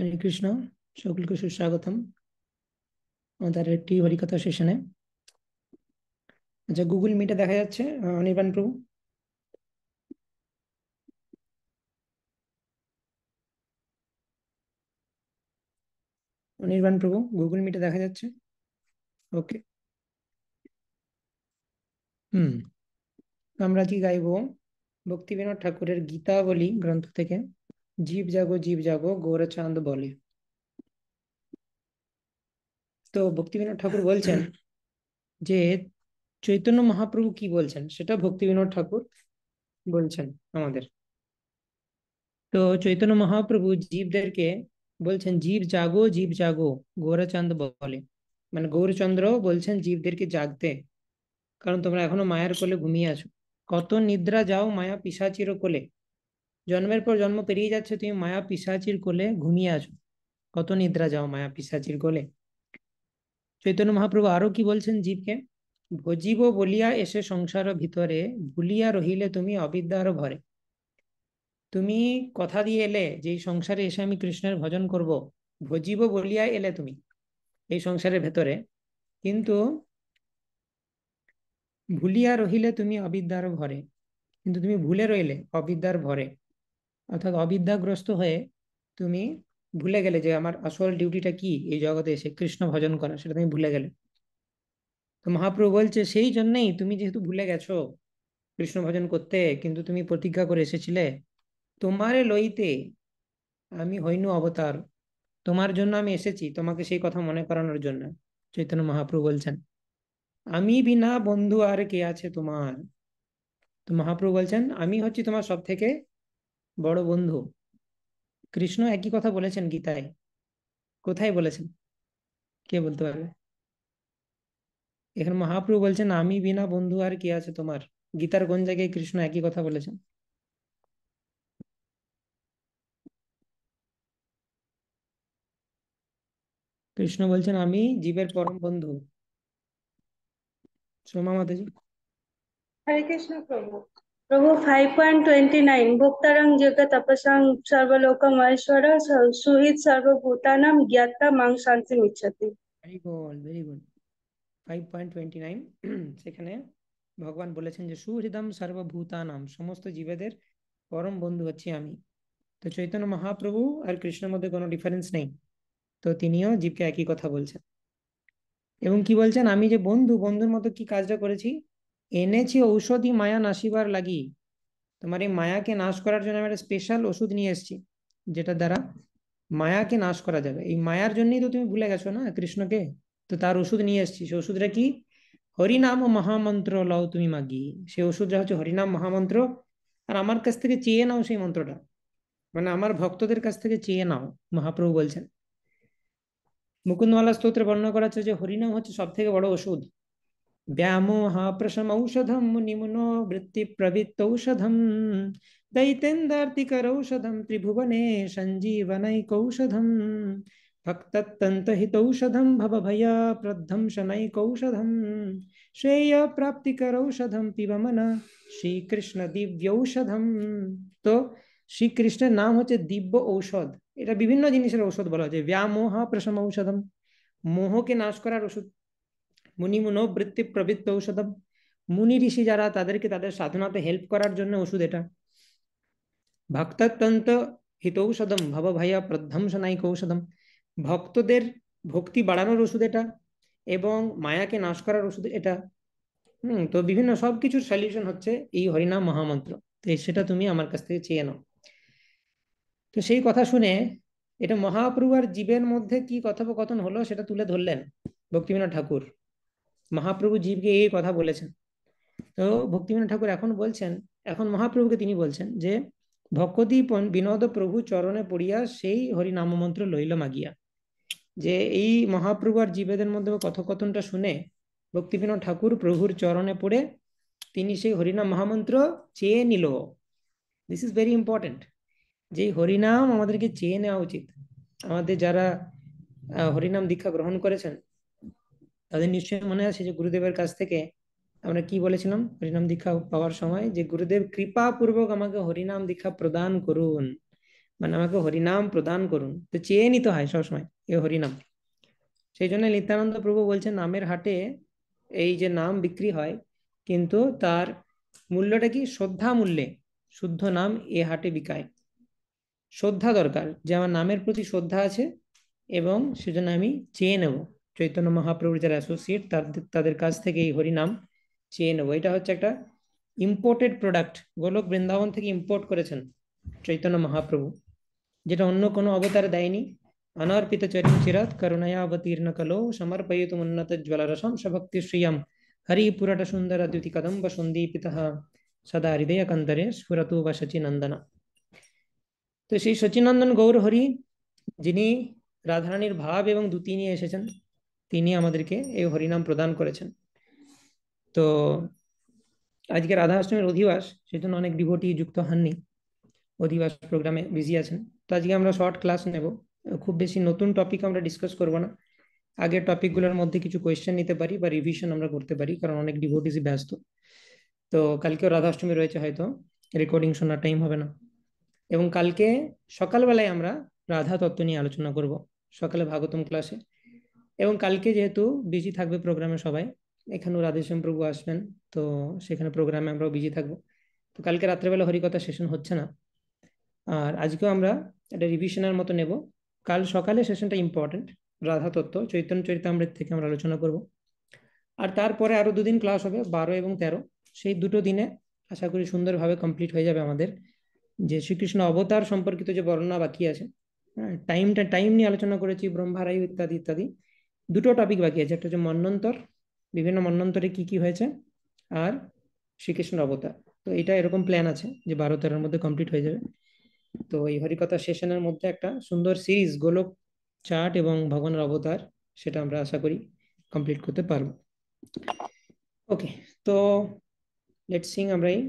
হরে কৃষ্ণ, সকলকে সুস্বাগতম আমাদের একটি হরিকথা সেশনে। আচ্ছা, গুগল মিটে দেখা যাচ্ছে অনির্বাণ প্রভু? অনির্বাণ প্রভু, গুগল মিটে দেখা যাচ্ছে? ওকে। হুম। আমরা কি গাইবো ভক্তিবিনোদ ঠাকুরের গীতাবলী গ্রন্থ থেকে জীব জাগো গৌরচাঁদ বলে। তো ভক্তিবিনোদ ঠাকুর বলছেন যে চৈতন্য মহাপ্রভু কি বলছেন সেটা ভক্তিবিনোদ ঠাকুর বলছেন আমাদের। তো চৈতন্য মহাপ্রভু জীবদেরকে বলছেন জীব জাগো গৌরচাঁদ বলে। মানে গৌরচন্দ্র বলছেন জীবদেরকে জাগতে, কারণ তোমরা এখনো মায়ার কোলে ঘুমিয়ে আছো। কত নিদ্রা যাও মায়া পিশাচির কোলে। জন্মের পর জন্ম পেরিয়ে যাচ্ছে, তুমি মায়া পিশাচির কোলে ঘুমিয়ে আছো। কত নিদ্রা যাও মায়া পিশাচির কোলে। চৈতন্য মহাপ্রভু আরো কি বলছেন জীবকে? ভজিব বলিয়া এসে সংসার ভিতরে, ভুলিয়া রহিলে তুমি অবিদ্যার ভরে। তুমি কথা দিয়ে এলে যে এই সংসারে এসে আমি কৃষ্ণের ভজন করব, ভজিব বলিয়া এলে তুমি এই সংসারের ভেতরে, কিন্তু ভুলিয়া রহিলে তুমি অবিদ্যার ভরে। কিন্তু তুমি ভুলে রইলে অবিদ্যার ভরে, অর্থাৎ অবিদ্যাগ্রস্ত হয়ে তুমি ভুলে গেলে যে আমার আসল ডিউটিটা কি এই জগতে এসে কৃষ্ণ ভজন করা, সেটা তুমি ভুলে গেলে। তো মহাপ্রভু বলছে সেই জন্যই তুমি যেহেতু ভুলে গেছো কৃষ্ণ ভজন করতে, কিন্তু তুমি প্রতিজ্ঞা করে এসেছিলে তোমারে লইতে আমি হইনু অবতার, তোমার জন্য আমি এসেছি, তোমাকে সেই কথা মনে করানোর জন্য। চৈতন্য মহাপ্রভু বলছেন আমি বিনা বন্ধু আর কে আছে তোমার। তো মহাপ্রভু বলছেন আমি হচ্ছি তোমার সব থেকে বড় বন্ধু। কৃষ্ণ একই কথা বলেছেন গীতায়। কোথায় বলেছেন? কে বলতে পারবে? এখানে মহাপ্রভু বলছেন আমি বিনা বন্ধু আর কে আছে তোমার। গীতার কোন জায়গায় কৃষ্ণ একই কথা বলেছেন? কৃষ্ণ বলছেন আমি জীবের পরম বন্ধু। সোমা মাতাজি। हरे कृष्ण प्रभु। प्रभु 5.29 भोक्तारं जगत तपसां सर्वलोकम ऐश्वर सुहृद सर्वभूतानां ज्ञात्वा मां शांति मिच्छति। Very good, very good. 5.29 সেখানে ভগবান বলেছেন যে সুহৃদম সর্বভূতানাম, সমস্ত জীবেদের পরম বন্ধু হচ্ছি আমি। তো চৈতন্য মহাপ্রভু আর কৃষ্ণের মধ্যে কোনো ডিফারেন্স নেই। তো তিনিও জীবকে একই কথা বলছেন। এবং কি বলছেন আমি যে বন্ধু, বন্ধুর মতো কি কাজটা করেছি? এনেছি ঔষধি মায়া নাশিবার লাগি। তোমার এই মায়াকে নাশ করার জন্য আমি একটা স্পেশাল ওষুধ নিয়ে এসেছি, যেটা দ্বারা মায়াকে নাশ করা যাবে। এই মায়ার জন্যই তো তুমি ভুলে গেছো না কৃষ্ণকে। তো তার ওষুধ নিয়ে এসেছি। সেই ওষুধটা কি? হরিনাম ও মহামন্ত্র লও তুমি মাগি। সেই ওষুধটা হচ্ছে হরিনাম মহামন্ত্র। আর আমার কাছ থেকে চেয়ে নাও সেই মন্ত্রটা, মানে আমার ভক্তদের কাছ থেকে চেয়ে নাও। মহাপ্রভু বলছেন মুকুন্দমালা স্তোত্রে বর্ণনা করা হচ্ছে যে হরিনাম হচ্ছে সব থেকে বড় ওষুধ। व्यामोह प्रशमौषधं मुनिमुनो वृत्ति प्रवृत्तौषधं दैतेन्द्रार्तिकरौषधं त्रिभुवने सञ्जीवनैकौषधं भक्ततन्तहितौषधं भवभयप्रध्वंसनैकौषधं श्रेयप्राप्तिकरौषधं पिबमन শ্রীকৃষ্ণ দিব্য ঔষধম। তো শ্রীকৃষ্ণের নাম হচ্ছে দিব্য ঔষধ। এটা বিভিন্ন জিনিসের ঔষধ বলা হচ্ছে। ব্যামোহ প্রশম ঔষধম, মোহকে নাশ করার ওষুধ। মুনি মনোবৃত্তি প্রবৃত্ত ঔষধম, মুনি ঋষি যারা তাদেরকে তাদের সাধনাতে হেল্প করার জন্য ওষুধ এটা। ভক্ততন্ত হিতৌষধম ভব ভয়া প্রধ্বংসনাইক ঔষধম, ভক্তদের ভক্তি বাড়ানোর ওষুধ এটা, এবং মায়াকে নাশ করার ওষুধ এটা। তো বিভিন্ন সবকিছুর সলিউশন হচ্ছে এই হরিনাম মহামন্ত্র। তো সেটা তুমি আমার কাছ থেকে চেয়ে নাও। তো সেই কথা শুনে এটা মহাপ্রভু আর জীবের মধ্যে কি কথোপকথন হলো সেটা তুলে ধরলেন ভক্তিবিনোদ ঠাকুর। মহাপ্রভু জীবকে এই কথা বলেছেন। তো ভক্তিবিনোদ ঠাকুর এখন বলছেন, এখন মহাপ্রভুকে তিনি বলছেন যে ভক্তি বিনোদ প্রভু চরণে পড়িয়া সেই হরিনাম মন্ত্র লইল মাগিয়া। যে এই মহাপ্রভু আর জীবেদের মধ্যে কথোপকথনটা শুনে ভক্তিবিনোদ ঠাকুর প্রভুর চরণে পড়ে তিনি সেই হরিনাম মহামন্ত্র চেয়ে নিল। This is very important. যে হরিনাম আমাদেরকে চেয়ে নেওয়া উচিত। আমাদের যারা হরিনাম দীক্ষা গ্রহণ করেছেন তাদের নিশ্চয়ই মনে আছে যে গুরুদেবের কাছ থেকে আমরা কি বলেছিলাম হরিনাম দীক্ষা পাওয়ার সময়, যে গুরুদেব কৃপা পূর্বক আমাকে হরিনাম দীক্ষা প্রদান করুন। মানে আমাকে হরিনাম প্রদান করুন, তো চেয়ে নিতে হয় সবসময় এ হরিনাম। সেই জন্য নিত্যানন্দ প্রভু বলছেন নামের হাটে এই যে নাম বিক্রি হয়, কিন্তু তার মূল্যটা কি? শ্রদ্ধা মূল্যে শুদ্ধ নাম এ হাটে বিকায়। শ্রদ্ধা দরকার, যে আমার নামের প্রতি শ্রদ্ধা আছে এবং সেজন্য আমি চেয়ে নেব চৈতন্য মহাপ্রভুর যারা অ্যাসোসিয়েট তাদের কাছ থেকে এই হরিনাম চেয়ে নেব। এটা হচ্ছে একটা ইম্পোর্টেড প্রোডাক্ট, গোলক বৃন্দাবন থেকে ইম্পোর্ট করেছেন চৈতন্য মহাপ্রভু, যেটা অন্য কোনো অবতারে দেয়নি। অনর্পিত চরিম চিরাত করুণয়া অবতীর্ণ কলো সমর্পয়িতুম উন্নত জ্বলরসম সভক্তি শ্রিয়ম হরি পুরট সুন্দর দ্যুতি কদম্ব সন্দীপিত সদা হৃদয় কন্দরে স্ফুরতু বা শচীনন্দন। তো সেই শচীনন্দন গৌর হরি, যিনি রাধারানীর ভাব এবং দ্যুতি নিয়ে এসেছেন, তিনি আমাদেরকে এই হরিনাম প্রদান করেছেন। তো আজকে রাধা অষ্টমীর অধিবাস, সেই জন্য অনেক ডিভোটি যুক্ত হননি, অধিবাস প্রোগ্রামে বিজি আছেন। তো আজকে আমরা শর্ট ক্লাস নেব, খুব বেশি নতুন টপিক আমরা ডিসকাস করব না। আগের টপিকগুলোর মধ্যে কিছু কোয়েশ্চেন নিতে পারি বা রিভিশন আমরা করতে পারি, কারণ অনেক ডিভোটিসই ব্যস্ত। তো কালকেও রাধা অষ্টমী রয়েছে, হয়তো রেকর্ডিং শোনার টাইম হবে না। এবং কালকে সকালবেলায় আমরা রাধা তত্ত্ব নিয়ে আলোচনা করব সকালে ভাগবতম ক্লাসে। এবং কালকে যেহেতু বিজি থাকবে প্রোগ্রামে সবাই, এখানেও রাধেশ্যাম প্রভু আসবেন, তো সেখানে প্রোগ্রামে আমরাও বিজি থাকবো। তো কালকে রাত্রেবেলা হরিকথা সেশন হচ্ছে না। আর আজকেও আমরা একটা রিভিশনের মতো নেব। কাল সকালে সেশনটা ইম্পর্টেন্ট, রাধা তত্ত্ব চৈতন্য চরিতামৃত থেকে আমরা আলোচনা করব। আর তারপরে আরো দুদিন ক্লাস হবে, 12 এবং 13। সেই দুটো দিনে আশা করি সুন্দরভাবে কমপ্লিট হয়ে যাবে আমাদের যে শ্রীকৃষ্ণ অবতার সম্পর্কিত যে বর্ণনা বাকি আছে। হ্যাঁ, টাইম নিয়ে আলোচনা করেছি, ব্রহ্মারায়ু ইত্যাদি ইত্যাদি। দুটো টপিক বাকি আছে, একটা হচ্ছে মন্বন্তর, বিভিন্ন মন্বন্তরে কি কি হয়েছে, আর শ্রীকৃষ্ণ অবতার। তো এটা এরকম প্ল্যান আছে যে 12-13 মধ্যে কমপ্লিট হয়ে যাবে। তো এই হরিকথা সেশনের মধ্যে একটা সুন্দর সিরিজ গোলক চার্ট এবং ভগবানের অবতার, সেটা আমরা আশা করি কমপ্লিট করতে পারবো। ওকে, তো লেটস সিং। আমরা এই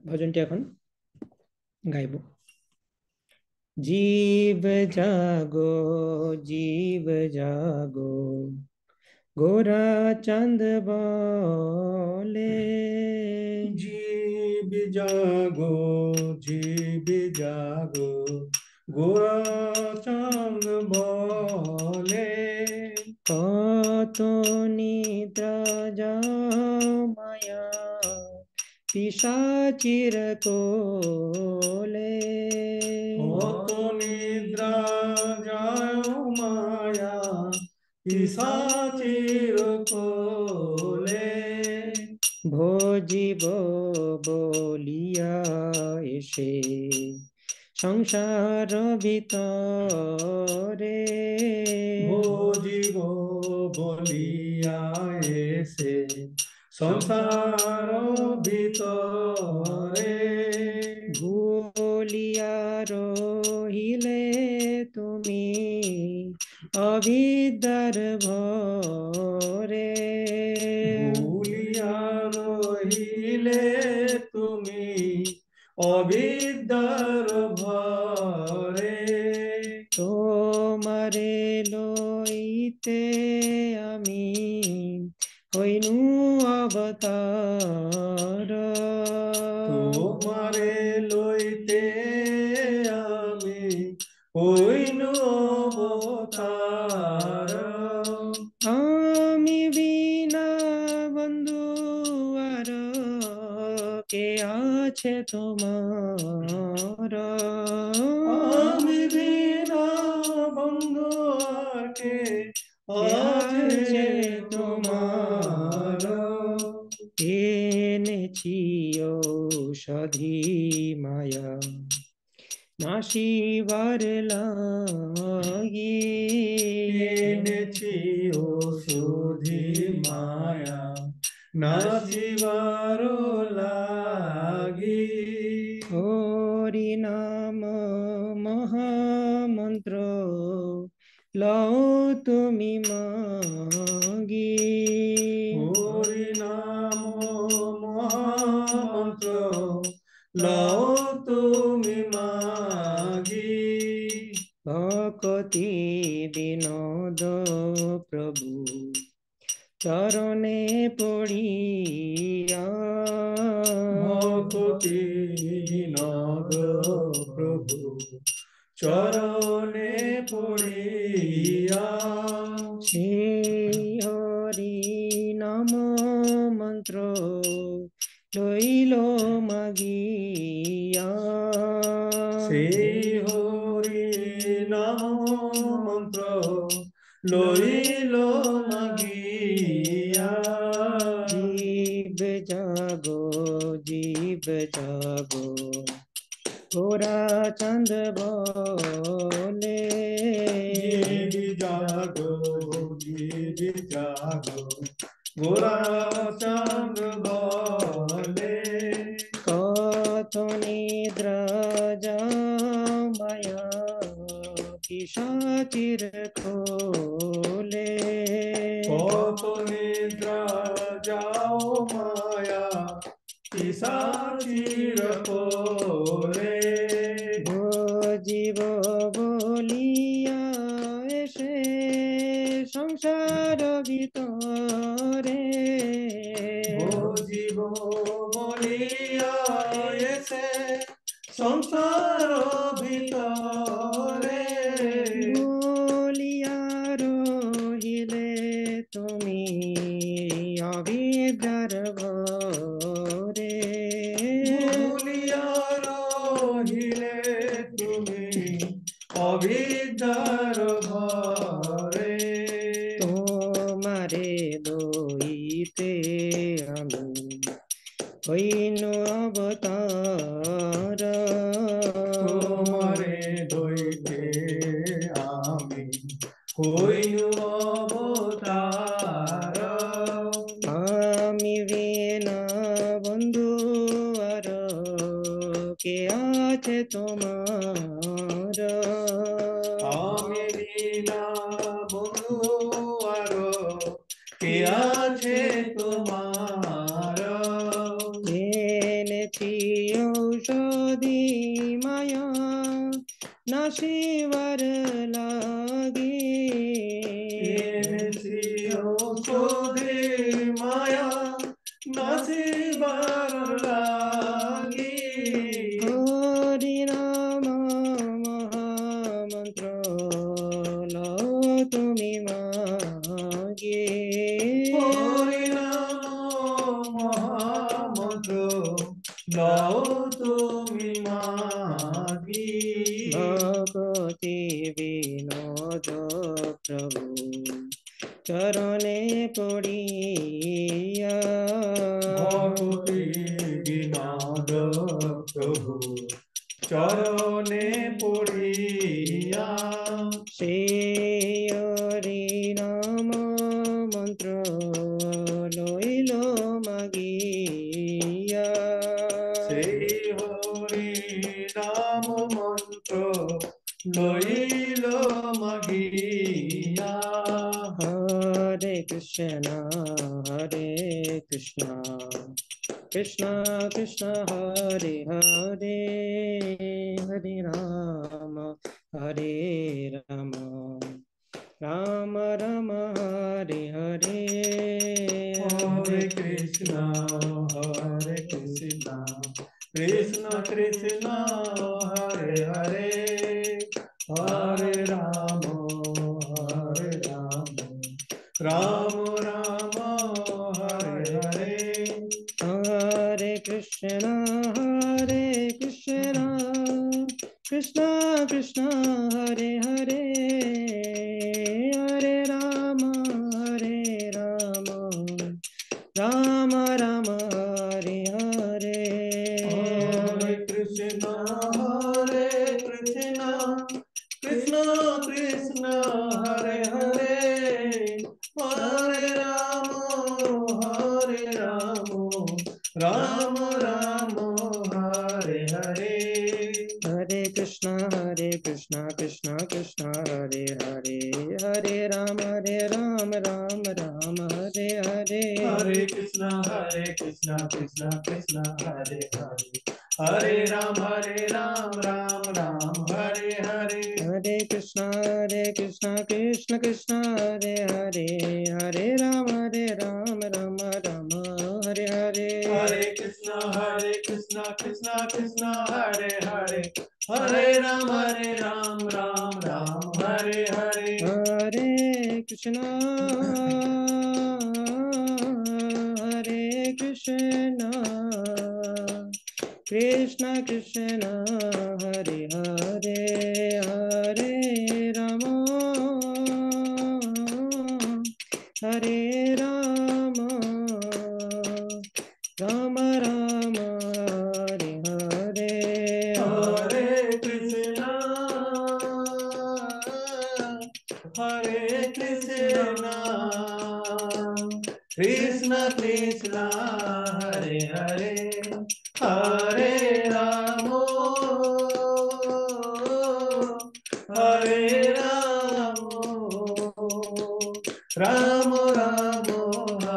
ভজনটি এখন গাইব। জীব জাগো, জীব জাগো, গোরা চাঁদ বলে। জীব জাগো, জীব জাগো, গোরা চাঁদ বলে। কত নিদ্রা যাও মায়া পিশাচির কোলে। কত নিদ্রা যায় মায়া পিশাচির কোলে। ভজিব বলিয়া এসে সংসার ভিতরে। ভজিব বলিয়া এসে সংসার ভিতরে। ভুলিয়া রহিলে তুমি অবিদ্যার ভরে। ভুলিয়া রহিলে তুমি অবিদ্যার ভরে। তোমারে লইতে আমি হইনু অবতার। তোমারে লইতে আমি হইনু অবতার। আমি বিনা বন্ধু আর কে আছে তোমার। আমি বিনা বন্ধু কে আছে তোমার। এনেছি ঔষধি মায়া নাশিবার লাগি। এনেছি ওষুধি মায়া নাচিবার লাগি। হরি নাম মহামন্ত্র লও তুমি মাগি। হরি নাম মহামন্ত্র লও তুমি মাগি। ভকতি বিনোদ প্রভু চরণে পড়িয়া। ভকতি বিনোদ প্রভু চরণে পড়িয়া সেই হরি নাম মন্ত্র লইল মাগিয়া সেই হরি নাম মন্ত্র লইল মাগিয়া জীব জাগো গোরা চাঁদ বলে জীব জাগো গোরা চাঁদ বলে কত নিদ্রা মায়া পিশাচির খোলে কত নিদ্রা যাও মায়া পিশাচির কোলে জীব বলিয়া এসে সংসার ভিতরে জীব বলিয়া এসে সংসার ভিতরে বলিয়া রহিলে তুমি অবিদ্যার ঘরে বলিয়া রহিলে তুমি অবিদ্যার ঘরে তোমারে লইতে আমি হইনু অবতার তোমারে দইতে আমি হইনু অবতার আমি বিনা বন্ধু আর কে আছে তোমার আমি বিনা বন্ধু আর কে আছে তোমার এনেছি ঔষধি মায়া নাশিবার লাগি এনেছি ঔষধি মায়া নাচিবার লাগি হরি নাম মহামন্ত্র লও তুমি মাগে হরি নাম মহামন্ত্র লও তুমি মাগি ভগতি বিনোদ প্রভু চরণে পড়িয়া ভগতি বিনোদ প্রভু চরণে পড়িয়া সেই হরি নাম মন্ত্র লইল মাগিয়া সেই হরি নাম মন্ত্র লইল মাগিয়া হরে কৃষ্ণ কৃষ্ণ কৃষ্ণ হরে হরে হরে রাম রাম রাম হরে হরে হরে কৃষ্ণ কৃষ্ণ কৃষ্ণ হরে হরে হরে রাম রাম রাম হরে হরে हरे कृष्ण कृष्ण कृष्ण हरे हरे हरे राम राम राम हरे हरे हरे कृष्ण कृष्ण कृष्ण हरे हरे हरे राम राम राम हरे हरे हरे कृष्ण कृष्ण कृष्ण हरे हरे हरे राम राम राम हरे हरे हरे कृष्ण कृष्ण कृष्ण हरे हरे हरे राम राम राम हरे हरे हरे कृष्ण कृष्ण कृष्ण हरे हरे हरे राम राम राम हरे हरे हरे कृष्ण कृष्ण कृष्ण हरे हरे हरे राम राम राम हरे हरे। हरे कृष्णा कृष्ण कृष्ण हरे हरे, हरे राम हरे राम, राम राम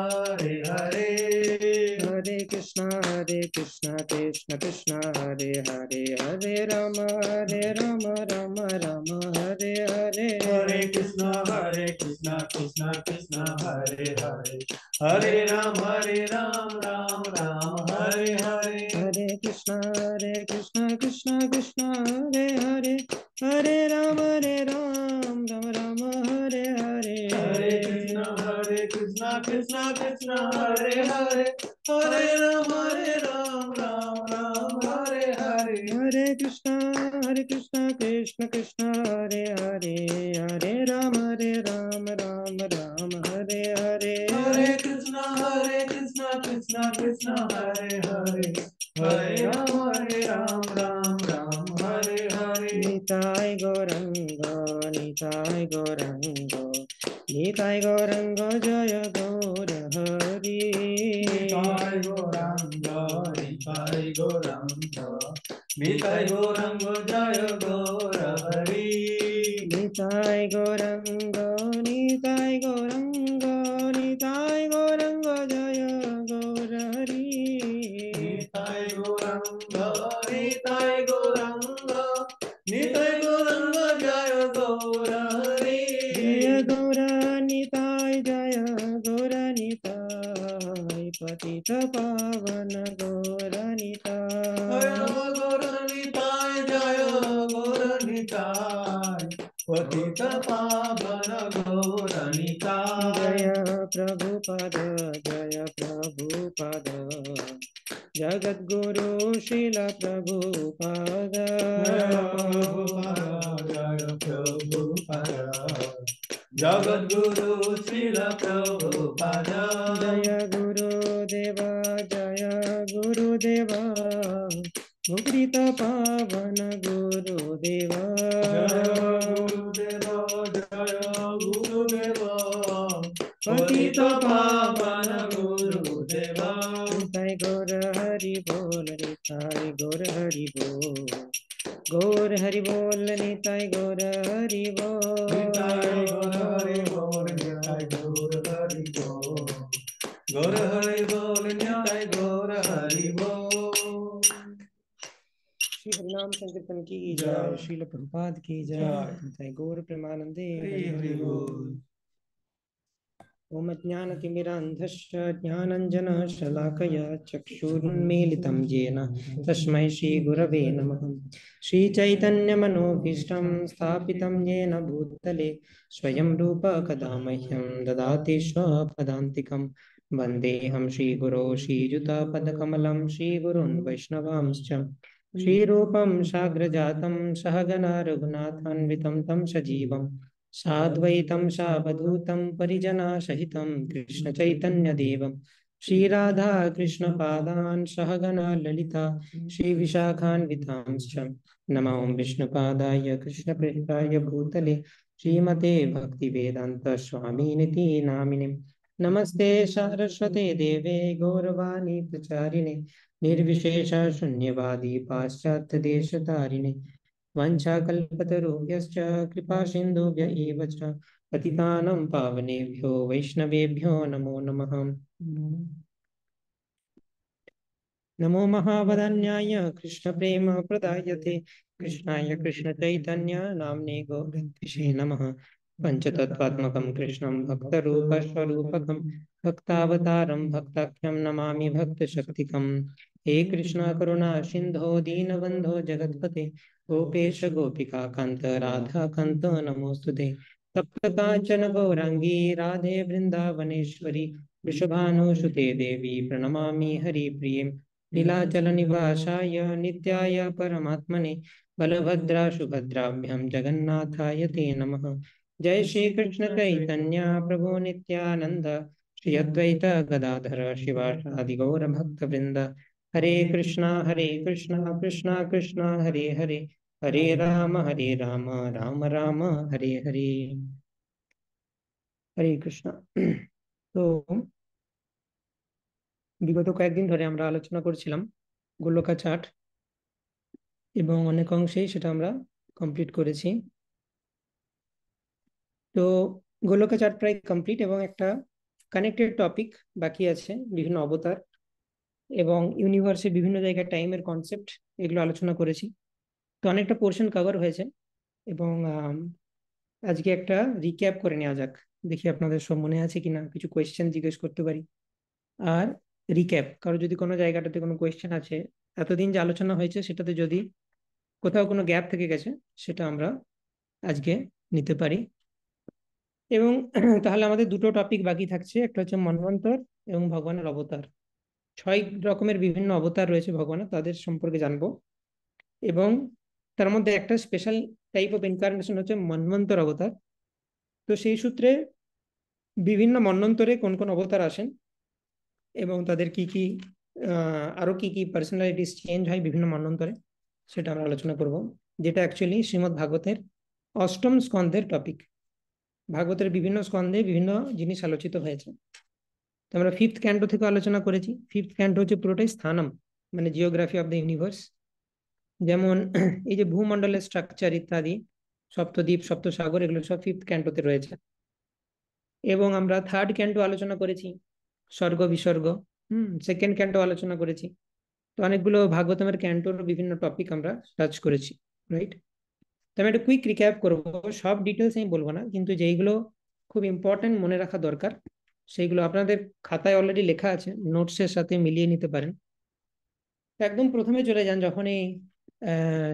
हरे हरे। हरे कृष्णा कृष्ण कृष्ण हरे हरे, हरे राम हरे राम, राम राम हरे हरे। हरे कृष्ण कृष्ण कृष्ण हरे हरे, हरे राम राम राम हरे हरे। हरे कृष्ण कृष्ण कृष्ण हरे हरे, हरे राम राम राम हरे हरे। हरे कृष्ण कृष्ण कृष्ण हरे हरे, हरे राम राम राम हरे हरे। हरे कृष्ण कृष्ण कृष्ण हरे हरे, हरे राम राम राम हरे हरे। हरे कृष्ण कृष्ण कृष्ण हरे हरे, हरे राम राम राम हरे हरे। हरे कृष्ण कृष्ण कृष्ण हरे हरे, हरे राम राम हरे हरे। निताय गौरंग निताय गौरंग जय गौर हरि। निताय गौरंग निताय गौरंग निताय गौरंग जय गौर हरि। निताय गौरंग निताय गौरंग निताय गौरंग जय गौर हरि। निताय गौरंग निताय गौरंग निताय गौरंग जय गौर हरि। जय गौर निताय जय गौर निताय, पतित पावन गौर जय निताय। गौर निताय जय गौर निताय, पतित पावन गौर निताय। जय प्रभुपद जगद्गुरु श्रील प्रभुपद। जय प्रभुपद जगद्गुरु श्रील प्रभुपद। जय गुरुदेव मुक्तित पावन गुरुदेव। पतित पावन गुरुदेव। निताय गौर हरि बोल, निताय गौर हरि बोल, गौर हरि बोल, निताय गौर हरि बोल। निताय गौर हरि बोल, निताय गौर हरि बोल, गौर हरि बोल, निताय गौर हरि बोल। श्री हरिनाम संकीर्तन की जय। जय, श्रील प्रभुपाद की जय, जय। निताय गौर प्रेमानंदे हरि हरि बोल। ओम ज्ञानतिमिरान्धस्य ज्ञानञ्जनशलाकया चक्षुरुन्मीलितं येन तस्मै श्रीगुरवे नमः। श्रीचैतन्यमनोभीष्टं स्थापितं येन भूतले स्वयं रूप कदा मह्यं ददाति स्वपदान्तिकं। वन्देऽहं श्रीगुरो श्रीयुतापदकमलं श्रीगुरून् वैष्णवांश्च श्रीरूपं साग्रजातं सहगणा रघुनाथान्वितं तं सजीवं साद्वैतं सावधूतं परिजनसहितं कृष्णचैतन्यदेवं श्रीराधा कृष्णपादान् सहगणा ललिता श्रीविशाखान्वितांश्च नमो विष्णुपादाय कृष्णप्रेष्ठाय भूतले श्रीमते भक्तिवेदान्त स्वामिनिति नामिने। नमस्ते सारस्वते देवे गौरवाणी प्रचारिणे निर्विशेष शून्यवादी पाश्चात्यदेशतारिणे वंशाकल्पतरुभ्यश्च कृपा सिन्धुभ्य एव च पतितानं पावनेभ्यो वैष्णवेभ्यो नमो नमः। नमो महावदन्याय कृष्णप्रेम प्रदायते कृष्णाय कृष्णचैतन्य नाम्ने गौरतिषे नमः। पञ्चतत्त्वात्मकं कृष्णं भक्तरूपस्वरूपकं भक्तावतारं भक्ताख्यं नमामि भक्तशक्तिकम्। हे कृष्ण करुणा सिंधो दीनबंधो जगत्पते गोपेश गोपिका कांत राधा कांत नमोस्तुते तप्त कांचन गौरांगी राधे वृंदावनेश्वरी वृषभानुसुते देवी प्रणमामि हरिप्रिये नीलाचल निवासाय नित्याय परमात्मने बलभद्रा सुभद्राभ्यां जगन्नाथाय ते नमः। जय श्री कृष्ण चैतन्य प्रभु नित्यानंद श्री अद्वैत गदाधर शिवासादि गौर भक्त वृंद हरे कृष्णा कृष्णा कृष्णा हरे हरे हरे राम राम राम हरे हरे। हरे कृष्णा। তো বিগত কয়েকদিন ধরে আমরা আলোচনা করছিলাম গোলকাচাট এবং অনেক অংশেই সেটা আমরা কমপ্লিট করেছি। তো গোলকাচাট প্রায় কমপ্লিট এবং একটা কানেক্টেড টপিক বাকি আছে, বিভিন্ন অবতার এবং ইউনিভার্সের বিভিন্ন জায়গায় টাইমের কনসেপ্ট, এগুলো আলোচনা করেছি। তো অনেকটা পোর্শন কভার হয়েছে এবং আজকে একটা রিক্যাপ করে নেওয়া যাক, দেখি আপনাদের সব মনে আছে কিনা, কিছু কোয়েশ্চেন জিজ্ঞেস করতে পারি। আর রিক্যাপ, কারো যদি কোনো জায়গাটাতে কোনো কোয়েশ্চেন আছে, এতদিন যে আলোচনা হয়েছে সেটাতে যদি কোথাও কোনো গ্যাপ থেকে গেছে সেটা আমরা আজকে নিতে পারি। এবং তাহলে আমাদের দুটো টপিক বাকি থাকছে, একটা হচ্ছে মন্বন্তর এবং ভগবানের অবতার। 6 রকমের বিভিন্ন অবতার রয়েছে ভগবানের, তাদের সম্পর্কে জানবো। এবং তার মধ্যে একটা স্পেশাল টাইপ অফ ইনকার্নেশন হচ্ছে মন্বন্তর অবতার। তো সেই সূত্রে বিভিন্ন মন্বন্তরে কোন কোন অবতার আসেন এবং তাদের কি কি আরো কি কি পার্সোনালিটিস চেঞ্জ হয় বিভিন্ন মন্বন্তরে, সেটা আমরা আলোচনা করব, যেটা অ্যাকচুয়ালি শ্রীমদ্ ভাগবতের অষ্টম স্কন্ধের টপিক। ভাগবতের বিভিন্ন স্কন্ধে বিভিন্ন জিনিস আলোচিত হয়েছে। তো আমরা 5th ক্যান্টো থেকে আলোচনা করেছি। 5th ক্যান্টো হচ্ছে পুরোটাই স্থানম, মানে জিওগ্রাফি অফ দ্য ইউনিভার্স। যেমন এই যে ভূমণ্ডলের স্ট্রাকচার ইত্যাদি, সপ্তদ্বীপ সপ্তসাগর, এগুলো সব 5th ক্যান্টোতে রয়েছে। এবং আমরা 3rd ক্যান্টো আলোচনা করেছি, স্বর্গ বিসর্গ। 2nd ক্যান্টো আলোচনা করেছি। তো অনেকগুলো ভাগবতমের ক্যান্টোর বিভিন্ন টপিক আমরা টাচ করেছি, রাইট? তো আমি একটা কুইক রিক্যাপ করবো, সব ডিটেলস আমি বলবো না, কিন্তু যেইগুলো খুব ইম্পর্টেন্ট মনে রাখা দরকার সেইগুলো আপনাদের খাতায় অলরেডি লেখা আছে, নোটসের সাথে মিলিয়ে নিতে পারেন। একদম প্রথমে চলে যান, যখন এই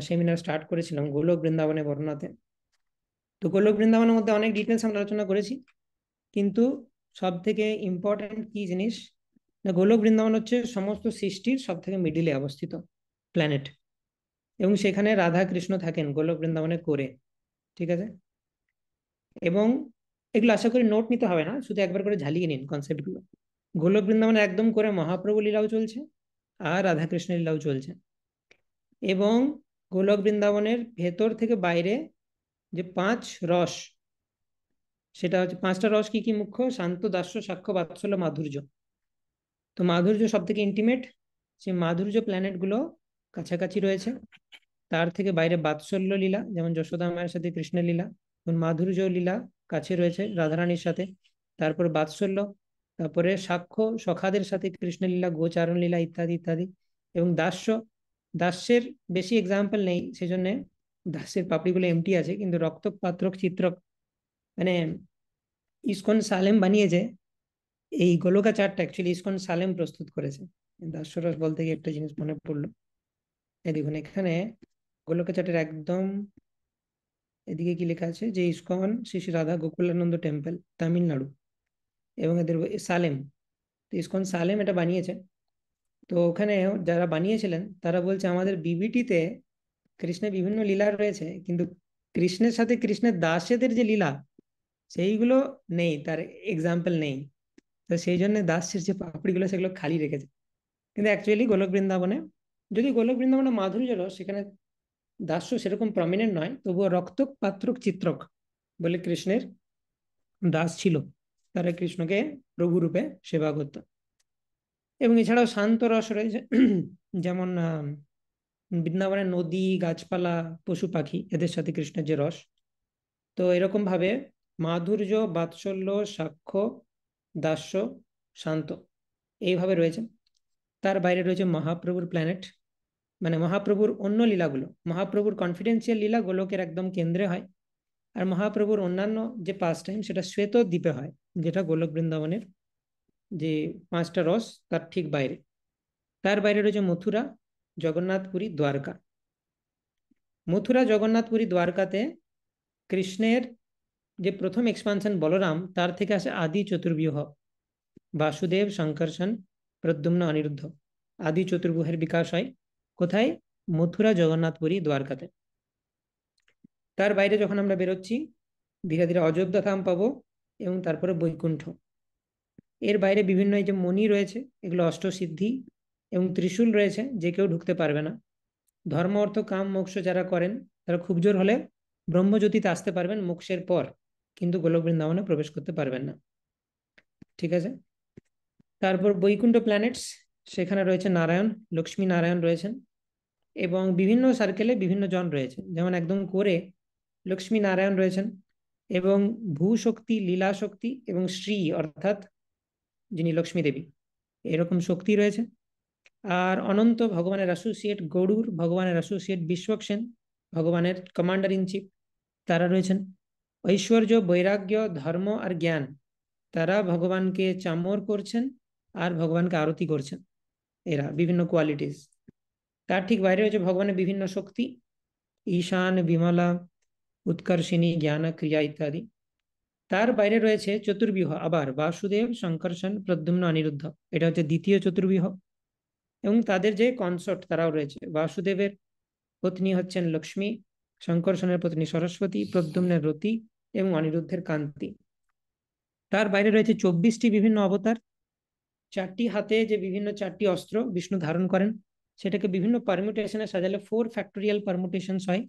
সেমিনার স্টার্ট করেছিলাম গোলক বৃন্দাবনে বর্ণনাতে। তো গোলক বৃন্দাবনের মধ্যে অনেক ডিটেলস আমরা আলোচনা করেছি, কিন্তু সব থেকে ইম্পর্টেন্ট কি জিনিস না, গোলক বৃন্দাবন হচ্ছে সমস্ত সৃষ্টির সব থেকে মিডিলে অবস্থিত প্ল্যানেট, এবং সেখানে রাধা কৃষ্ণ থাকেন গোলক বৃন্দাবনে করে, ঠিক আছে? এবং এগুলো আশা করি নোট নিতে হবে না, শুধু একবার করে ঝালিয়ে নিন কনসেপ্টগুলো। গোলক বৃন্দাবনে একদম করে মহাপ্রভু লীলাও চলছে আর রাধাকৃষ্ণ লীলাও চলছে। এবং গোলক বৃন্দাবনের ভেতর থেকে বাইরে যে 5 রস, সেটা হচ্ছে 5টা রস কি কি মুখ্য, শান্ত, দাস্য, সাক্ষ্য, বাৎসল্য, মাধুর্য। তো মাধুর্য সব থেকে ইন্টিমেট, সেই মাধুর্য প্ল্যানেটগুলো কাছাকাছি রয়েছে। তার থেকে বাইরে বাৎসল্য লীলা, যেমন যশোদা মায়ের সাথে কৃষ্ণের লীলা, মাধুর্য লীলা কাছে রয়েছে রাধারানীর সাথে। তারপর বাৎসল্য, তারপরে সাক্ষ্য সখাদের সাথে কৃষ্ণের লীলা, গোচারণ লীলা ইত্যাদি ইত্যাদি। এবং দাস্য, দাস্যের বেশি এক্সাম্পল নেই, সেজন্য দাস্যের পাপড়িগুলো এমটি আছে, কিন্তু রক্তক পাত্রক চিত্রক, মানে ইসকন সালেম বানিয়েছে এই গোলকাচারটা, অ্যাকচুয়ালি ইসকন সালেম প্রস্তুত করেছে। দাস্যরস বলতে গিয়ে একটা জিনিস মনে পড়লো, এই দেখুন এখানে গোলকাচাটের একদম এদিকে কি লেখা আছে, যে ইসকন শ্রী শ্রী রাধা গোকুলানন্দ টেম্পল, তামিলনাড়ু, এবং এদের সালেম। তো ইসকন সালেম এটা বানিয়েছে। তো ওখানে যারা বানিয়েছিলেন তারা বলছে আমাদের বিবিটিতে কৃষ্ণের বিভিন্ন লীলা রয়েছে, কিন্তু কৃষ্ণের সাথে কৃষ্ণের দাসেদের যে লীলা সেইগুলো নেই, তার এক্সাম্পল নেই। তো সেই জন্য দাসের যে পাপড়িগুলো সেগুলো খালি রেখেছে। কিন্তু অ্যাকচুয়ালি গোলক বৃন্দাবনে, যদি গোলক বৃন্দাবনে মাধুর্য রস, সেখানে দাস্য সেরকম প্রমিনেন্ট নয়, তবুও রক্তক পাত্রক চিত্রক বলে কৃষ্ণের দাস ছিল, তারা কৃষ্ণকে প্রভু রূপে সেবা করত। এবং এছাড়াও শান্ত রস রয়েছে, যেমন বৃন্দাবনের নদী, গাছপালা, পশু পাখি, এদের সাথে কৃষ্ণের যে রস। তো এরকম ভাবে মাধুর্য, বাৎসল্য, সাক্ষ্য, দাস্য, শান্ত, এইভাবে রয়েছে। তার বাইরে রয়েছে মহাপ্রভুর প্ল্যানেট, মানে মহাপ্রভুর অন্য লীলাগুলো। মহাপ্রভুর কনফিডেন্সিয়াল লীলা গোলকের একদম কেন্দ্রে হয়, আর মহাপ্রভুর অন্যান্য যে পাস টাইম সেটা শ্বেত দ্বীপে হয়, যেটা গোলক বৃন্দাবনের যে 5টা রস তার ঠিক বাইরে। তার বাইরে রয়েছে মথুরা, জগন্নাথপুরী, দ্বারকা। মথুরা, জগন্নাথপুরী, দ্বারকাতে কৃষ্ণের যে প্রথম এক্সপানশন বলরাম, তার থেকে আসে আদি চতুর্ব্যূহ, বাসুদেব, শঙ্কর্ষণ, প্রদ্যুম্ন, অনিরুদ্ধ। আদি চতুর্ভুজের বিকাশ হয় কোথায়? মথুরা, জগন্নাথপুরী, দ্বারকাতে। তার বাইরে যখন আমরা বেরোচ্ছি, ধীরে ধীরে অযোধ্যা ধাম পাবো এবং তারপরে বৈকুণ্ঠ। এর বাইরে বিভিন্ন এই যে মণি রয়েছে, এগুলো অষ্টসিদ্ধি, এবং ত্রিশূল রয়েছে, যে কেউ ঢুকতে পারবে না। ধর্ম, অর্থ, কাম, মোক্ষ যারা করেন তারা খুব জোর হলে ব্রহ্মজ্যোতিতে আসতে পারবেন মোক্ষের পর, কিন্তু গোলক বৃন্দাবনে প্রবেশ করতে পারবেন না। ঠিক আছে। তারপর বৈকুণ্ঠ প্ল্যানেটস, সেখানে রয়েছে নারায়ণ, লক্ষ্মী নারায়ণ রয়েছেন, এবং বিভিন্ন সার্কেলে বিভিন্ন জন রয়েছে। যেমন একদম করে লক্ষ্মী নারায়ণ রয়েছেন, এবং ভূ শক্তি, লীলা শক্তি এবং শ্রী অর্থাৎ যিনি লক্ষ্মী দেবী, এরকম শক্তি রয়েছে। আর অনন্ত ভগবানের অ্যাসোসিয়েট গরুর, ভগবানের অ্যাসোসিয়েট বিশ্বক্সেন, ভগবানের কমান্ডার ইন চিফ, তারা রয়েছেন। ঐশ্বর্য, বৈরাগ্য, ধর্ম আর জ্ঞান, তারা ভগবানকে চামর করছেন আর ভগবানকে আরতি করছেন, এরা বিভিন্ন কোয়ালিটিস। তার ঠিক বাইরে রয়েছে ভগবানের বিভিন্ন শক্তি, ঈশান, বিমলা, উৎকর্ষিণী, জ্ঞান, ক্রিয়া ইত্যাদি। তার বাইরে রয়েছে চতুর্ব্যূহ, আবার বাসুদেব, শঙ্কর্ষণ, প্রদ্যুম্ন, অনিরুদ্ধ, এটা হচ্ছে দ্বিতীয় চতুর্ব্যূহ। এবং তাদের যে কনসর্ট তারাও রয়েছে। বাসুদেবের পত্নী হচ্ছেন লক্ষ্মী, শঙ্কর্ষণের পত্নী সরস্বতী, প্রদ্যুম্নের রতি এবং অনিরুদ্ধের কান্তি। তার বাইরে রয়েছে 24টি বিভিন্ন অবতার, 4টি হাতে যে বিভিন্ন 4টি অস্ত্র বিষ্ণু ধারণ করেন, সেটাকে বিভিন্ন পারমিউটেশনে সাজালে 4 ফ্যাক্টোরিয়াল পারমুটেশনস হয়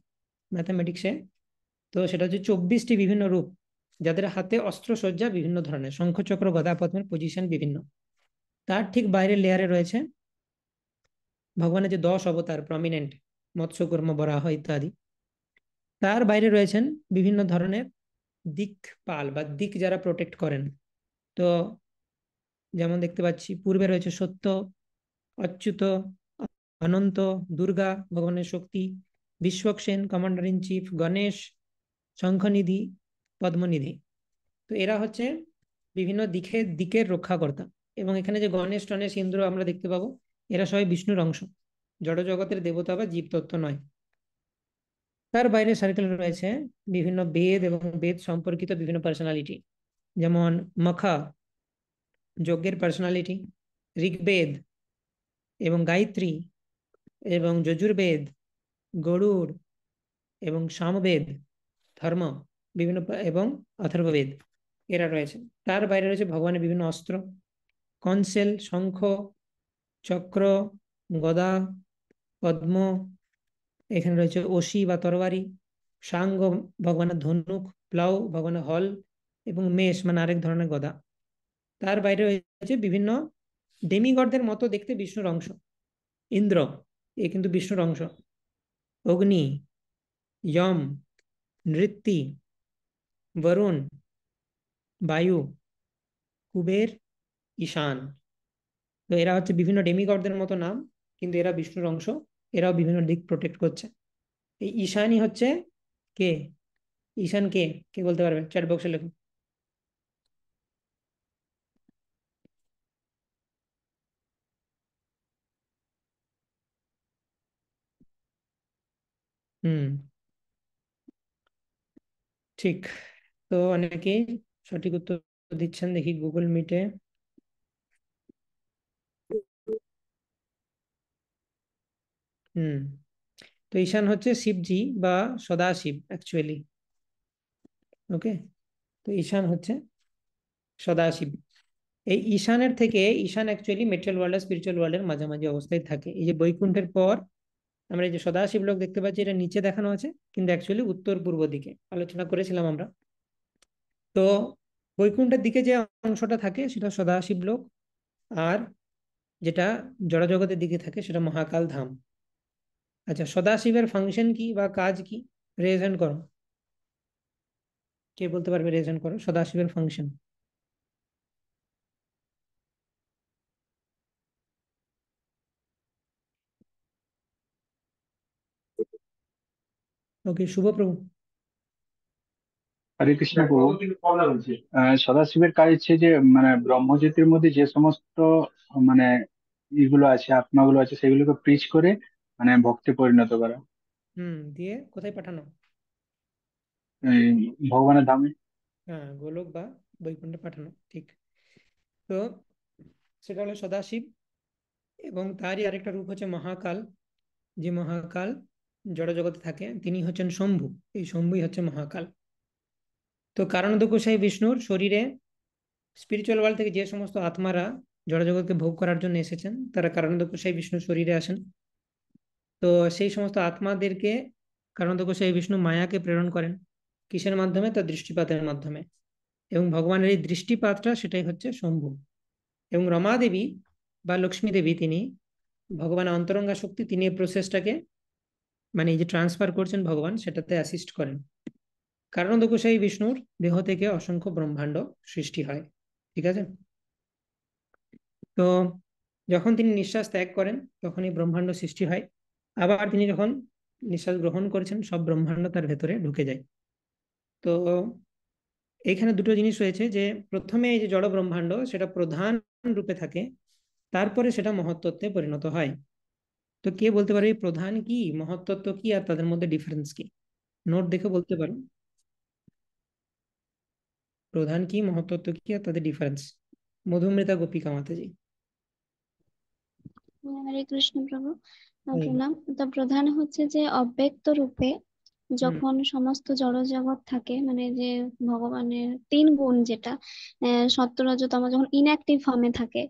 ম্যাথামেটিক্সে। তো সেটা হচ্ছে 24টি বিভিন্ন রূপ, যাদের হাতে অস্ত্র সজ্জা বিভিন্ন ধরনের, শঙ্খ, চক্র, গদা, পদ্মের পজিশন বিভিন্ন। তার ঠিক বাইরের লেয়ারে রয়েছে ভগবানের যে 10 অবতার প্রমিনেন্ট, মৎস্য, কুর্ম, বরাহ ইত্যাদি। তার বাইরে রয়েছেন বিভিন্ন ধরনের দিকপাল বা দিক যারা প্রোটেক্ট করেন। তো যেমন দেখতে পাচ্ছি পূর্বে রয়েছে সত্য, অচ্যুত, অনন্ত, দুর্গা ভগবানের শক্তি, বিশ্বক্সেন কমান্ডার ইন চিফ, গণেশ, শঙ্খনিধি, পদ্মনিধি। তো এরা হচ্ছে বিভিন্ন দিকের রক্ষাকর্তা। এবং এখানে যে গণেশ, টনেশ, ইন্দ্র আমরা দেখতে পাবো, এরা সবাই বিষ্ণুর অংশ, জড় জগতের দেবতা বা জীবতত্ত্ব নয়। তার বাইরে সার্কেল রয়েছে বিভিন্ন বেদ এবং বেদ সম্পর্কিত বিভিন্ন পার্সোনালিটি, যেমন মখা যজ্ঞের পার্সোনালিটি, ঋগ্বেদ এবং গায়ত্রী এবং যজুর্বেদ, গরুড় এবং সামবেদ, ধর্ম বিভিন্ন, এবং অথর্ববেদ, এরা রয়েছে। তার বাইরে রয়েছে ভগবানের বিভিন্ন অস্ত্র, কনসেল, শঙ্খ, চক্র, গদা, পদ্ম, এখানে রয়েছে অসি বা তরবারি, সাঙ্গ ভগবানের ধনুক, প্লাউ ভগবানের হল, এবং মেষ মানে আরেক ধরনের গদা। তার বাইরে রয়েছে বিভিন্ন ডেমিগডদের মতো দেখতে বিষ্ণুর অংশ, ইন্দ্র, এ কিন্তু বিষ্ণুর অংশ, অগ্নি, যম, নৃত্যি, বরুণ, বায়ু, কুবের, ঈশান। তো এরা হচ্ছে বিভিন্ন ডেমিগডদের মতো নাম, কিন্তু এরা বিষ্ণুর অংশ, এরাও বিভিন্ন দিক প্রোটেক্ট করছে। এই ঈশানই হচ্ছে কে? ঈশান কে? কে বলতে পারবে? চ্যাট বক্সে লিখুন। হুম, ঠিক। তো অনেকেই সঠিক উত্তর দিচ্ছেন, দেখি গুগল মিটে। হুম, তো ঈশান হচ্ছে শিবজি বা সদাশিব অ্যাকচুয়ালি। ওকে, তো ঈশান হচ্ছে সদাশিব। এই ঈশানের থেকে, ঈশান অ্যাকচুয়ালি মেটেরিয়াল ওয়ার্ল্ড আর স্পিরিচুয়াল ওয়ার্ল্ডের মাঝামাঝি অবস্থায় থাকে। এই যে বৈকুণ্ঠের পর আমরা এই যে সদাশিব লোক দেখতে পাচ্ছি, এটা নিচে দেখানো আছে, কিন্তু অ্যাকচুয়ালি উত্তর পূর্ব দিকে আলোচনা করেছিলাম আমরা। তো বৈকুণ্ঠের দিকে যে অংশটা থাকে সেটা সদাশিব লোক, আর যেটা জড়জগতের দিকে থাকে সেটা মহাকাল ধাম। আচ্ছা, সদাশিবের ফাংশন কি বা কাজ কি? রেজ হ্যান্ড করো, কে বলতে পারবে? রেজ হ্যান্ড করো, সদাশিবের ফাংশন। ওকে, শুভপ্রভু। হরে কৃষ্ণ প্রভু। সদাশিবের কাজ হচ্ছে যে মানে ব্রহ্মজ্যোতির মধ্যে যে সমস্ত মানে ইগুলো আছে, আত্মাগুলো আছে, সেগুলোকে প্রিচ করে মানে ভক্তে পরিণত করা, দিয়ে কোথায় পাঠানো? এই ভগবানের ধামে। হ্যাঁ, গোলক বা বৈকুণ্ঠে পাঠানো, ঠিক। তো সেটা হলো সদাশিব, এবং তারই আরেকটা রূপ হচ্ছে মহাকাল। যে মহাকাল জড় জগতে থাকে তিনি হচ্ছেন শম্ভু। এই শম্ভুই হচ্ছে মহাকাল। তো কারণদ গোসাই বিষ্ণুর শরীরে স্পিরিচুয়াল ওয়ার্ল্ড থেকে যে সমস্ত আত্মারা জড়জগৎকে ভোগ করার জন্য এসেছেন, তারা কারণদ গোসাই বিষ্ণুর শরীরে আসেন। তো সেই সমস্ত আত্মাদেরকে কারণদ গোসাই বিষ্ণু মায়াকে প্রেরণ করেন। কিসের মাধ্যমে? তার দৃষ্টিপাতের মাধ্যমে। এবং ভগবানের এই দৃষ্টিপাতটা সেটাই হচ্ছে শম্ভু। এবং রমা দেবী বা লক্ষ্মী দেবী, তিনি ভগবানের অন্তরঙ্গা শক্তি, তিনি এই প্রসেসটাকে মানে এই যে ট্রান্সফার করছেন ভগবান, সেটাতে অ্যাসিস্ট করেন। কারণ গোসাই বিষ্ণুর দেহ থেকে অসংখ্য ব্রহ্মাণ্ড সৃষ্টি হয়। ঠিক আছে? তো যখন তিনি নিঃশ্বাস ত্যাগ করেন তখনই ব্রহ্মাণ্ড সৃষ্টি হয়। আবার তিনি যখন নিঃশ্বাস গ্রহণ করেছেন, সব ব্রহ্মাণ্ড তার ভেতরে ঢুকে যায়। তো এখানে দুটো জিনিস রয়েছে, যে প্রথমে এই যে জড় ব্রহ্মাণ্ড সেটা প্রধান রূপে থাকে, তারপরে সেটা মহত্তত্ত্বে পরিণত হয়। তো কে বলতে পারে প্রধান কি, মহত্তত্ত্ব কি, আর তাদের মধ্যে ডিফারেন্স কি? নোট দেখে বলতে পারো প্রধান কি, মহত্তত্ত্ব কি, আর তাদের ডিফারেন্স। মধুমৃতা গোপিকা মাতাজি। হরে কৃষ্ণ প্রভু। এই, প্রণাম। তো প্রধান হচ্ছে যে অব্যক্ত রূপে যখন সমস্ত জড়জগৎ থাকে, মানে যে ভগবানের তিন গুণ, যেটা সত্য রজ তম, যখন ইনঅ্যাক্টিভ ফর্মে থাকে।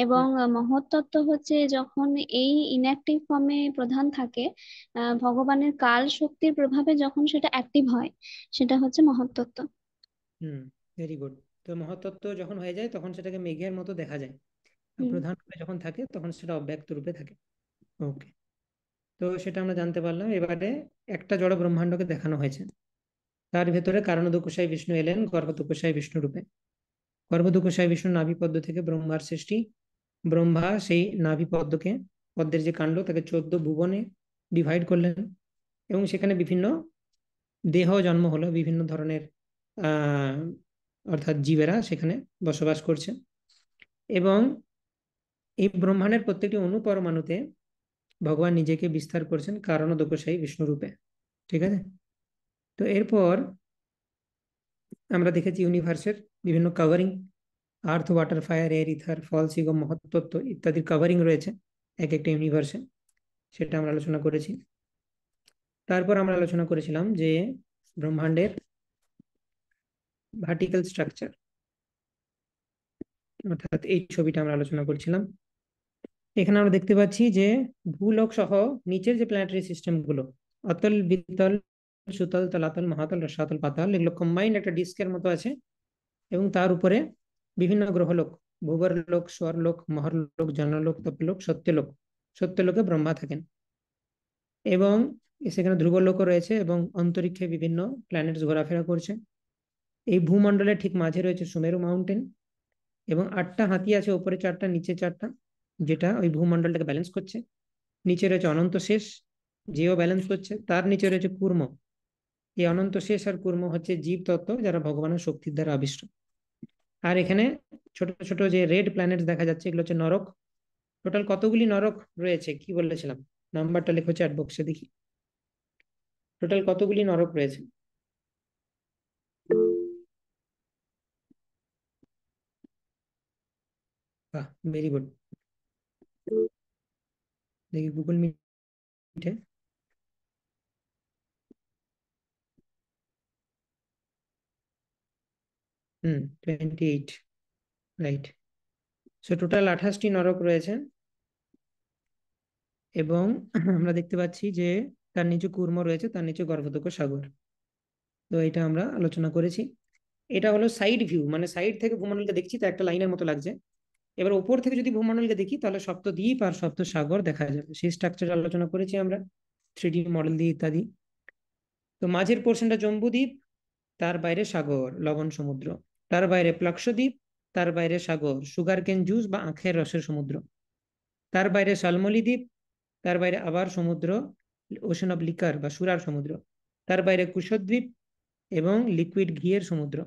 এবং মহত্তত্ত্ব হচ্ছে যখন এই ইনঅ্যাক্টিভ ফর্মে প্রধান থাকে, ভগবানের কাল শক্তির প্রভাবে যখন সেটা অ্যাক্টিভ হয়, সেটা হচ্ছে মহত্তত্ত্ব। Very good. তো মহত্তত্ত্ব যখন হয়ে যায় তখন সেটাকে মেঘের মতো দেখা যায়, আর হুম। প্রধান রূপে যখন থাকে তখন সেটা অব্যক্ত রূপে থাকে। ওকে, তো সেটা আমরা জানতে পারলাম। এবারে একটা জড় ব্রহ্মাণ্ডকে দেখানো হয়েছে, তার ভেতরে কারণোদকোষায় বিষ্ণু এলেন গর্ভোদকোষায় বিষ্ণু রূপে। গর্ভোদকোষায় বিষ্ণু নাভিপদ্ম থেকে ব্রহ্মার সৃষ্টি। ব্রহ্মা সেই নাভিপদ্মকে, পদ্মের যে কাণ্ড, তাকে 14 ভুবনে ডিভাইড করলেন, এবং সেখানে বিভিন্ন দেহ জন্ম হলো, বিভিন্ন ধরনের আহ অর্থাৎ জীবেরা সেখানে বসবাস করছে। এবং এই ব্রহ্মাণ্ডের প্রত্যেকটি অনুপরমাণুতে ভগবান নিজেকে বিস্তার করছেন কারণোদকোষায়ী বিষ্ণু রূপে। ঠিক আছে? তো এরপর আমরা দেখেছি ইউনিভার্সের বিভিন্ন কভারিং, আর্থ, ওয়াটার, ফায়ার, এয়ার, ইথার, ফল, সিগম, মহত্তত্ত্ব ইত্যাদির কভারিং রয়েছে এক একটা ইউনিভার্সে, সেটা আমরা আলোচনা করেছি। তারপর আমরা আলোচনা করেছিলাম যে ব্রহ্মাণ্ডের ভার্টিক্যাল স্ট্রাকচার, অর্থাৎ এই ছবিটা আমরা আলোচনা করছিলাম। এখানে আমরা দেখতে পাচ্ছি যে ভূলোক সহ নিচের যে প্ল্যানেটারি সিস্টেম গুলো, অতল, বিতল, সুতল, তলাতল, মহাতল, রসাতল, পাতাল, এগুলো কম্বাইন্ড একটা ডিস্কের মতো আছে। এবং তার উপরে বিভিন্ন গ্রহলোক, ভূগর্ভলোক, স্বরলোক, মহরলোক, জনলোক, তপলোক, সত্যলোক। সত্যলোকে ব্রহ্মা থাকেন। এবং সেখানে ধ্রুবলোকও রয়েছে, এবং অন্তরিক্ষে বিভিন্ন প্ল্যানেটস ঘোরাফেরা করছে। এই ভূমণ্ডলের ঠিক মাঝে রয়েছে সুমেরু মাউন্টেন, এবং 8টা হাতি আছে, উপরে 4টা, নিচে 4টা, যেটা ওই ভূমণ্ডলটাকে ব্যালেন্স করছে। নিচে রয়েছে অনন্ত শেষ, যেও ব্যালেন্স করছে। তার নিচে রয়েছে কুর্ম। এই অনন্ত শেষ আর কুর্ম হচ্ছে জীব তত্ত্ব, যারা ভগবানের শক্তির দ্বারা আবিষ্ট। আর এখানে ছোট ছোট যে রেড প্ল্যানেট দেখা যাচ্ছে, এগুলো হচ্ছে নরক। টোটাল কতগুলি নরক রয়েছে কি বলেছিলাম? নাম্বারটা লেখো চ্যাট বক্সে, দেখি টোটাল কতগুলি নরক রয়েছে। বাহ, ভেরি গুড। দেখি গুগল মিটে। হুম, 28, রাইট। সো টোটাল 28টি নরক রয়েছে। এবং আমরা দেখতে পাচ্ছি যে তার নিচে কুর্ম রয়েছে, তার নিচে গর্ভোদক সাগর। তো এটা আমরা আলোচনা করেছি। এটা হলো সাইড ভিউ, মানে সাইড থেকে ভূমণ্ডলকে দেখছি, তো একটা লাইনের মতো লাগছে। এবার উপর থেকে যদি ভূমণ্ডলকে দেখি তাহলে সপ্তদ্বীপ আর সপ্ত সাগর দেখা যাবে। সেই স্ট্রাকচার আলোচনা করেছি আমরা 3D মডেল দিয়ে ইত্যাদি। তো মাঝের পোর্শনটা জম্বুদ্বীপ, তার বাইরে সাগর, লবণ সমুদ্র। তার বাইরে প্লক্ষদ্বীপ, তার বাইরে সাগর, সুগার কেন জুস বা আখের রসের সমুদ্র। তার বাইরে শালমলি দ্বীপ, তার বাইরে আবার সমুদ্র, ওশান অফ লিকার বা সুরার সমুদ্র। তার বাইরে কুশদ্বীপ এবং লিকুইড ঘিয়ের সমুদ্র।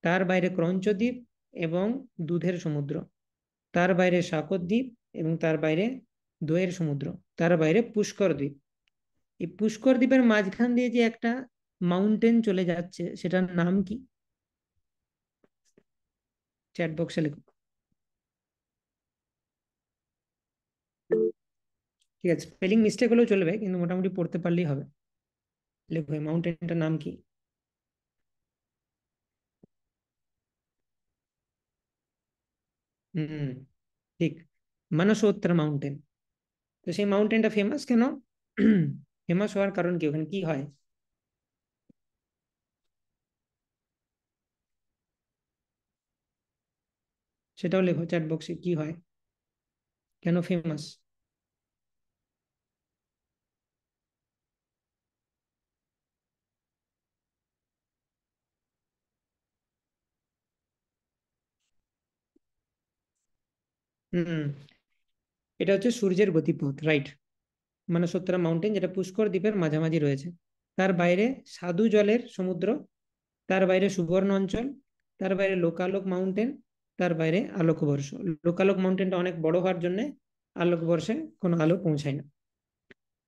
তার বাইরে ক্রঞ্চ দ্বীপ এবং দুধের সমুদ্র। তার বাইরে শাকদ্বীপ এবং তার বাইরে দোয়ের সমুদ্র, তার বাইরে পুষ্কর দ্বীপ। এই পুষ্কর দ্বীপের মাঝখান দিয়ে যে একটা মাউন্টেন চলে যাচ্ছে, সেটার নাম কি? চ্যাট বক্সে লিখো। ঠিক আছে, স্পেলিং মিস্টেক হলেও চলবে, কিন্তু মোটামুটি পড়তে পারলেই হবে। লেখো এই মাউন্টেনটার নাম কি? হুম, ঠিক, মানসোত্তর মাউন্টেন। তো সেই মাউন্টেনটা ফেমাস কেন? ফেমাস হওয়ার কারণ কি, ওখানে কি হয়? সেটাও লেখো চ্যাট বক্সে, কি হয়, কেন ফেমাস? হুম, এটা হচ্ছে সূর্যের গতিপথ, রাইট। মানসোত্তরা মাউন্টেন, যেটা পুষ্কর দ্বীপের মাঝামাঝি রয়েছে। তার বাইরে স্বাদু জলের সমুদ্র, তার বাইরে সুবর্ণ অঞ্চল, তার বাইরে লোকালোক মাউন্টেন, তার বাইরে আলোকবর্ষ। লোকালোক মাউন্টেনটা অনেক বড় হওয়ার জন্য আলোকবর্ষে কোনো আলো পৌঁছায় না।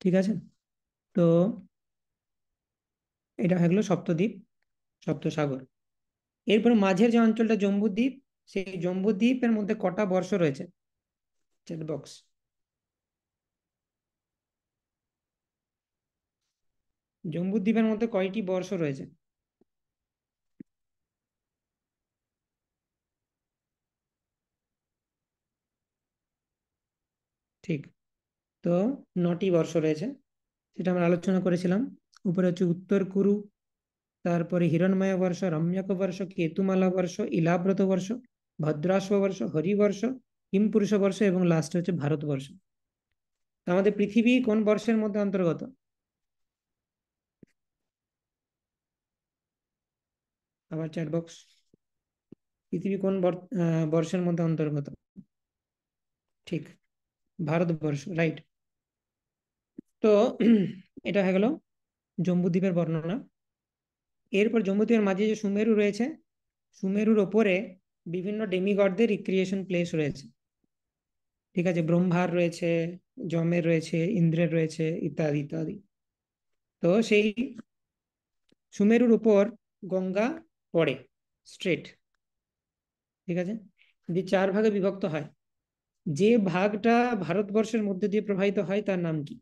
ঠিক আছে, তো এটা হয়ে গেলো সপ্তদ্বীপ, সপ্তসাগর। এরপর মাঝের যে অঞ্চলটা জম্বুদ্বীপ, সেই জম্বুদ্বীপের মধ্যে কটা বর্ষ রয়েছে? Chat box. জম্বুদ্বীপের মধ্যে কয়টি বর্ষ রয়েছে? ঠিক, তো 9টি বর্ষ রয়েছে, সেটা আমরা আলোচনা করেছিলাম। উপরে হচ্ছে উত্তর কুরু, তারপরে হিরণময় বর্ষ, রম্যক বর্ষ, কেতুমালা বর্ষ, ইলাব্রত বর্ষ, ভদ্রাশ্ব বর্ষ, হরিবর্ষ, কিমপুরুষ বর্ষ এবং লাস্ট হচ্ছে ভারতবর্ষ। তো আমাদের পৃথিবী কোন বর্ষের মধ্যে অন্তর্গত? আবার চ্যাট বক্স, পৃথিবী কোন বর্ষের মধ্যে অন্তর্গত? ঠিক, ভারতবর্ষ, রাইট। তো এটা হয়ে গেল জম্বুদ্বীপের বর্ণনা। এরপর জম্বুদ্বীপের মাঝে যে সুমেরু রয়েছে, সুমেরুর ওপরে বিভিন্ন ডেমিগডদের রিক্রিয়েশন প্লেস রয়েছে। ঠিক আছে, ব্রহ্মার রয়েছে, যমের রয়েছে, ইন্দ্রের রয়েছে, ইত্যাদি ইত্যাদি। তো সেই সুমেরুর উপর গঙ্গা পড়ে স্ট্রেট। ঠিক আছে, যে 4 ভাগে বিভক্ত হয়, যে ভাগটা ভারতবর্ষের মধ্যে দিয়ে প্রবাহিত হয় তার নাম কি?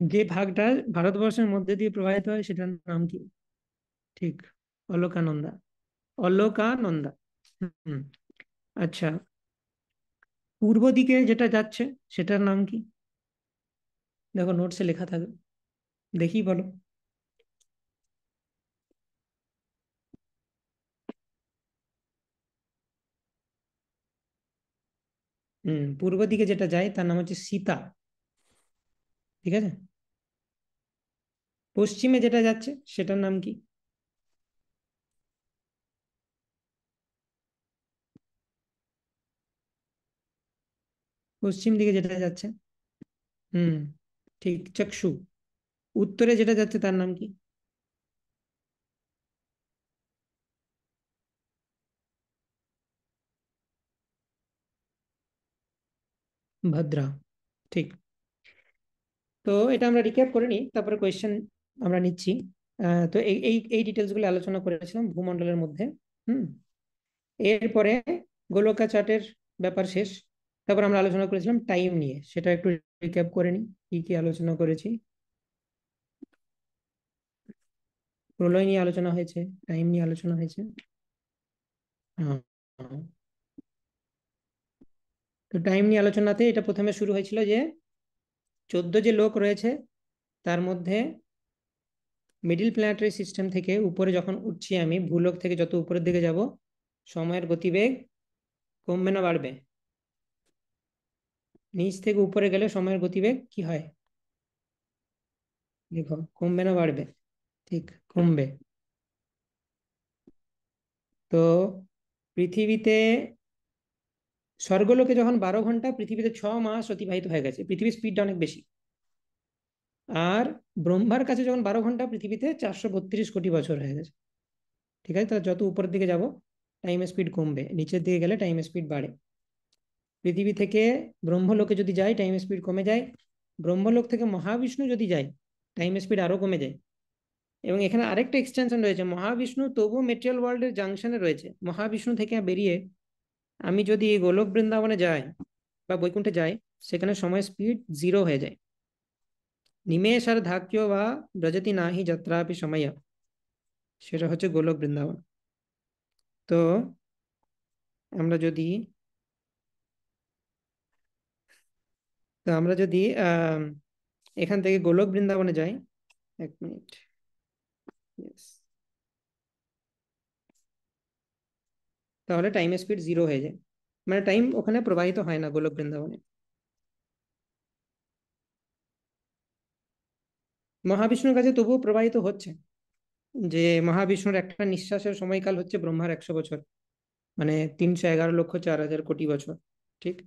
যে ভাগটা ভারতবর্ষের মধ্যে দিয়ে প্রবাহিত হয় সেটার নাম কি? ঠিক, অলকানন্দা, অলকানন্দা। হুম, আচ্ছা, পূর্ব দিকে যেটা যাচ্ছে সেটার নাম কি? দেখো নোটসে লেখা থাকবে, দেখি বলো। পূর্ব দিকে যেটা যায় তার নাম হচ্ছে সীতা। ঠিক আছে, পশ্চিমে যেটা যাচ্ছে সেটার নাম কি? পশ্চিম দিকে যেটা যাচ্ছে, হুম, ঠিক, চক্ষু। উত্তরে যেটা যাচ্ছে তার নাম কি? ভদ্রা, ঠিক। তো এটা আমরা রিক্যাপ করে নিই, তারপরে কোয়েশ্চেন আমরা নিচ্ছি। তো এই এই এই ডিটেলস গুলো আলোচনা করেছিলাম ভূমণ্ডলের মধ্যে। হুম, এরপরে গোলকাচার্টের ব্যাপার শেষ। তারপর আমরা আলোচনা করেছিলাম টাইম নিয়ে, সেটা একটু রিক্যাপ করে নিই, কি কি আলোচনা করেছি। প্রলয় নিয়ে আলোচনা হয়েছে, টাইম নিয়ে আলোচনা হয়েছে। হ্যাঁ, তো টাইম নিয়ে আলোচনাতে এটা প্রথমে শুরু হয়েছিল যে 14 যে লোক রয়েছে তার মধ্যে মিডিল প্ল্যানেটারি সিস্টেম থেকে উপরে যখন উঠছি আমি, ভূলোক থেকে যত উপরের দিকে যাব, সময়ের গতিবেগ কমবে না বাড়বে? নিচ থেকে উপরে গেলে সময়ের গতিবেগ কি হয়? দেখো, কমবে না বাড়বে? ঠিক, কমবে। তো পৃথিবীতে স্বর্গলোকে যখন 12 ঘন্টা, পৃথিবীতে 6 মাস অতিবাহিত হয়ে গেছে, পৃথিবীর স্পিডটা অনেক বেশি। আর ব্রহ্মার কাছে যখন 12 ঘন্টা, পৃথিবীতে 432 কোটি বছর হয়ে গেছে। ঠিক আছে, তাহলে যত উপরের দিকে যাব টাইম স্পিড কমবে, নিচের দিকে গেলে টাইম স্পিড বাড়ে। পৃথিবী থেকে ব্রহ্মলোকে যদি যাই টাইম স্পিড কমে যায়, ব্রহ্মলোক থেকে মহাবিষ্ণু যদি যাই টাইম স্পিড আরো কমে যায়। এবং এখানে আরেকটা এক্সটেনশন রয়েছে, মহাবিষ্ণু তবু মেটেরিয়াল ওয়ার্ল্ডের জাংশনে রয়েছে। মহাবিষ্ণু থেকে বেরিয়ে আমি যদি গোলক বৃন্দাবনে যাই বা বৈকুণ্ঠে যাই, সেখানে সময় স্পিড 0 হয়ে যায়। নিমেষার ধাক্য বা ব্রজতি নাহি যাত্রাপি সময়, সেটা হচ্ছে গোলক বৃন্দাবন। তো আমরা যদি এখান থেকে গোলক বৃন্দাবনে যাই, 1 মিনিট, Yes. তাহলে টাইম স্পিড 0 হয়ে যায়, মানে টাইম ওখানে প্রবাহিত হয় না গোলক বৃন্দাবনে। মহাবিষ্ণুর কাছে তবুও প্রবাহিত হচ্ছে, যে মহাবিষ্ণুর একটা নিঃশ্বাসের সময়কাল হচ্ছে ব্রহ্মার 100 বছর, মানে 311,04,000 কোটি বছর। ঠিক,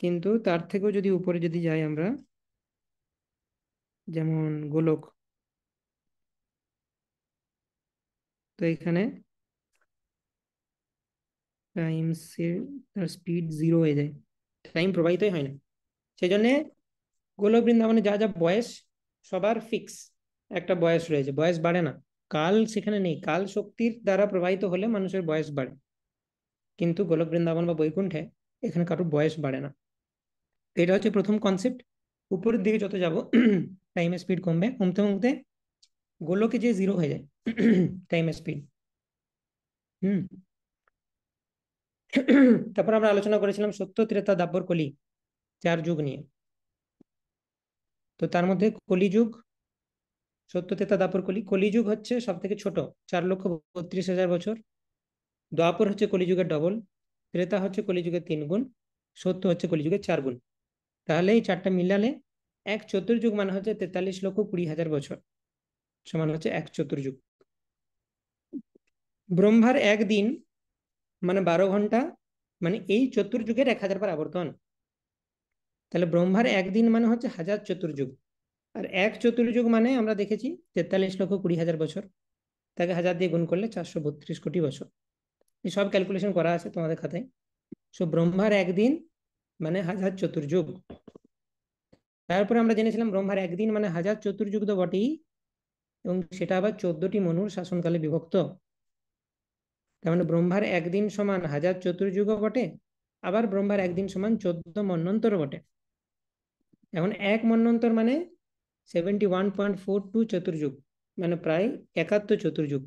কিন্তু তার থেকেও যদি উপরে যদি যাই আমরা, যেমন গোলক, তো এখানে টাইম তার স্পিড 0 হয়ে যায়, টাইম প্রবাহিতই হয় না। সেই জন্য গোলক বৃন্দাবনে যা যা বয়স সবার ফিক্স একটা বয়স রয়েছে, বয়স বাড়ে না। কাল সেখানে নেই, কাল শক্তির দ্বারা প্রবাহিত হলে মানুষের বয়স বাড়ে, কিন্তু গোলক বৃন্দাবন বা বৈকুণ্ঠে এখানে কারোর বয়স বাড়ে না। এটা হচ্ছে প্রথম কনসেপ্ট। উপরের দিকে যত যাব টাইম স্পিড কমবে, কমতে কমতে গোলকে যে 0 হয়ে যায় টাইম স্পিড। তারপর আমরা আলোচনা করেছিলাম সত্য, ত্রেতা, দ্বাপর, কলি, 4 যুগ নিয়ে। তো তার মধ্যে কলিযুগ, সত্য, ত্রেতা, দ্বাপর, কলি। কলিযুগ হচ্ছে সব থেকে ছোট, 4,32,000 বছর। দ্বাপর হচ্ছে কলিযুগের ডবল, ত্রেতা হচ্ছে কলিযুগের 3 গুণ, সত্য হচ্ছে কলিযুগের 4 গুণ। তাহলে এই চারটা মিলালে 1 চতুর্যুগ মানে হচ্ছে 43,20,000 বছর, সমান হচ্ছে 1 চতুর্যুগ। ব্রহ্মার একদিন মানে 12 ঘন্টা, মানে এই চতুর্যুগের 1000 বার আবর্তন। তাহলে ব্রহ্মার একদিন মানে হচ্ছে 1000 চতুর্যুগ। আর 1 চতুর্যুগ মানে আমরা দেখেছি 43,20,000 বছর, তাকে 1000 দিয়ে গুণ করলে 432 কোটি বছর। এই সব ক্যালকুলেশন করা আছে তোমাদের খাতায়। সো ব্রহ্মার একদিন মানে 1000 চতুর্যুগ। তারপরে আমরা জেনেছিলাম ব্রহ্মার একদিন মানে 1000 চতুর্যুগ তো বটেই, এবং সেটা আবার 14টি মনুর শাসনকালে বিভক্ত। তার মানে ব্রহ্মার একদিন সমান 1000 চতুর্যুগও বটে, আবার ব্রহ্মার একদিন সমান 14 মন্বন্তরও বটে। এখন এক মন্বন্তর মানে 71.42 চতুর্যুগ, মানে প্রায় 71 চতুর্যুগ।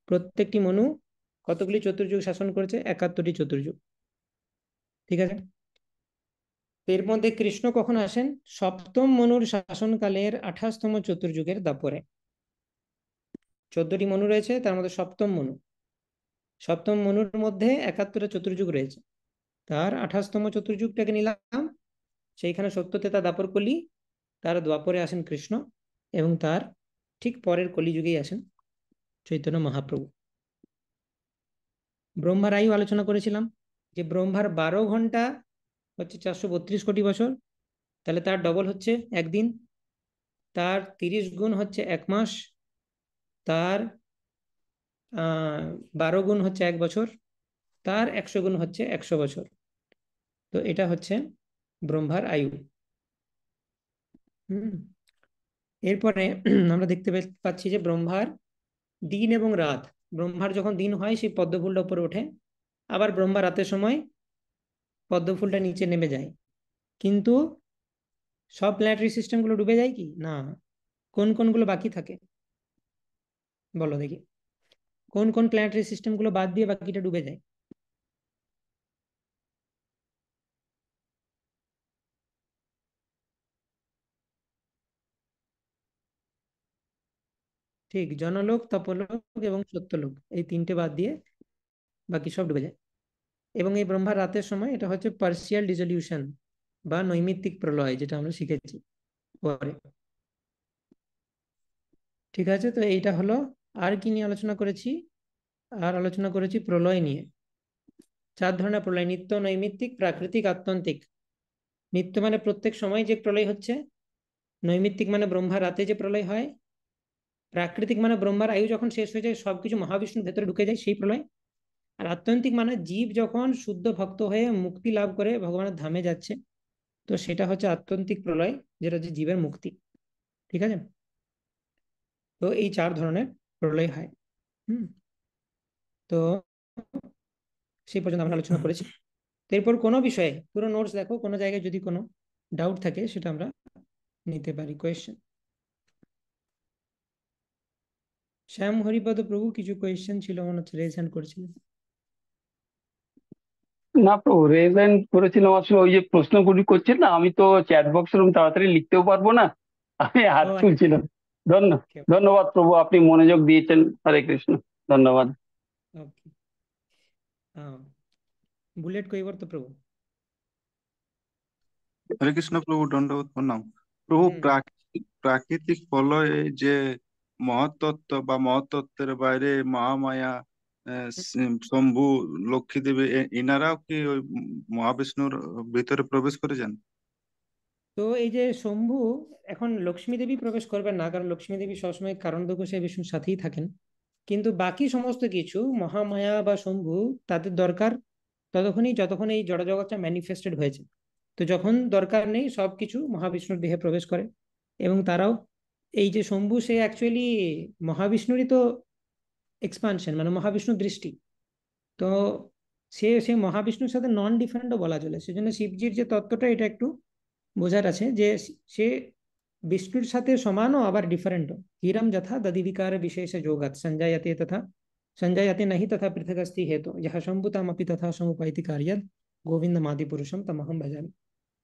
প্রত্যেকটি মনু কতগুলি চতুর্যুগ শাসন করেছে? 71টি চতুর্যুগ। ঠিক আছে, এর মধ্যে কৃষ্ণ কখন আসেন? সপ্তম মনুর শাসনকালের 28তম চতুর্যুগের দাপরে। 14টি মনু রয়েছে, তার মধ্যে সপ্তম মনু, সপ্তম মনুর মধ্যে 71টা চতুর্যুগ রয়েছে, তার 28তম চতুর্যুগটাকে নিলাম। সেইখানে সত্য, ত্রেতা, দ্বাপর, কলি, তার দ্বাপরে আসেন কৃষ্ণ, এবং তার ঠিক পরের কলিযুগেই আসেন চৈতন্য মহাপ্রভু। ব্রহ্মার আয়ু আলোচনা করেছিলাম, যে ব্রহ্মার 12 ঘন্টা হচ্ছে 432 কোটি বছর, তাহলে তার ডবল হচ্ছে একদিন, তার 30 গুণ হচ্ছে 1 মাস, তার 12 গুণ হচ্ছে 1 বছর, তার 100 গুণ হচ্ছে 100 বছর। তো এটা হচ্ছে ব্রহ্মার আয়ু। এরপরে আমরা দেখতে পাচ্ছি যে ব্রহ্মার দিন এবং রাত। ব্রহ্মার যখন দিন হয় সেই পদ্মফুলটা উপরে ওঠে, আবার ব্রহ্মা রাতের সময় পদ্মফুলটা নিচে নেমে যায়। কিন্তু সব প্ল্যানেটারি সিস্টেমগুলো ডুবে যায় কি না? কোন কোনগুলো বাকি থাকে বলো দেখি, কোন কোন প্ল্যানেটারি সিস্টেমগুলো বাদ দিয়ে বাকিটা ডুবে যায়? ঠিক, জনলোক, তপলোক এবং সত্যলোক, এই 3টে বাদ দিয়ে বাকি সব ডুবে যায়। এবং এই ব্রহ্মার রাতের সময় এটা হচ্ছে পার্সিয়াল ডিসলিউশন বা নৈমিত্তিক প্রলয়, যেটা আমরা শিখেছি পরে। ঠিক আছে, তো এইটা হলো। আর কি নিয়ে আলোচনা করেছি? আর আলোচনা করেছি প্রলয় নিয়ে। 4 ধরনের প্রলয়: নিত্য, নৈমিত্তিক, প্রাকৃতিক, আত্যন্তিক। নিত্য মানে প্রত্যেক সময় যে প্রলয় হচ্ছে, নৈমিত্তিক মানে ব্রহ্মা রাতে যে প্রলয় হয়, প্রাকৃতিক মানে ব্রহ্মার আয়ু যখন শেষ হয়ে যায় সবকিছু মহাবিষ্ণুর ভেতরে ঢুকে যায় সেই প্রলয়। আর আত্যন্তিক মানে জীব যখন শুদ্ধ ভক্ত হয়ে মুক্তি লাভ করে ভগবানের ধামে যাচ্ছে, তো সেটা হচ্ছে আত্যন্তিক প্রলয়, যেটা হচ্ছে জীবের মুক্তি। ঠিক আছে? তো এই 4 ধরনের প্রলয় হয়। হুম তো সেই পর্যন্ত আমরা আলোচনা করেছি। তো এরপর কোনো বিষয়ে পুরো নোটস দেখো, কোনো জায়গায় যদি কোনো ডাউট থাকে সেটা আমরা নিতে পারি। কোয়েশ্চেন? শ্যাম হরিপদ প্রভু কিছু কোয়েশ্চেন ছিল মনে হচ্ছে, রেজ হ্যান্ড করেছিলেন। না প্রভু, রেজ হ্যান্ড করেছিলাম আসলে ওই যে প্রশ্নগুলি করছেন না, আমি তো চ্যাট বক্সে তাড়াতাড়ি লিখতেও পারবো না, আমি হাত ও তুলছিলাম। ওকে ধন্যবাদ প্রভু, আপনি মনোযোগ দিয়েছেন। হরে কৃষ্ণ, ধন্যবাদ। ওকে। বুলেট কইবার তো প্রভু। হরে কৃষ্ণ প্রভু, দণ্ডবোধ প্রণাম। প্রভু, হুম প্রাকৃতিক প্রলয়ে যে মহত্তত্ত্ব বা মহত্তত্ত্বের বাইরে মহামায়া, শম্ভু, লক্ষ্মী দেবী, ইনারাও কি ওই মহাবিষ্ণুর ভিতরে প্রবেশ করে যান? তো এই যে শম্ভু, এখন লক্ষ্মী দেবী প্রবেশ করবেন না, কারণ লক্ষ্মী দেবী সবসময় কারণ দোষে বিষ্ণুর সাথেই থাকেন। কিন্তু বাকি সমস্ত কিছু মহামায়া বা শম্ভু, তাদের দরকার ততক্ষণই যতক্ষণ এই জড়জগৎটা ম্যানিফেস্টেড হয়েছে। তো যখন দরকার নেই সবকিছু মহাবিষ্ণুর দেহে প্রবেশ করে। এবং তারাও, এই যে শম্ভু সে অ্যাকচুয়ালি মহাবিষ্ণুরই তো এক্সপানশন, মানে মহাবিষ্ণুর দৃষ্টি। তো সে সে মহাবিষ্ণুর সাথে নন ডিফারেন্টও বলা চলে। সেজন্য শিবজির যে তত্ত্বটা, এটা একটু বোঝার আছে যে সে বিষ্ণুর সাথে সমানও আবার ডিফারেন্টও। ধীরম যথা দদিবিকার বিশেষ যোগাৎ সঞ্জায়তে তথা সঞ্জায়তে নাহি তথা পৃথক अस्ति হেতু যাহা সম্ভূতামপি তথা সমুপাইতি কার্যাৎ গোবিন্দমাদি পুরুষম তমহম ভজামি।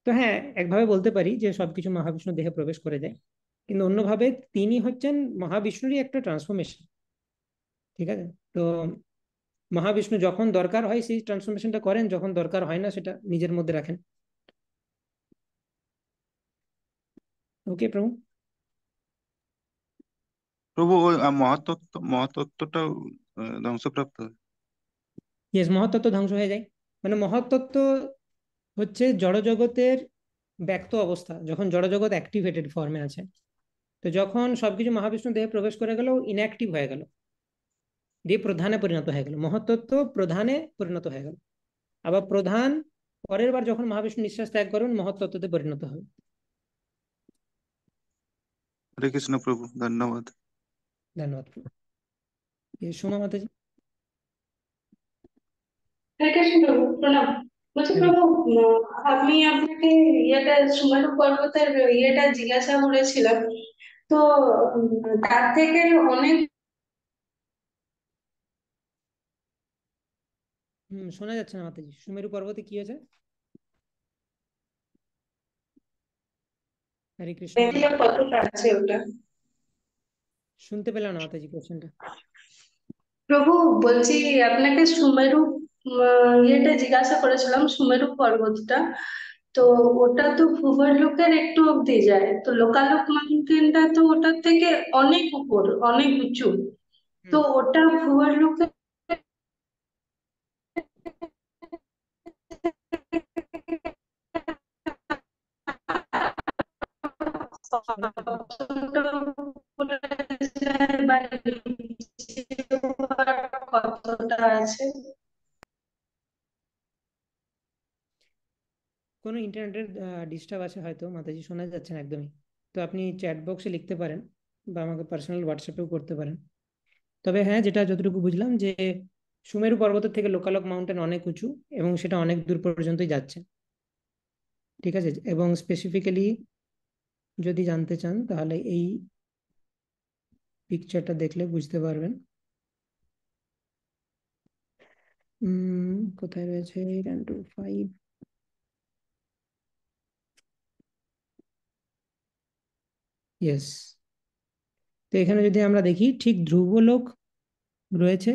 তো হ্যাঁ, একভাবে বলতে পারি যে সবকিছু মহাবিষ্ণু দেহে প্রবেশ করে যায়, কিন্তু অন্যভাবে তিনি হচ্ছেন মহাবিষ্ণুরই একটা ট্রান্সফরমেশন। ঠিক আছে? তো মহাবিষ্ণু যখন দরকার হয় সেই ট্রান্সফরমেশনটা করেন, যখন দরকার হয় না সেটা নিজের মধ্যে রাখেন। ওকে প্রভু? প্রভু, ওই মহাতত্ত্বটাও ধ্বংসপ্রাপ্ত হয়? ইয়েস, মহত্তত্ত্ব ধ্বংস হয়ে যায়। মানে মহত্তত্ত্ব হচ্ছে জড়জগতের ব্যক্ত অবস্থা, যখন জড়জগৎ অ্যাক্টিভেটেড ফর্মে আছে। তো যখন সবকিছু মহাবিষ্ণু দেহে প্রবেশ করে গেল, ইনঅ্যাক্টিভ হয়ে গেল, দিয়ে প্রধানে পরিণত হয়ে গেল, মহত্তত্ত্ব প্রধানে পরিণত হয়ে গেল। আবার প্রধান পরের বার যখন মহাবিষ্ণু নিঃশ্বাস ত্যাগ করবেন, মহত্তত্ত্বতে পরিণত হবে। হরে কৃষ্ণ প্রভু, ধন্যবাদ। ধন্যবাদ প্রভু। সোমা মাতাজি। হরে কৃষ্ণ প্রভু, প্রণাম। বলছি হরে প্রভু, আমি আপনাকে ইয়েটা সুমেরু পর্বতের ইয়েটা জিজ্ঞাসা করেছিলাম। তো তার থেকে অনেক শোনা যাচ্ছে না মাতাজি, সুমেরু পর্বতে কি হয়েছে? হরে কৃষ্ণ। বেরিয়া কতটা আছে ওটা? শুনতে পেলাম না মাতাজি কোশ্চেনটা। প্রভু, বলছি আপনাকে সুমেরু ইয়েটা জিজ্ঞাসা করেছিলাম, সুমেরু পর্বতটা। তো ওটা তো ভূবরলোকের একটু অব্দি যায়, তো লোকালোক মাউন্টেনটা তো ওটার থেকে অনেক উপর, অনেক উঁচু। তো হুম ওটা ভূবরলোকের শোনা যাচ্ছে না। কতটা উপরে যায় বা নিচে কতটা আছে? কোনো ইন্টারনেটের ডিস্টার্ব আছে হয়তো মাতাজি, শোনা যাচ্ছে না একদমই। তো আপনি চ্যাট বক্সে লিখতে পারেন বা আমাকে পার্সোনাল হোয়াটসঅ্যাপেও করতে পারেন। তবে হ্যাঁ, যেটা যতটুকু বুঝলাম যে সুমেরু পর্বতের থেকে লোকালক মাউন্টেন অনেক উঁচু এবং সেটা অনেক দূর পর্যন্তই যাচ্ছে। ঠিক আছে? এবং স্পেসিফিক্যালি যদি জানতে চান তাহলে এই পিকচারটা দেখলে বুঝতে পারবেন। কোথায় রয়েছে 10 to 5? ইয়েস। তো এখানে যদি আমরা দেখি, ঠিক ধ্রুবলোক রয়েছে,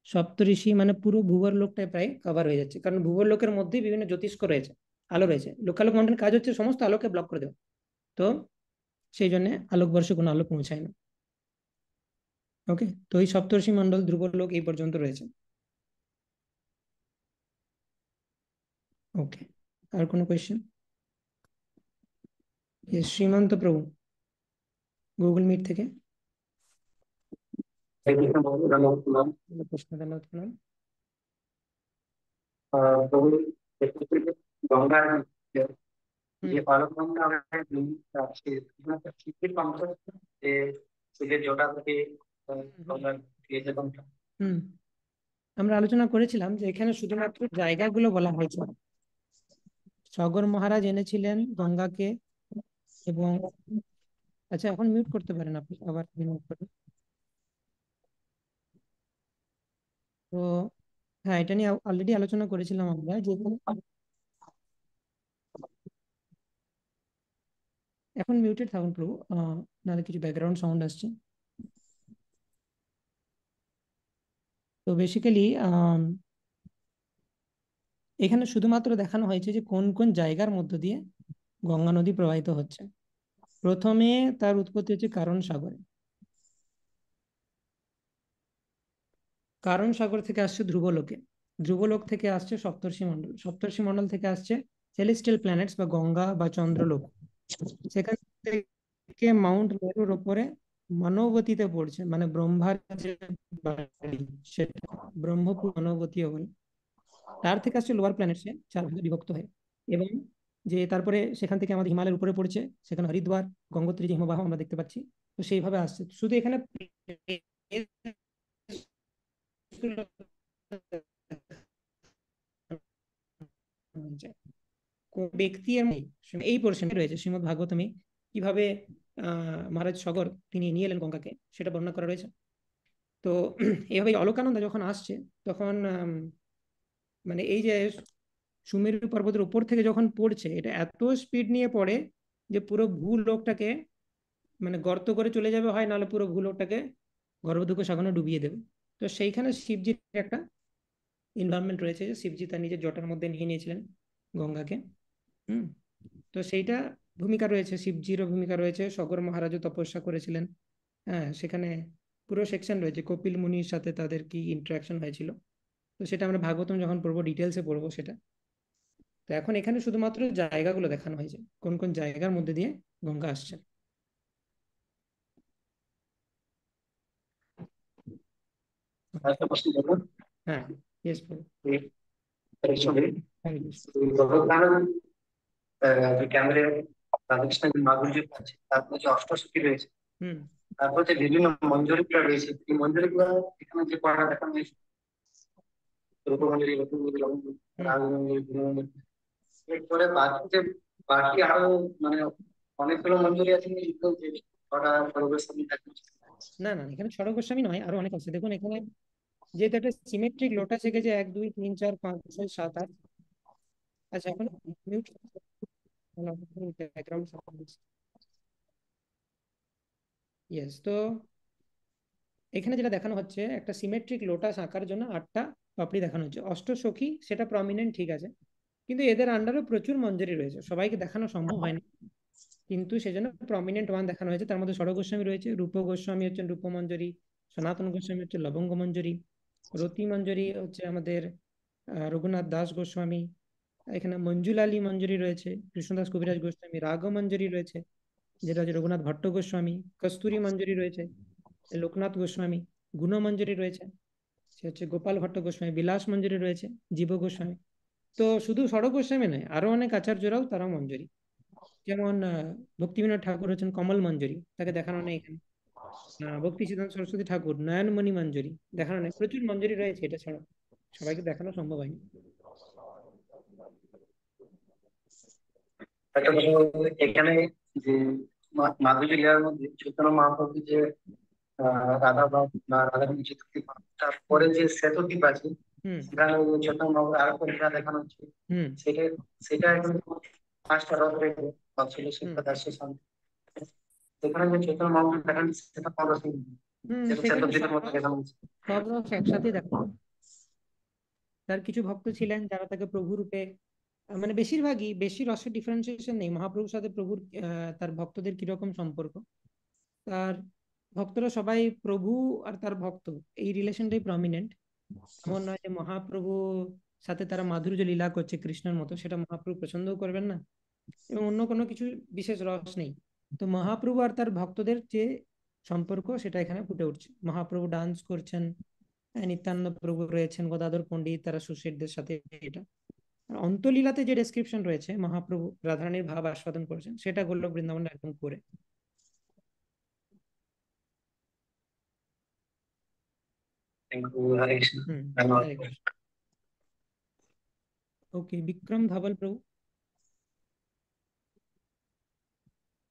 সপ্তঋষি, মানে পুরো ভূগোল লোকটাই প্রায় কভার হয়ে যাচ্ছে, কারণ ভূগোল লোকের মধ্যে বিভিন্ন জ্যোতিষ্ক রয়েছে, আলো রয়েছে। লোকালোক মাউন্টেন কাজ হচ্ছে সমস্ত আলোকে ব্লক করে দেওয়া। তো সেই জন্য আলোকবর্ষে কোনো আলো পৌঁছায় না। ওকে, তো এই সপ্তর্ষি মণ্ডল ধ্রুবলোক এই পর্যন্ত রয়েছে। ওকে, আর কোনো কোয়েশ্চেন? শ্রীমন্ত প্রভু গুগল মিট থেকে প্রশ্ন ধন্যবাদ প্রণাম। গঙ্গার হুম, যে অলকনন্দা আছে শীতের পাম্প যে যে জটা থেকে গঙ্গার দিয়ে যে পাম্পটা। হুম, আমরা আলোচনা করেছিলাম যে এখানে শুধুমাত্র জায়গাগুলো বলা হয়েছে। সগর মহারাজ এনেছিলেন গঙ্গাকে, এবং আচ্ছা এখন মিউট করতে পারেন আপনি, আবার মিউট করেন। তো হ্যাঁ, এটা নিয়ে অলরেডি আলোচনা করেছিলাম আমরা, যে এখন মিউটেড থাকুন প্রভু, নাহলে কিছু ব্যাকগ্রাউন্ড সাউন্ড আসছে। তো বেসিক্যালি এখানে শুধুমাত্র দেখানো হয়েছে যে কোন কোন জায়গার মধ্য দিয়ে গঙ্গা নদী প্রবাহিত হচ্ছে। প্রথমে তার উৎপত্তি হচ্ছে কারণ সাগরে। কারণ সাগর থেকে আসছে ধ্রুবলোকে, ধ্রুবলোক থেকে আসছে সপ্তর্ষি মণ্ডল, সপ্তর্ষি মণ্ডল থেকে আসছে সেলেস্টিয়াল প্ল্যানেটস বা গঙ্গা বা চন্দ্রলোক। সেখান থেকে মাউন্ট মেরুর উপরে মানবতীতে পড়ছে, মানে ব্রহ্মার যে বাড়ি সেটা ব্রহ্মপুর মানবতীয় বলে। তার থেকে আসছে লোয়ার প্ল্যানেটসে, চার ভাগে বিভক্ত হয়ে, এবং যে তারপরে সেখান থেকে আমাদের হিমালয়ের উপরে পড়ছে, সেখানে হরিদ্বার গঙ্গোত্রী যে হিমবাহ আমরা দেখতে পাচ্ছি। তো সেইভাবে আসছে, শুধু এখানে ব্যক্তি এই পোর্শনে রয়েছে শ্রীমদ্ ভাগবতমে কিভাবে মহারাজ সগর তিনি নিয়ে এলেন গঙ্গাকে, সেটা বর্ণনা করা রয়েছে। তো এইভাবে অলকানন্দা যখন আসছে তখন মানে এই যে সুমেরু পর্বতের উপর থেকে যখন পড়ছে, এটা এত স্পিড নিয়ে পড়ে যে পুরো ভূলোকটাকে মানে গর্ত করে চলে যাবে, হয় নাহলে পুরো ভূলোকটাকে গর্ভদুঃখ সাগরে ডুবিয়ে দেবে। তো সেইখানে শিবজির একটা ইনভারমেন্ট রয়েছে, যে শিবজি তার নিজের জটার মধ্যে নিয়ে নিয়েছিলেন গঙ্গাকে। হুম, তো সেইটা ভূমিকা রয়েছে, শিবজিরও ভূমিকা রয়েছে, সগর মহারাজও তপস্যা করেছিলেন। হ্যাঁ, সেখানে পুরো সেকশন রয়েছে কপিল মুনির সাথে তাদের কি ইন্টারাকশন হয়েছিল। তো সেটা আমরা ভাগবতম যখন পড়বো ডিটেলসে পড়বো সেটা। তো এখন এখানে শুধুমাত্র জায়গাগুলো দেখানো হয়েছে, কোন কোন জায়গার মধ্যে দিয়ে গঙ্গা আসছে। একটা প্রশ্ন করবো। হ্যাঁ, ইয়েস প্রভু। হরে কৃষ্ণ। যে ক্যামেরে রাধাকৃষ্ণ যে মাধুর্য আছে, তারপর যে অষ্টসখী রয়েছে, হুম, তারপর যে বিভিন্ন মঞ্জুরিগুলো রয়েছে, এই মঞ্জুরিগুলো এখানে যে পড়া দেখানো হয়েছে, রূপমঞ্জুরি লক্ষ্মীমঞ্জুরি লবণমঞ্জুরি হুম। রাগমঞ্জুরি গুণমঞ্জুরি, এরপরে বাকি আরো মানে অনেকগুলো মঞ্জুরি আছে যেগুলো যে ছটা পরিবেশন দেখাচ্ছে। না না, এখানে ষড় গোস্বামী নয়, আরো অনেক আছে। দেখুন এখানে যেহেতু একটা সিমেট্রিক লোটা থেকে, যে 1 2 3 4 5 6 7 8। আচ্ছা এখন মিউট ব্যাকগ্রাউন্ড সাউন্ড। ইয়েস, তো এখানে যেটা দেখানো হচ্ছে একটা সিমেট্রিক লোটাস আঁকার জন্য 8টা পাপড়ি দেখানো হচ্ছে। অষ্টসখী সেটা প্রমিনেন্ট, ঠিক আছে, কিন্তু এদের আন্ডারে প্রচুর মঞ্জরি রয়েছে, সবাইকে দেখানো সম্ভব হয় না, কিন্তু সেজন্য প্রমিনেন্ট ওয়ান দেখানো হয়েছে। তার মধ্যে ষড় গোস্বামী রয়েছে, রূপ গোস্বামী হচ্ছেন রূপমঞ্জরি, সনাতন গোস্বামী হচ্ছে লবঙ্গ মঞ্জরি, রতি মঞ্জরি হচ্ছে আমাদের রঘুনাথ দাস গোস্বামী, এখানে মঞ্জুলালী মঞ্জরি রয়েছে কৃষ্ণদাস কবিরাজ গোস্বামী, রাগ মঞ্জরি রয়েছে যেটা হচ্ছে রঘুনাথ ভট্ট গোস্বামী, কস্তুরী মঞ্জরি রয়েছে লোকনাথ গোস্বামী, গুণ মঞ্জরি রয়েছে সে হচ্ছে গোপাল ভট্ট গোস্বামী, বিলাস মঞ্জরি রয়েছে জীব গোস্বামী। তো শুধু ষড় গোস্বামী নয়, আরো অনেক আচার্যরাও তারা মঞ্জরি, যেমন ভক্তিবিনোদ ঠাকুর হচ্ছেন কমল মঞ্জরি, তাকে দেখানো নেই এখানে। ভক্তি সিদ্ধান্ত সরস্বতী ঠাকুর নয়নমণি মঞ্জরি দেখানো নেই, প্রচুর মঞ্জরি রয়েছে, এটা ছাড়া সবাইকে দেখানো সম্ভব হয়নি। একটা কথা বলবো, এখানে যে মাধুরী লীলার মধ্যে চৈতন্য মহাপ্রভু যে রাধা বা রাধা চিত্রদ্বীপ, তারপরে যে শ্বেতদ্বীপ আছে, হুম, সেখানে ওই চৈতন্য মহাপ্রভু আর একটা লীলা দেখানো হচ্ছে। হুম, সেটা সেটা একদম 5টা রথ রয়েছে, ছিল হুম, শিক্ষা দাসের সামনে। সেখানে যে চৈতন্য মহাপ্রভু দেখানো হচ্ছে, সেটা পরশি, হুম, যেটা সেখানে শ্বেতদ্বীপের সব মধ্যে রস, দেখানো হচ্ছে। সব রস একসাথে দেখো। তার কিছু ভক্ত ছিলেন যারা তাকে প্রভু রূপে, মানে বেশিরভাগই, বেশি রসের ডিফারেন্সিয়েশন নেই মহাপ্রভুর সাথে প্রভুর। তার ভক্তদের কিরকম সম্পর্ক, তার ভক্তরা সবাই প্রভু আর তার ভক্ত এই রিলেশনটাই প্রমিনেন্ট। এমন নয় যে মহাপ্রভু সাথে তারা মাধুর্য লীলা করছে কৃষ্ণের মতো, সেটা মহাপ্রভু পছন্দও করবেন না, এবং অন্য কোনো কিছু বিশেষ রস নেই। তো মহাপ্রভু আর তার ভক্তদের যে সম্পর্ক সেটা এখানে ফুটে উঠছে। মহাপ্রভু ডান্স করছেন, নিত্যানন্দ প্রভু রয়েছেন, গদাধর পণ্ডিত, তারা সুশীলদের সাথে। এটা আর অন্তলীলাতে যে ডেসক্রিপশন রয়েছে মহাপ্রভু রাধারানীর ভাব আস্বাদন করেছেন, সেটা গোলক বৃন্দাবন একদম করে। থ্যাংক ইউ, হরে কৃষ্ণ। হুম, ধন্যবাদ। হরে কৃষ্ণ। ওকে, বিক্রম ধাবল প্রভু।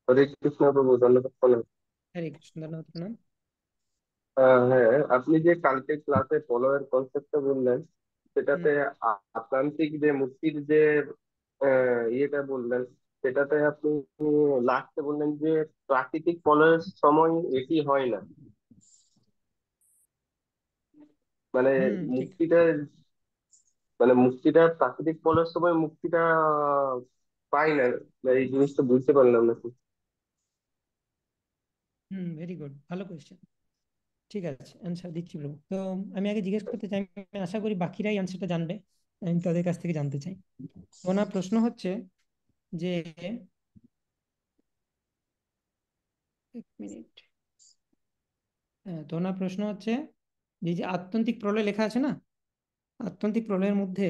হরে কৃষ্ণ প্রভু, ধন্যবাদ প্রণাম। হরে কৃষ্ণ, ধন্যবাদ, প্রণাম। হ্যাঁ, আপনি যে কালকে ক্লাসে ফলোয়ের কনসেপ্টটা বললেন, হুম সেটাতে আত্মান্তিক যে মুক্তির যে ইয়েটা বললেন, সেটাতে আপনি লাস্টে বললেন যে প্রাকৃতিক ফলয়ের সময় এটি হয় না, মানে হুম, ঠিক। মুক্তিটা, মানে মুক্তিটা প্রাকৃতিক ফলের সময় মুক্তিটা পাই না, এই জিনিসটা বুঝতে পারলাম না ঠিক। হুম, ভেরি গুড, ভালো কোয়েশ্চেন। ঠিক আছে, অ্যান্সার দিচ্ছি প্রভু। তো আমি আগে জিজ্ঞেস করতে চাই, আমি আশা করি বাকিরাই অ্যান্সারটা জানবে, আমি তাদের কাছ থেকে জানতে চাই। ওনার প্রশ্ন হচ্ছে যে, এক মিনিট। হ্যাঁ, তো ওনার প্রশ্ন হচ্ছে যে যে আত্যন্তিক প্রলয় লেখা আছে না, আত্যন্তিক প্রলয়ের মধ্যে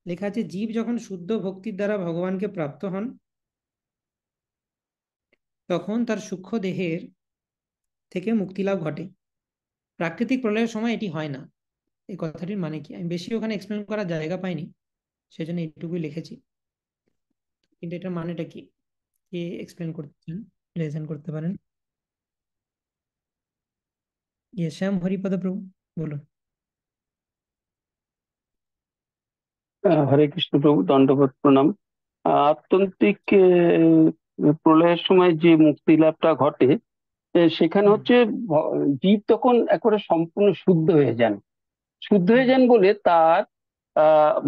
লেখা আছে জীব যখন শুদ্ধ ভক্তির দ্বারা ভগবানকে প্রাপ্ত হন, তখন তার সূক্ষ্ম দেহের থেকে মুক্তিলাভ ঘটে। প্রাকৃতিক প্রলয়ের সময় এটি হয় না। এই কথাটির মানে কি? আমি বেশি ওখানে এক্সপ্লেন করার জায়গা পাইনি, সেজন্য এইটুকুই লিখেছি। কিন্তু এটার মানেটা কি, কে এক্সপ্লেন করতে প্রেজেন্ট করতে পারেন? ইয়ে শ্যাম হরিপদ প্রভু, বলুন। হরে কৃষ্ণ প্রভু, দণ্ডবোধ প্রণাম। আত্যন্তিক প্রলয়ের সময় যে মুক্তি লাভটা ঘটে, সেখানে হুম হচ্ছে জীব তখন একেবারে সম্পূর্ণ শুদ্ধ হয়ে যান। শুদ্ধ হুম হয়ে যান বলে তার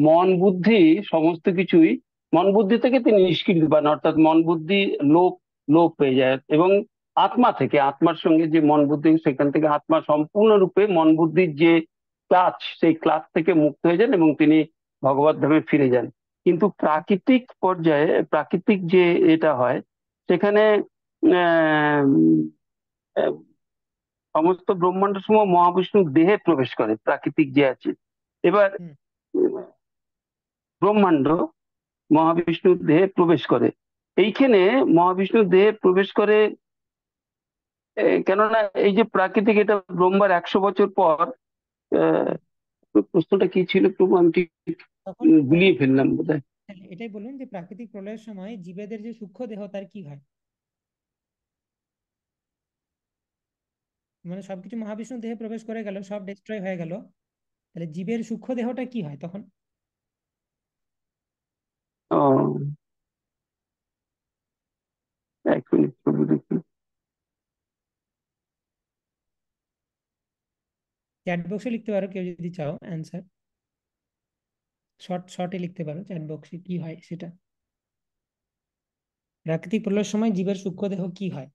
মন বুদ্ধি সমস্ত কিছুই, মন বুদ্ধি থেকে তিনি নিষ্কৃতি পান, অর্থাৎ মন বুদ্ধি লোপ লোপ হয়ে যায়, এবং আত্মা থেকে, আত্মার সঙ্গে যে মন বুদ্ধি, সেখান থেকে আত্মা সম্পূর্ণরূপে মন বুদ্ধির যে ক্লাচ, সেই ক্লাচ থেকে মুক্ত হয়ে যান এবং তিনি ভগবত ধামে ফিরে যান। কিন্তু প্রাকৃতিক পর্যায়ে, প্রাকৃতিক যে এটা হয়, সেখানে আহ আহ, সমস্ত ব্রহ্মাণ্ড সমূহ মহাবিষ্ণুর দেহে প্রবেশ করে, প্রাকৃতিক যে আছে। এবার হুম উম, ব্রহ্মাণ্ড মহাবিষ্ণুর দেহে প্রবেশ করে। এইখানে মহাবিষ্ণুর দেহে প্রবেশ করে, কেননা এই যে প্রাকৃতিক, এটা ব্রহ্মার 100 বছর পর। আহ, হুম। প্রশ্নটা কি ছিল প্রভু, আমি ঠিক তখন গুলিয়ে ফেললাম বোধহয়। এটাই বলুন যে প্রাকৃতিক প্রলয়ের সময় জীবেদের যে সূক্ষ্ম দেহ তার কি হয়, মানে সবকিছু মহাবিষ্ণুর দেহে প্রবেশ করে গেল, সব ডিস্ট্রয় হয়ে গেল, তাহলে জীবের সূক্ষ্ম দেহটা কি হয় তখন? ও, এক মিনিট প্রভু দেখি। চ্যাট বক্সে লিখতে পারো কেউ যদি চাও অ্যান্সার, শর্টে লিখতে পারো চ্যাট বক্সে কি হয় সেটা। প্রাকৃতিক প্রলয়ের সময় জীবের সূক্ষ্ম দেহ কি হয়?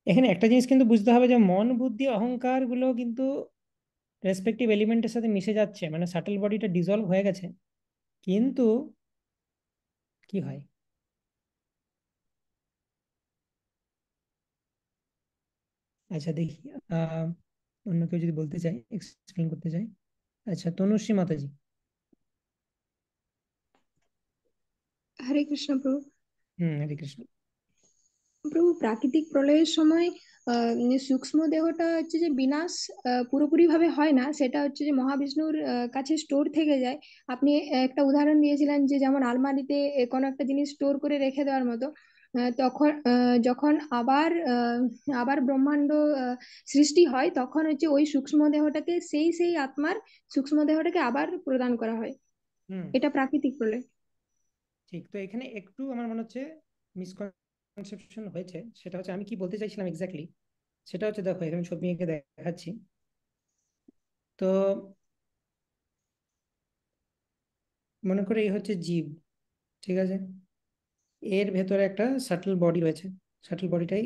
এখানে একটা জিনিস কিন্তু বুঝতে হবে যে মন বুদ্ধি অহংকার গুলো কিন্তু রেসপেক্টিভ এলিমেন্টের সাথে মিশে যাচ্ছে, মানে সাটেল বডিটা ডিজলভ হয়ে গেছে, কিন্তু কি হয়? আচ্ছা দেখি, আহ অন্য কেউ যদি বলতে চাই, এক্সপ্লেন করতে চাই। আচ্ছা, তনুশ্রী মাতাজি। হরে কৃষ্ণ প্রভু। হরে কৃষ্ণ। প্রভু, প্রাকৃতিক প্রলয়ের সময় সূক্ষ্ম দেহটা হচ্ছে যে বিনাশ পুরোপুরি ভাবে হয় না, সেটা হচ্ছে যে মহাবিষ্ণুর কাছে স্টোর থেকে যায়। আপনি একটা উদাহরণ দিয়েছিলেন যে যেমন আলমারিতে কোনো একটা জিনিস স্টোর করে রেখে দেওয়ার মতো। তখন যখন আবার ব্রহ্মাণ্ড সৃষ্টি হয়, তখন হচ্ছে ওই সূক্ষ্ম দেহটাকে সেই আত্মার সূক্ষ্ম দেহটাকে আবার প্রদান করা হয়। হুম এটা প্রাকৃতিক প্রলয়। ঠিক। তো এখানে একটু আমার মনে হচ্ছে মিসকনসেপশন হয়েছে, সেটা হচ্ছে আমি কি বলতে চাইছিলাম এক্স্যাক্টলি, সেটা হচ্ছে দেখো এখানে ছবি এঁকে দেখাচ্ছি। তো মনে করে এই হচ্ছে জীব, ঠিক আছে, এর ভেতরে একটা সাটল বডি রয়েছে, সাটল বডিটাই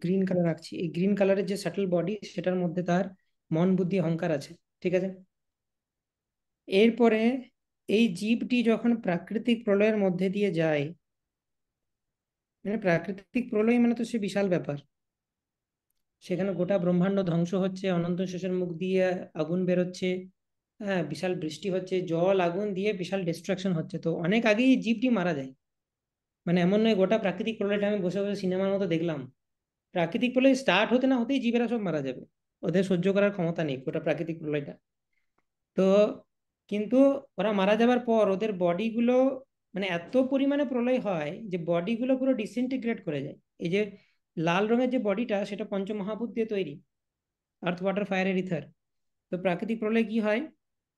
গ্রিন কালার রাখছি। এই গ্রিন কালারের যে সাটল বডি সেটার মধ্যে তার মন বুদ্ধি অহংকার আছে। ঠিক আছে, এরপরে এই জীবটি যখন প্রাকৃতিক প্রলয়ের মধ্যে দিয়ে যায়, মানে প্রাকৃতিক প্রলয় মানে তো সে বিশাল ব্যাপার, সেখানে গোটা ব্রহ্মাণ্ড ধ্বংস হচ্ছে, অনন্ত শেষের মুখ দিয়ে আগুন বেরোচ্ছে, হ্যাঁ বিশাল বৃষ্টি হচ্ছে, জল আগুন দিয়ে বিশাল ডিস্ট্রাকশন হচ্ছে, তো অনেক আগেই জীবটি মারা যায়। মানে এমন নয় গোটা প্রাকৃতিক প্রলয়টা আমি বসে বসে সিনেমার মতো দেখলাম, প্রাকৃতিক প্রলয় স্টার্ট হতে না হতেই জীবেরা সব মারা যাবে, ওদের সহ্য করার ক্ষমতা নেই গোটা প্রাকৃতিক প্রলয়টা। তো কিন্তু ওরা মারা যাবার পর ওদের বডিগুলো, মানে এত পরিমাণে প্রলয় হয় যে বডিগুলো পুরো ডিসইন্টিগ্রেট করে যায়। এই যে লাল রঙের যে বডিটা সেটা পঞ্চমহাভূত দিয়ে তৈরি, আর্থ ওয়াটার ফায়ার এর ইথার। তো প্রাকৃতিক প্রলয় কি হয়,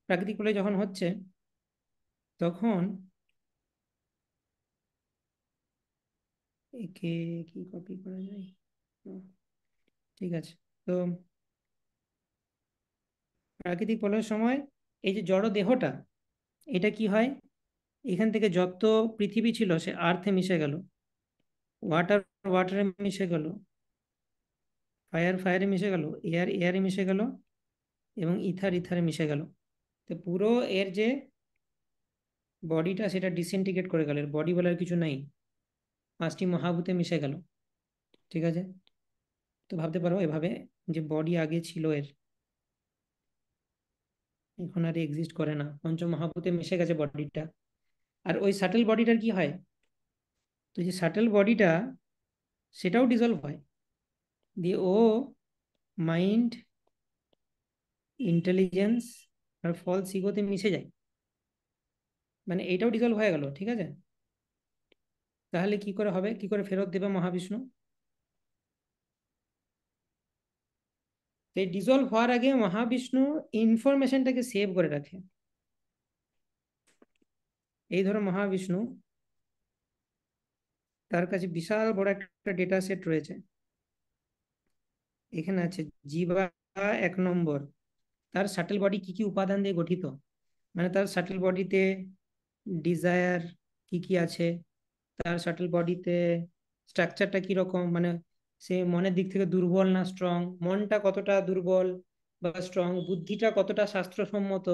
প্রাকৃতিক প্রলয় যখন হচ্ছে তখন একে কি কপি করা যায়, হুম, ঠিক আছে। তো প্রাকৃতিক প্রলয়ের সময় এই যে জড় দেহটা, এটা কি হয়, এখান থেকে যত পৃথিবী ছিল সে আর্থে মিশে গেল, ওয়াটার ওয়াটারে মিশে গেল, ফায়ার ফায়ারে মিশে গেল, এয়ার এয়ারে মিশে গেল, এবং ইথার ইথারে মিশে গেল। তো পুরো এর যে বডিটা সেটা ডিসইন্টিগ্রেট করে গেল, এর বডি বলার কিছু নাই, 5টি মহাভূতে মিশে গেল। ঠিক আছে, তো ভাবতে পারো এভাবে যে বডি আগে ছিল এর, এখন আর এক্সিস্ট করে না, পঞ্চমহাভূতে মিশে গেছে বডিটা। আর ওই সাটেল বডিটার কি হয়, তো যে সাটেল বডিটা সেটাও ডিজলভ হয়, দিয়ে ও মাইন্ড, ইন্টেলিজেন্স আর ফলস ইগোতে মিশে যায়, মানে এইটাও ডিজলভ হয়ে গেল। ঠিক আছে, তাহলে কি করে হবে, কি করে ফেরত দেবে মহাবিষ্ণু? এই ডিজলভ হওয়ার আগে মহাবিষ্ণু ইনফরমেশনটাকে সেভ করে রাখে। এই ধরো মহাবিষ্ণু, তার কাছে বিশাল বড় একটা ডেটা সেট রয়েছে, এখানে আছে জীবা 1 নম্বর, তার সাটেল বডি কি কি উপাদান দিয়ে গঠিত, মানে তার সাটেল বডিতে ডিজায়ার কি কি আছে, তার সাটেল বডিতে স্ট্রাকচারটা কিরকম, মানে সে মনের দিক থেকে দুর্বল না স্ট্রং, মনটা কতটা দুর্বল বা স্ট্রং, বুদ্ধিটা কতটা শাস্ত্রসম্মত,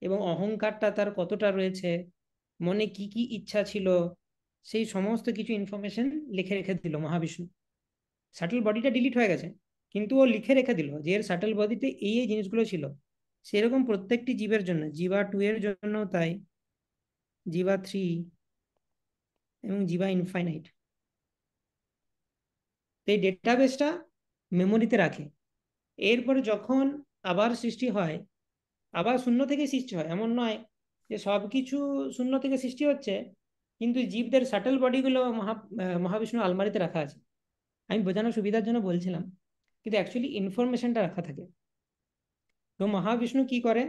এবং অহংকারটা তার কতটা রয়েছে, মনে কি কি ইচ্ছা ছিল, সেই সমস্ত কিছু ইনফরমেশন লিখে রেখে দিল মহাবিষ্ণু। শাটল বডিটা ডিলিট হয়ে গেছে, কিন্তু ও লিখে রেখে দিল যে এর শাটল বডিতে এই এই জিনিসগুলো ছিল। সেরকম প্রত্যেকটি জীবের জন্য, জীবা 2 এর জন্য তাই, জীবা 3 এবং জীবা ইনফাইনাইট, এই ডেটাবেসটা মেমোরিতে রাখে। এরপরে যখন আবার সৃষ্টি হয়, আবার শূন্য থেকে সৃষ্টি হয়, এমন নয় যে সব কিছু শূন্য থেকে সৃষ্টি হচ্ছে কিন্তু জীবদের শাটল বডিগুলো মহাবিষ্ণুর আলমারিতে রাখা আছে। আমি বোঝানোর সুবিধার জন্য বলছিলাম, কিন্তু অ্যাকচুয়ালি ইনফরমেশনটা রাখা থাকে। তো মহাবিষ্ণু কি করে,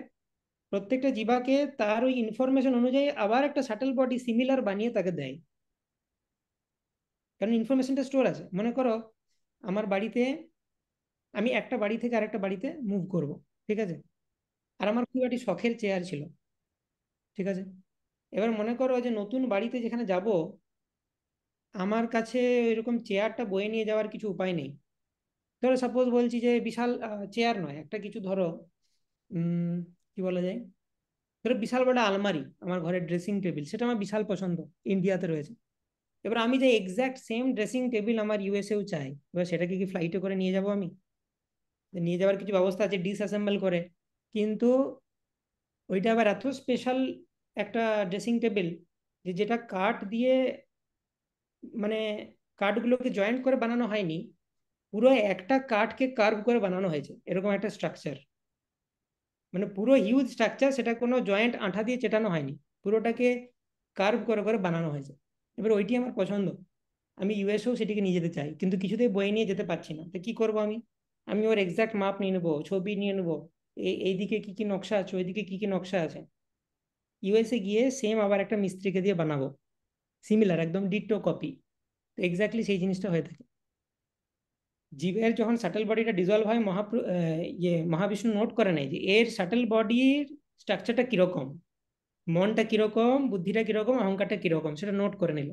প্রত্যেকটা জীবাকে তার ওই ইনফরমেশন অনুযায়ী আবার একটা শাটল বডি সিমিলার বানিয়ে তাকে দেয়, কারণ ইনফরমেশনটা স্টোর আছে। মনে করো আমার বাড়িতে, আমি একটা বাড়ি থেকে আরেকটা বাড়িতে মুভ করব, ঠিক আছে, আর আমার খুব একটি শখের চেয়ার ছিল। ঠিক আছে, এবার মনে করো যে নতুন বাড়িতে যেখানে যাব, আমার কাছে এরকম চেয়ারটা বয়ে নিয়ে যাওয়ার কিছু উপায় নেই। ধরো সাপোজ বলছি যে বিশাল চেয়ার নয়, একটা কিছু ধরো উম কি বলা যায়, ধরো বিশাল বড় আলমারি, আমার ঘরের ড্রেসিং টেবিল, সেটা আমার বিশাল পছন্দ, ইন্ডিয়াতে রয়েছে। এবার আমি যে এক্স্যাক্ট সেম ড্রেসিং টেবিল আমার ইউএসএও চাই, এবার সেটাকে কি ফ্লাইটে করে নিয়ে যাব আমি? নিয়ে যাওয়ার কিছু ব্যবস্থা আছে ডিসঅ্যাসেম্বল করে, কিন্তু ওইটা আবার এত স্পেশাল একটা ড্রেসিং টেবিল যে যেটা কাঠ দিয়ে, মানে কাঠগুলোকে জয়েন্ট করে বানানো হয়নি, পুরো একটা কাঠকে কার্ভ করে বানানো হয়েছে, এরকম একটা স্ট্রাকচার, মানে পুরো হিউজ স্ট্রাকচার, সেটা কোনো জয়েন্ট আঠা দিয়ে চেটানো হয়নি, পুরোটাকে কার্ভ করে করে বানানো হয়েছে। এবার ওইটি আমার পছন্দ, আমি ইউএসও সেটিকে নিয়ে যেতে চাই, কিন্তু কিছুতেই বই নিয়ে যেতে পারছি না, তো কি করব আমি? আমি ওর এক্সাক্ট মাপ নিয়ে নেবো, ছবি নিয়ে নেবো, এইদিকে কি কি নকশা আছে, ওইদিকে কি কি নকশা আছে, ইউএসএ গিয়ে সেম আবার একটা মিস্ত্রিকে দিয়ে বানাবো, সিমিলার একদম ডিটো কপি। তো এক্স্যাক্টলি সেই জিনিসটা হয়ে থাকে। জীবের যখন শাটল বডিটা ডিজলভ হয়, মহাবিষ্ণু নোট করে নেয় যে এর শাটল বডির স্ট্রাকচারটা কিরকম, মনটা কিরকম, বুদ্ধিটা কিরকম, অহংকারটা কিরকম, সেটা নোট করে নিল।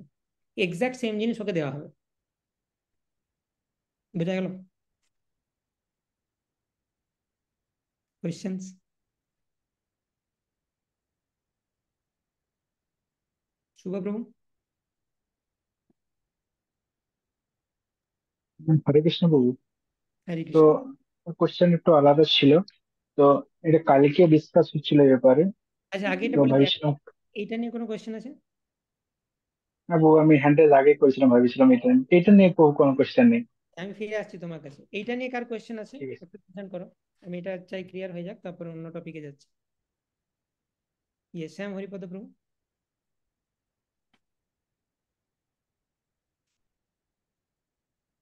এক্সাক্ট সেম জিনিস ওকে দেওয়া হবে। বোঝা গেল? কোয়েশ্চেন্স? শুভপ্রভু। হরে কৃষ্ণ প্রভু। হরে তো কৃষ্ণ। কোশ্চেন একটু আলাদা ছিল, তো এটা কালকে ডিসকাস হচ্ছিল এই ব্যাপারে। আচ্ছা, আগে এটা তো বলে দিই, ভাবছিলাম, এইটা নিয়ে কোনো কোয়েশ্চেন আছে? না বউ, আমি হ্যান্ডেল আগে করেছিলাম, ভাবছিলাম এটা নিয়ে কোনো কোশ্চেন নেই। আমি ফিরে আসছি তোমার কাছে। এইটা নিয়ে কার কোয়েশ্চেন আছে ঠিক আছে। একটু কোয়েশ্চেন করো। আমি এটা চাই ক্লিয়ার হয়ে যাক, তারপর অন্য টপিকে যাচ্ছি। ইয়ে শ্যাম হরিপদ প্রভু।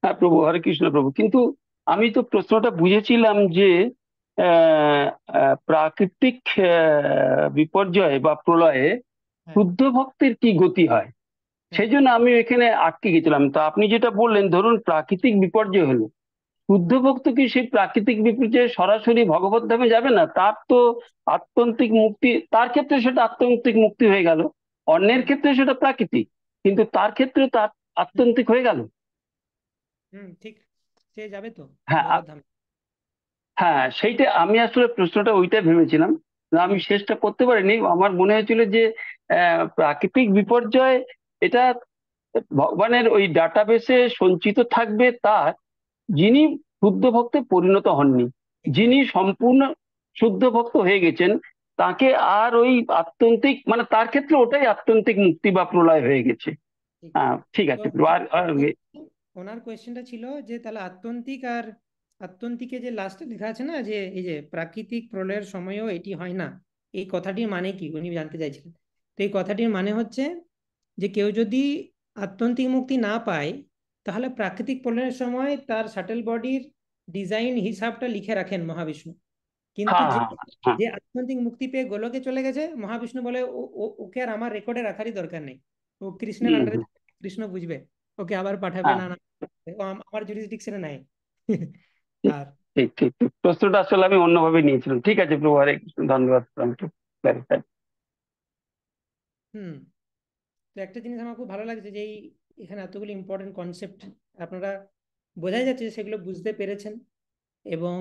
হ্যাঁ প্রভু, হরে কৃষ্ণ প্রভু। কিন্তু আমি তো প্রশ্নটা বুঝেছিলাম যে আহ, প্রাকৃতিক বিপর্যয় বা প্রলয়ে হ্যাঁ, শুদ্ধ ভক্তের কি গতি হয়, হ্যাঁ, সেই জন্য আমি এখানে আটকে গেছিলাম। তো আপনি যেটা বললেন, ধরুন প্রাকৃতিক বিপর্যয় হলো, শুদ্ধ ভক্ত কি সেই প্রাকৃতিক বিপর্যয়ে সরাসরি ভগবত ধামে যাবে না? তার তো আত্যন্তিক মুক্তি, তার ক্ষেত্রে সেটা আত্যন্তিক মুক্তি হয়ে গেল, অন্যের হুম, ক্ষেত্রে সেটা প্রাকৃতিক, কিন্তু তার ক্ষেত্রে তার হুম, আত্যন্তিক হয়ে গেল। ঠিক। সে যাবে তো হ্যাঁ ভগবত ধামে। হ্যাঁ, সেইটা আমি আসলে প্রশ্নটা ওইটা ভেবেছিলাম, না আমি হুম, শেষটা করতে পারিনি। আমার মনে হয়েছিল যে প্রাকৃতিক বিপর্যয় এটা ভগবানের ওই ডাটাবেসে সঞ্চিত থাকবে তার, যিনি শুদ্ধ ভক্তে পরিণত হননি। যিনি এক্স্যাক্ট। সম্পূর্ণ শুদ্ধ ভক্ত হয়ে গেছেন, তাকে আর ওই আত্যন্তিক, মানে তার ক্ষেত্রে ওটাই আত্যন্তিক মুক্তি বা প্রলয় হয়ে গেছে। ঠিক। হ্যাঁ ঠিক তো আছে। ওনার কোয়েশ্চেনটা ছিল যে তাহলে আত্যন্তিক আর আত্যন্তিকে যে লাস্টে লেখা আছে না, যে এই যে প্রাকৃতিক প্রলয়ের সময়ও এটি হয় না, এই কথাটির মানে কি উনি জানতে চাইছিলেন। তো এই কথাটির মানে হচ্ছে যে কেউ যদি আত্যন্তিক মুক্তি না পায়, তাহলে প্রাকৃতিক প্রলয়ের সময় তার শাটেল বডির ডিজাইন হিসাবটা লিখে রাখেন মহাবিষ্ণু। কিন্তু হ্যাঁ যে হ্যাঁ হ্যাঁ। যে আত্যন্তিক মুক্তি পেয়ে গোলকে চলে গেছে, মহাবিষ্ণু বলে ওকে আর আমার রেকর্ডে রাখারই দরকার নেই, ও কৃষ্ণের হুম আন্ডারে, হুম। কৃষ্ণ বুঝবে, ওকে আবার পাঠাবে হ্যাঁ না না, ও আমার জুরিসডিকশনে নাই। ঠিক আর ঠিক ঠিক ঠিক। প্রশ্নটা আসলে আমি অন্যভাবে নিয়েছিলাম। ঠিক আছে প্রভু, হরে কৃষ্ণ, ধন্যবাদ। Clarify. হুম। তো একটা জিনিস আমার খুব ভালো লাগছে যে এখানে এতগুলো ইম্পর্টেন্ট কনসেপ্ট আপনারা, বোঝাই যাচ্ছে যে সেগুলো বুঝতে পেরেছেন এবং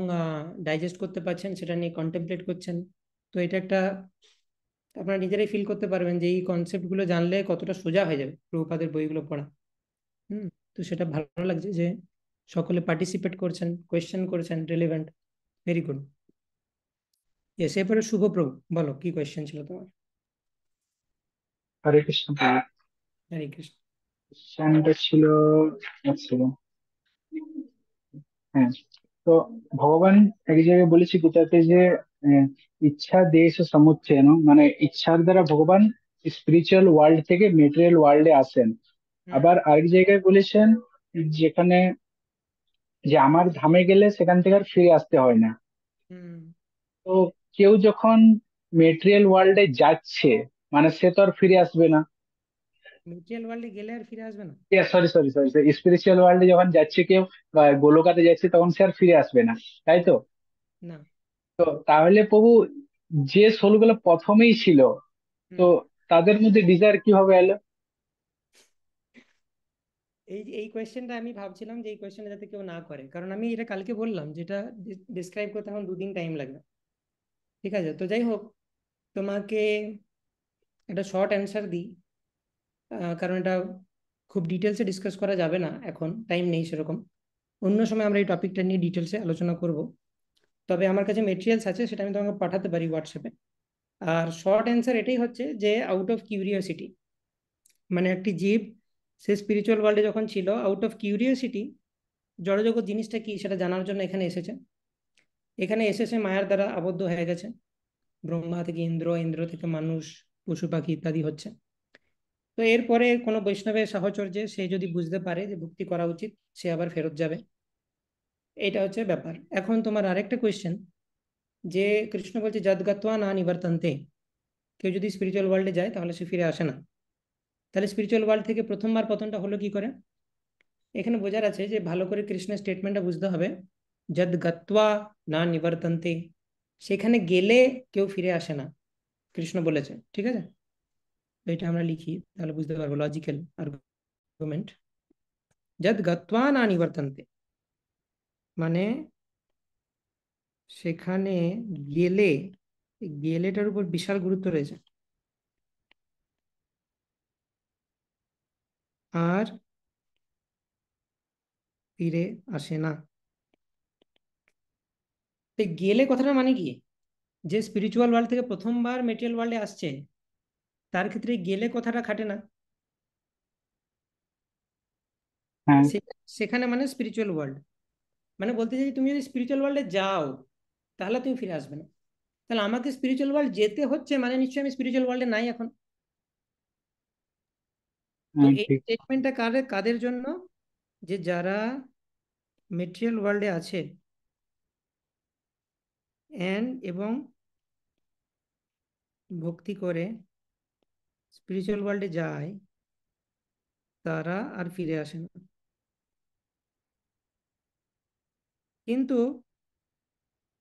ডাইজেস্ট করতে পারছেন, সেটা নিয়ে কন্টেমপ্লেট করছেন। তো এটা একটা আপনারা নিজেরাই ফিল করতে পারবেন যে এই কনসেপ্টগুলো জানলে কতটা সোজা হয়ে যাবে প্রভুপাদের বইগুলো পড়া। হুম। তো সেটা ভালো লাগছে যে সকলে পার্টিসিপেট করছেন, কোয়েশ্চেন করছেন, রিলেভেন্ট। Very good. এস, এরপরে শুভপ্রভু, বলো কি কোয়েশ্চেন ছিল তোমার? হরে কৃষ্ণ প্রভু। হরে কৃষ্ণ। কোশ্চেনটা ছিল, আচ্ছা, হ্যাঁ, তো ভগবান এক জায়গায় বলেছে গীতাতে যে আহ, ইচ্ছা দেশ সমুচ্চয়ন, মানে ইচ্ছার দ্বারা ভগবান স্পিরিচুয়াল ওয়ার্ল্ড থেকে মেটেরিয়াল ওয়ার্ল্ডে আসেন। হুম, আবার আরেক জায়গায় বলেছেন যেখানে, যে আমার ধামে গেলে সেখান থেকে আর ফিরে আসতে হয় না। হুম। তো কেউ যখন মেটেরিয়াল ওয়ার্ল্ডে যাচ্ছে, মানে সে তো আর ফিরে আসবে না। মেটেরিয়াল ওয়ার্ল্ডে গেলে আর ফিরে আসবে না? সরি সরি সরি, স্পিরিচুয়াল ওয়ার্ল্ডে যখন যাচ্ছে কেউ, বা গোলকাতে যাচ্ছে, তখন সে আর ফিরে আসবে না, তাই তো? না। তো তাহলে প্রভু, যে সোলগুলো প্রথমেই ছিল, তো হুম। তাদের মধ্যে ডিজায়ার কিভাবে এলো? এই কোয়েশ্চেনটা আমি ভাবছিলাম যে এই কোয়েশ্চেনটা যাতে কেউ না করে, কারণ আমি এটা কালকে বললাম যেটা ডিসক্রাইব করতে এখন 2 দিন টাইম লাগবে। ঠিক আছে, তো যাই হোক, তোমাকে একটা শর্ট অ্যান্সার দিই, কারণ এটা খুব ডিটেলসে ডিসকাস করা যাবে না, এখন টাইম নেই সেরকম। অন্য সময় আমরা এই টপিকটা নিয়ে ডিটেলসে আলোচনা করব। তবে আমার কাছে মেটেরিয়ালস আছে, সেটা আমি তোমাকে পাঠাতে পারি হোয়াটসঅ্যাপে। আর শর্ট অ্যান্সার এটাই হচ্ছে যে আউট অফ কিউরিওসিটি, মানে একটি জীব সে স্পিরিচুয়াল ওয়ার্ল্ডে যখন ছিল, আউট অফ কিউরিওসিটি জড়জগৎ জিনিসটা কি সেটা জানার জন্য এখানে এসেছে। এখানে এসে সে মায়ার দ্বারা আবদ্ধ হয়ে গেছে, ব্রহ্মা থেকে ইন্দ্র, ইন্দ্র থেকে মানুষ, পশু পাখি ইত্যাদি হচ্ছে। তো এরপরে কোনো বৈষ্ণবের সাহচর্যে সে যদি বুঝতে পারে যে ভক্তি করা উচিত, সে আবার ফেরত যাবে। এটা হচ্ছে ব্যাপার। এখন তোমার আরেকটা কোয়েশ্চেন, যে কৃষ্ণ বলছে যদ্গত্বা না নিবর্তন্তে, কেউ যদি স্পিরিচুয়াল ওয়ার্ল্ডে যায় তাহলে সে ফিরে আসে না। তাহলে স্পিরিচুয়াল ওয়ার্ল্ড থেকে প্রথমবার পতনটা হলো কি করে? এখানে বোঝার আছে যে ভালো করে কৃষ্ণের স্টেটমেন্টটা বুঝতে হবে। যদ গত্বা না নিবর্তন্তে, সেখানে গেলে কেউ ফিরে আসে না। কৃষ্ণ বলেছে, ঠিক আছে? তো এটা আমরা লিখি, তাহলে বুঝতে পারবো লজিক্যাল আর্গুমেন্ট। যদ গত্বা না নিবর্তন্তে, মানে সেখানে গেলে, গেলেটার উপর বিশাল গুরুত্ব রয়েছে। আর ফিরে আসে না। তো গেলে কথাটা মানে কি? যে স্পিরিচুয়াল ওয়ার্ল্ড থেকে প্রথমবার মেটেরিয়াল ওয়ার্ল্ডে আসছে, তার ক্ষেত্রে গেলে কথাটা খাটে না। হ্যাঁ। সেখানে মানে স্পিরিচুয়াল ওয়ার্ল্ড, মানে বলতে চাই তুমি যদি স্পিরিচুয়াল ওয়ার্ল্ডে যাও তাহলে তুমি ফিরে আসবে না। তাহলে আমাকে স্পিরিচুয়াল ওয়ার্ল্ড যেতে হচ্ছে, মানে নিশ্চয়ই আমি স্পিরিচুয়াল ওয়ার্ল্ডে নাই এখন। তো এই ঠিক। স্টেটমেন্টটা কাদের জন্য? যে যারা মেটেরিয়াল ওয়ার্ল্ডে আছে এবং ভক্তি করে স্পিরিচুয়াল ওয়ার্ল্ডে যায়, তারা আর ফিরে আসে না। কিন্তু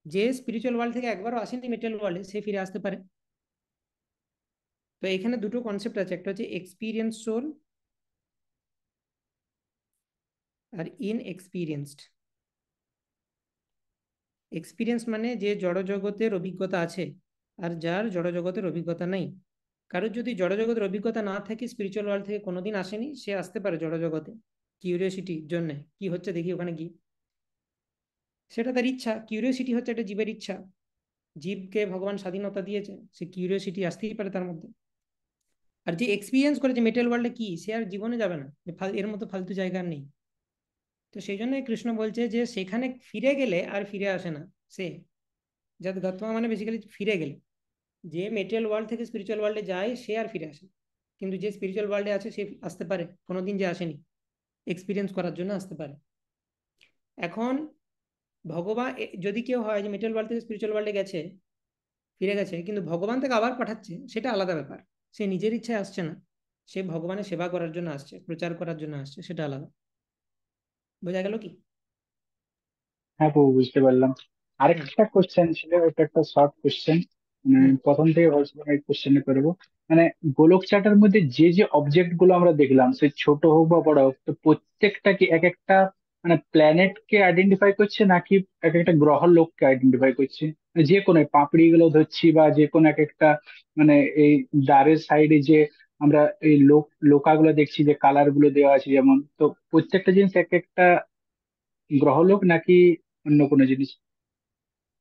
যে স্পিরিচুয়াল ওয়ার্ল্ড থেকে একবারও আসেনি মেটেরিয়াল ওয়ার্ল্ডে, সে ফিরে আসতে পারে। তো এখানে দুটো কনসেপ্ট আছে, একটা হচ্ছে এক্সপিরিয়েন্স সোল আর ইনএক্সপিরিয়েন্সড। এক্সপিরিয়েন্স মানে যে জড়জগতের অভিজ্ঞতা আছে, আর যার জড়জগতের অভিজ্ঞতা নেই। কারোর যদি জড়জগতের অভিজ্ঞতা না থাকে, স্পিরিচুয়াল ওয়ার্ল্ড থেকে কোনোদিন আসেনি, সে আসতে পারে জড়জগতে কিউরিওসিটির জন্য, কি হচ্ছে দেখি ওখানে গিয়ে। সেটা তার ইচ্ছা। কিউরিওসিটি হচ্ছে একটা জীবের ইচ্ছা। জীবকে ভগবান স্বাধীনতা দিয়েছে, সে কিউরিওসিটি আসতেই পারে তার মধ্যে। আর যে এক্সপিরিয়েন্স করে যে মেটেরিয়াল ওয়ার্ল্ডে কি, সে আর জীবনে যাবে না, এর মতো ফালতু জায়গা আর নেই। তো সেই জন্য কৃষ্ণ বলছে যে সেখানে ফিরে গেলে আর ফিরে আসে না সে। যদ গত্বা মানে বেসিক্যালি ফিরে গেলে। যে মেটেরিয়াল ওয়ার্ল্ড থেকে স্পিরিচুয়াল ওয়ার্ল্ডে যায় সে আর ফিরে আসে না। কিন্তু যে স্পিরিচুয়াল ওয়ার্ল্ডে আছে সে আসতে পারে, কোনোদিন যে আসেনি এক্সপিরিয়েন্স করার জন্য আসতে পারে। এখন ভগবান যদি কেউ হয় যে মেটেরিয়াল ওয়ার্ল্ড থেকে স্পিরিচুয়াল ওয়ার্ল্ডে গেছে, ফিরে গেছে, কিন্তু ভগবান তাকে আবার পাঠাচ্ছে, সেটা আলাদা ব্যাপার। সে নিজের ইচ্ছায় আসছে না, সে ভগবানের সেবা করার জন্য আসছে, প্রচার করার জন্য আসছে, সেটা আলাদা। বোঝা গেল কি? হ্যাঁ প্রভু, বুঝতে পারলাম। হুম আরেকটা কোশ্চেন ছিল, ওটা একটা শর্ট কোশ্চেন, হুম প্রথম থেকে ভাবছিলাম এই কোশ্চেনটা করবো। মানে গোলক চার্টের মধ্যে যে যে অবজেক্ট গুলো আমরা দেখলাম, সে ছোট হোক বা বড় হোক, তো প্রত্যেকটা কি এক একটা মানে প্ল্যানেট কে আইডেন্টিফাই করছে, নাকি এক একটা গ্রহ লোককে আইডেন্টিফাই করছে? মানে যে কোনো পাপড়ি গুলো ধরছি, বা যে কোনো এক একটা মানে এই দ্বারের সাইডে যে আমরা এই লোকাগুলো দেখছি, যে কালার গুলো দেওয়া আছে যেমন, তো প্রত্যেকটা জিনিস এক একটা গ্রহলোক নাকি অন্য কোনো জিনিস?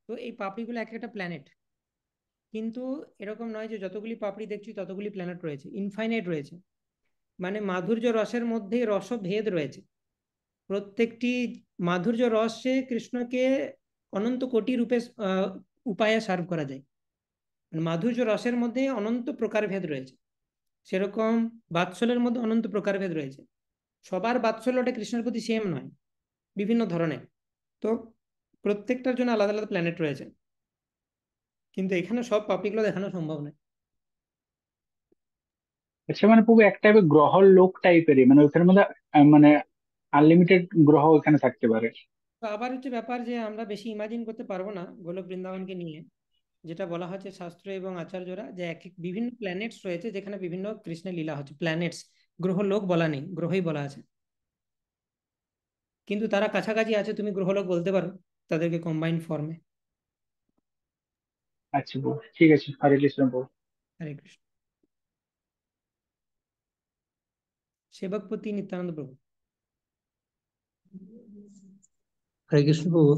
তো এই পাপড়িগুলো এক একটা প্ল্যানেট, কিন্তু এরকম নয় যে যতগুলি পাপড়ি দেখছি ততগুলি প্ল্যানেট রয়েছে, ইনফাইনাইট রয়েছে। মানে মাধুর্য রসের মধ্যে রসভেদ রয়েছে। প্রত্যেকটি মাধুর্য রসে কৃষ্ণকে অনন্ত কোটি রূপে উপায়ে সার্ভ করা যায়। মানে মাধুর্য রসের মধ্যে অনন্ত প্রকারভেদ রয়েছে। সেরকম বাৎসল্যের মধ্যে অনন্ত প্রকারভেদ রয়েছে। সবার বাৎসল্যটা কৃষ্ণের প্রতি সেম নয়, বিভিন্ন ধরনের। তো প্রত্যেকটার জন্য আলাদা আলাদা প্ল্যানেট রয়েছে, কিন্তু এখানে সব পাপড়িগুলো দেখানো সম্ভব নয়। আচ্ছা, মানে পুরো এক টাইপের গ্রহ লোক টাইপেরই, মানে ওখানের মধ্যে মানে আনলিমিটেড গ্রহ ওখানে থাকতে পারে? তো আবার হচ্ছে ব্যাপার যে আমরা বেশি ইমাজিন করতে পারবো না গোলক বৃন্দাবনকে নিয়ে। যেটা বলা হচ্ছে শাস্ত্র এবং আচার্যরা, যে এক এক বিভিন্ন প্ল্যানেটস রয়েছে যেখানে বিভিন্ন কৃষ্ণের লীলা হচ্ছে। প্ল্যানেটস, গ্রহলোক বলা নেই, গ্রহই বলা আছে। কিন্তু তারা কাছাকাছি আছে, তুমি গ্রহলোক বলতে পারো তাদেরকে কম্বাইন্ড ফর্মে। আচ্ছা বউ, ঠিক আছে, হরে কৃষ্ণ বউ। হরে কৃষ্ণ। সেবকপতি নিত্যানন্দ প্রভু। হরে কৃষ্ণ প্রভু।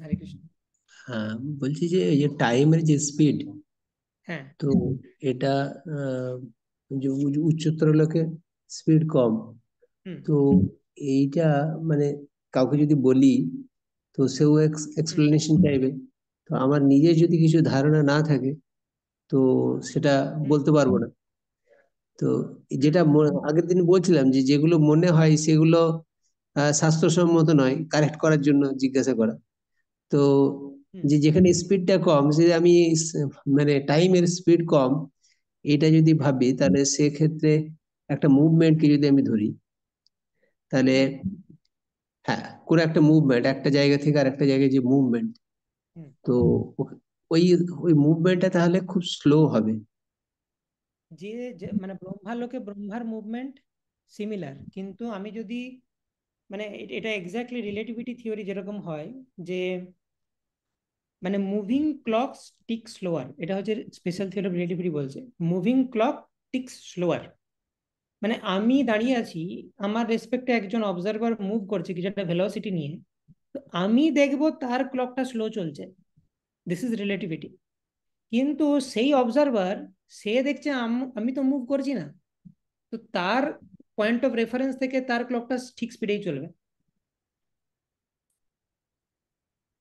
হরে কৃষ্ণ। হ্যাঁ, বলছি যে এই যে টাইমের যে স্পিড, হ্যাঁ তো এটা আহ, যে উচ্চতর লোকে স্পিড কম, হুম তো এইটা মানে কাউকে যদি বলি তো সেও এক্সপ্লেনেশন চাইবে। তো আমার নিজের যদি কিছু ধারণা না থাকে তো সেটা বলতে পারবো না। তো যেটা আগের দিন বলছিলাম যে যেগুলো মনে হয় সেগুলো স্বাস্থ্যসম্মত নয়, কারেক্ট করার জন্য জিজ্ঞাসা করা। তো যে যেখানে স্পিডটা কম, যে আমি মানে টাইমের স্পিড কম, এটা যদি ভাবি তাহলে সেক্ষেত্রে একটা মুভমেন্টকে যদি আমি ধরি, তাহলে হ্যাঁ কোনো একটা মুভমেন্ট, একটা জায়গা থেকে আর একটা জায়গায় যে মুভমেন্ট, তো ওই ওই মুভমেন্টটা তাহলে খুব স্লো হবে। যে মানে ব্রহ্মালোকে ব্রহ্মার মুভমেন্ট সিমিলার, কিন্তু আমি যদি মানে এটা এক্স্যাক্টলি রিলেটিভিটি থিওরি যেরকম হয় যে মানে মুভিং ক্লক টিক স্লোয়ার, এটা হচ্ছে স্পেশাল থিওরি অফ রিলেটিভিটি বলছে মুভিং ক্লক টিক্স স্লোয়ার। মানে আমি দাঁড়িয়ে আছি, আমার রেসপেক্টে একজন অবজারভার মুভ করছে কিছু একটা ভেলোসিটি নিয়ে, তো আমি দেখবো তার ক্লকটা স্লো চলছে, দিস ইজ রিলেটিভিটি। কিন্তু সেই অবজারভার সে দেখছে আমি তো মুভ করছি না, তো তার পয়েন্ট অফ রেফারেন্স থেকে তার ক্লকটা ঠিক স্পিডেই চলবে।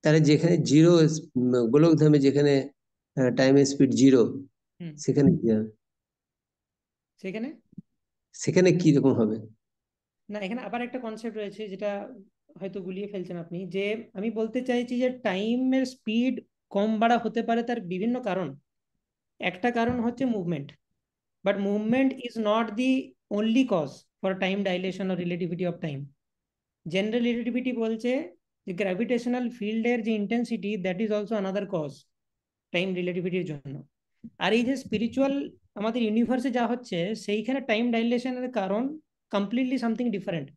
তাহলে যেখানে জিরো, গোলকধামে যেখানে টাইমের স্পিড জিরো, হুম, সেখানে কি হবে? সেখানে সেখানে কি রকম হবে? না, এখানে আবার একটা কনসেপ্ট রয়েছে যেটা হয়তো গুলিয়ে ফেলছেন আপনি, যে আমি বলতে চাইছি যে টাইমের স্পিড কম বাড়া হতে পারে তার বিভিন্ন কারণ। একটা কারণ হচ্ছে movement, but movement is not the only cause for time dilation or relativity of time. General relativity বলছে যে গ্র্যাভিটেশনাল ফিল্ডের যে intensity, that is also another cause time রিলেটিভিটির জন্য। আর এই যে স্পিরিচুয়াল আমাদের ইউনিভার্সে যা হচ্ছে, সেইখানে টাইম ডাইলেশনের কারণ কমপ্লিটলি সামথিং ডিফারেন্ট।